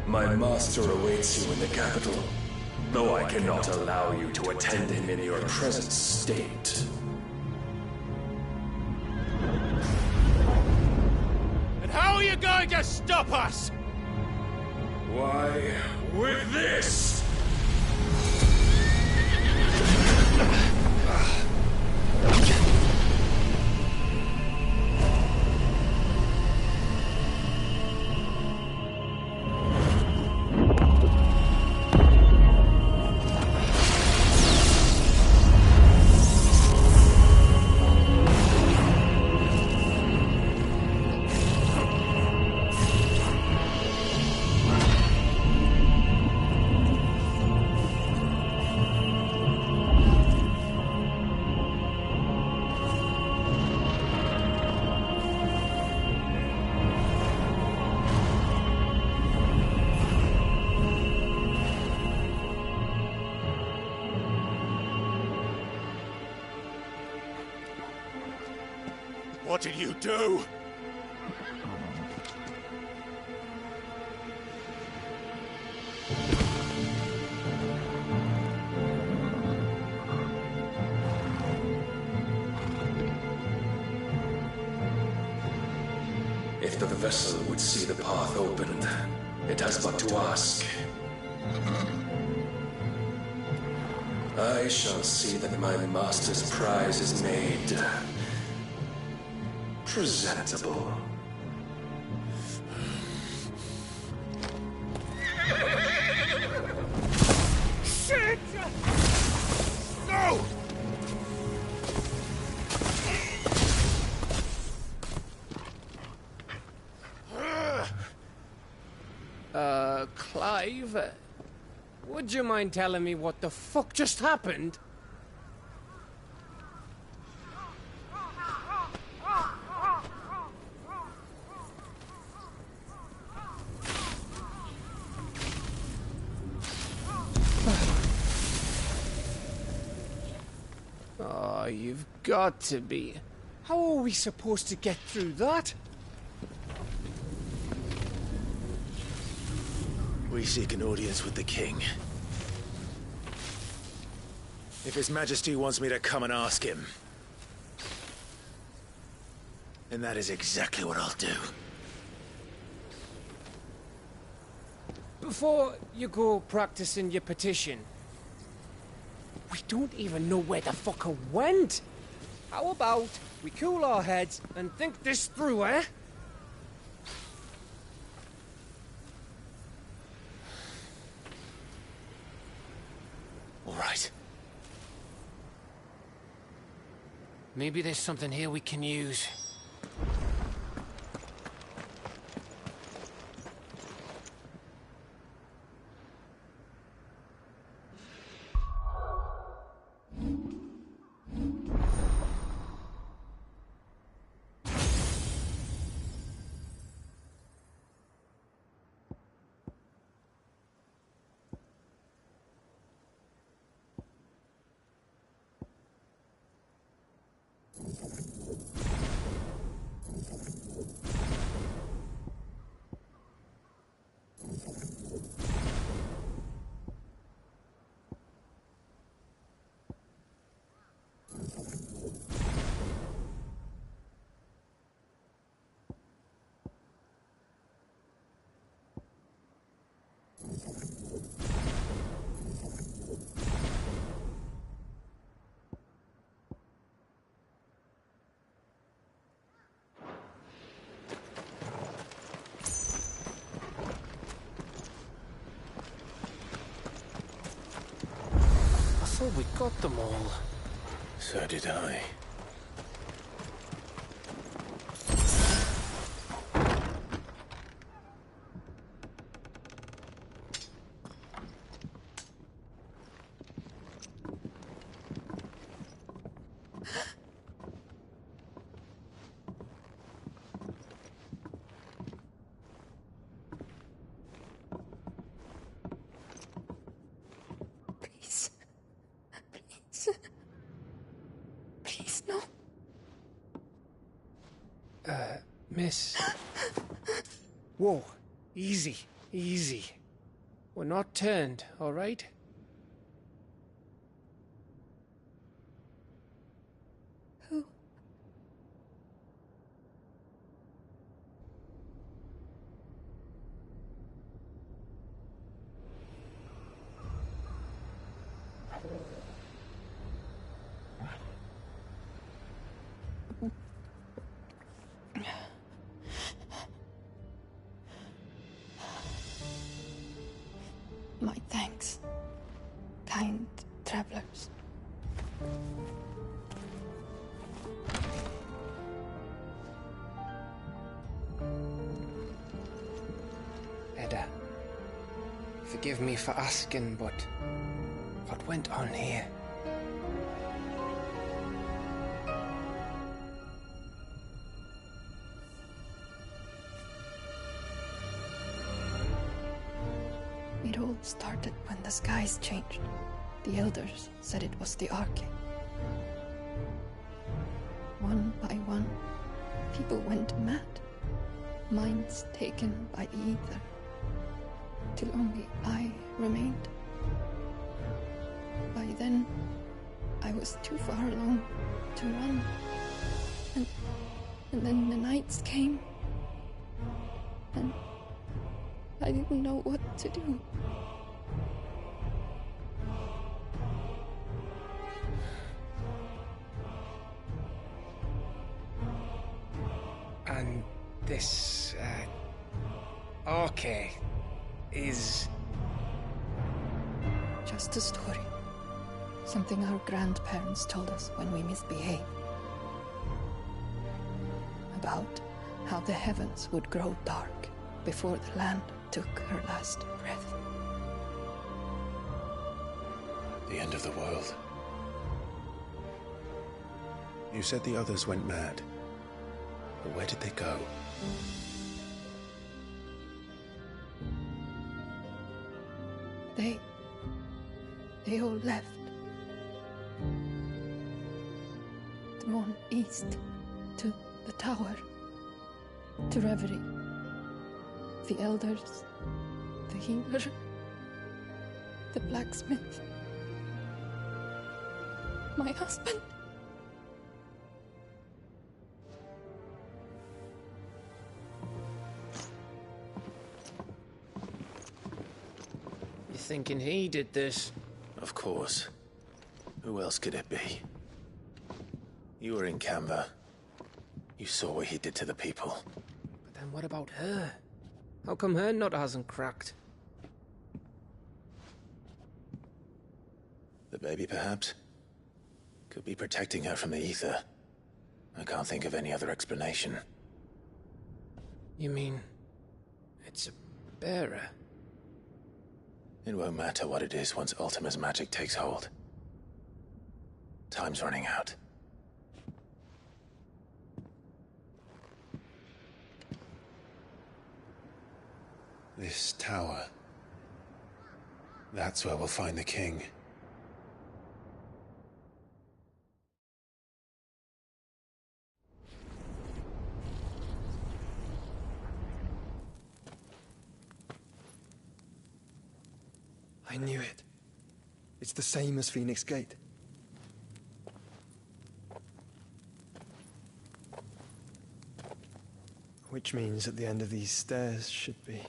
My master awaits you in the capital, though I cannot allow you to attend him in your present state. And how are you going to stop us? Why, with this! What did you do? If the vessel would see the path opened, it has but to ask. I shall see that my master's prize is made presentable. Shit! No! Clive, would you mind telling me what the fuck just happened? Oh, you've got to be. How are we supposed to get through that? We seek an audience with the king. If His Majesty wants me to come and ask him, then that is exactly what I'll do. Before you go practicing your petition, we don't even know where the fucker went. How about we cool our heads and think this through, eh? All right. Maybe there's something here we can use. I thought we got them all. So did I. Please, no. Miss. Whoa. Easy. Easy. We're not turned, all right? Who? My thanks, kind travelers. Edda, forgive me for asking, but what went on here? It all started when the skies changed. The elders said it was the Arche. One by one, people went mad. Minds taken by ether. Till only I remained. By then, I was too far along to run. And then the nights came. And I didn't know what to do. And this, Arche is... Just a story. Something our grandparents told us when we misbehaved. About how the heavens would grow dark before the land took her last breath. The end of the world. You said the others went mad. But where did they go? They all left. Gone east to the tower, to Reverie. The elders, the healer, the blacksmith, my husband. You thinking he did this? Of course. Who else could it be? You were in Canva. You saw what he did to the people. But then what about her? How come her nut hasn't cracked? The baby, perhaps? Could be protecting her from the ether. I can't think of any other explanation. You mean... it's a bearer? It won't matter what it is once Ultima's magic takes hold. Time's running out. This tower. That's where we'll find the king. I knew it. It's the same as Phoenix Gate. Which means at the end of these stairs should be...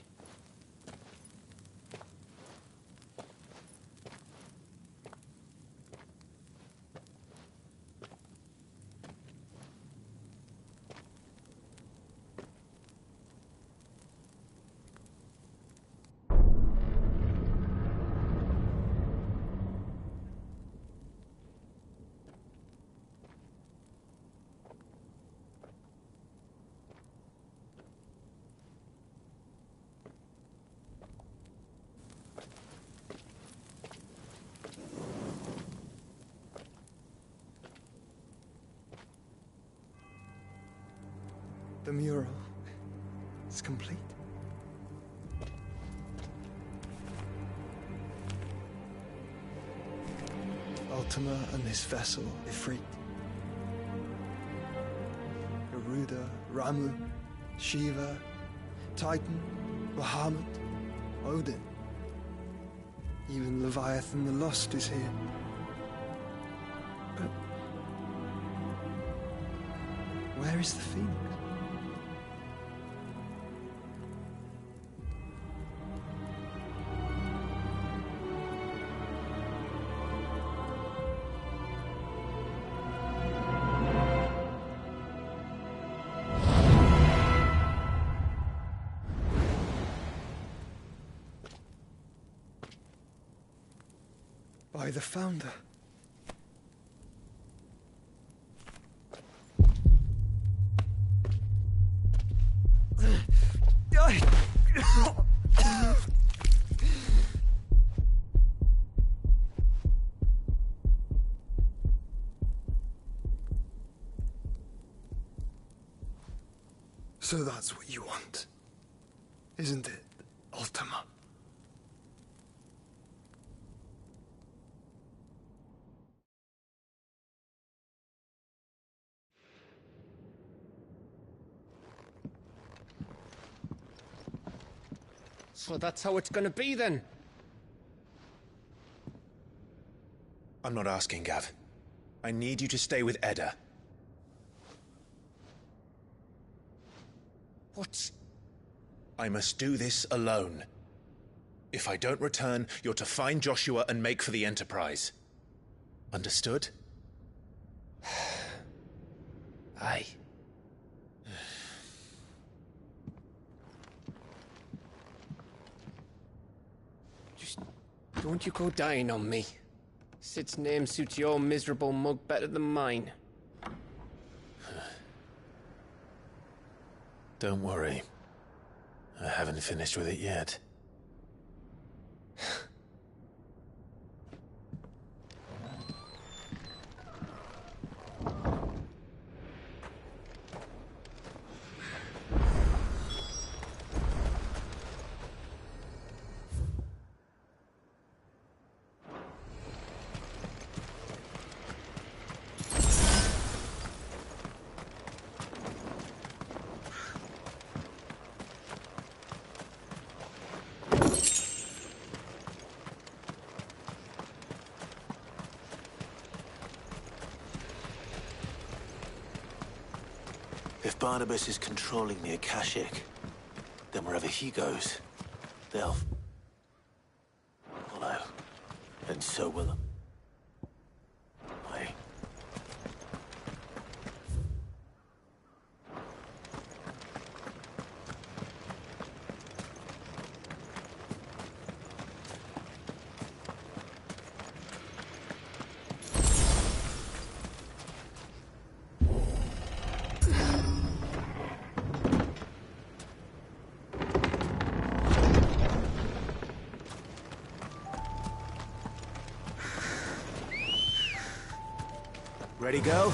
The mural is complete. Ultima and this vessel, Ifrit, Garuda, Ramu, Shiva, Titan, Bahamut, Odin. Even Leviathan the Lost is here. But where is the Phoenix? By the Founder. So that's what you want, isn't it, Ultima? So that's how it's gonna be then? I'm not asking, Gav. I need you to stay with Edda. What? I must do this alone. If I don't return, you're to find Joshua and make for the Enterprise. Understood? Aye. Just don't you go dying on me. Sid's name suits your miserable mug better than mine. Don't worry. I haven't finished with it yet. If Barnabas is controlling the Akashic, then wherever he goes, they'll follow. And so will I. Ready, go?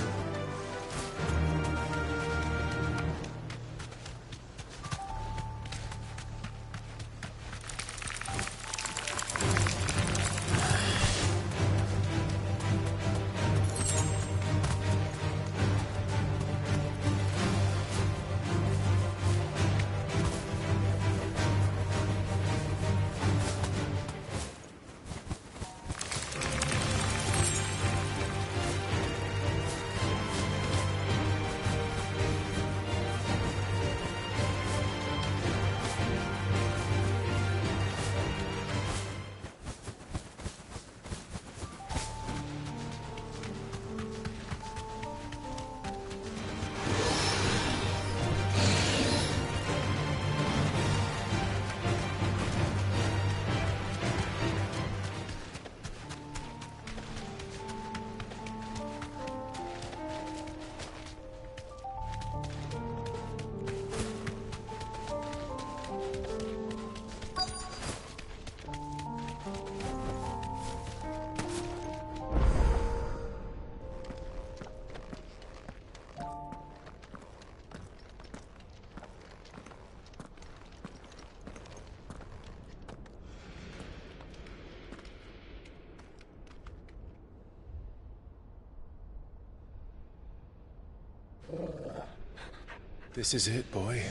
This is it, boy.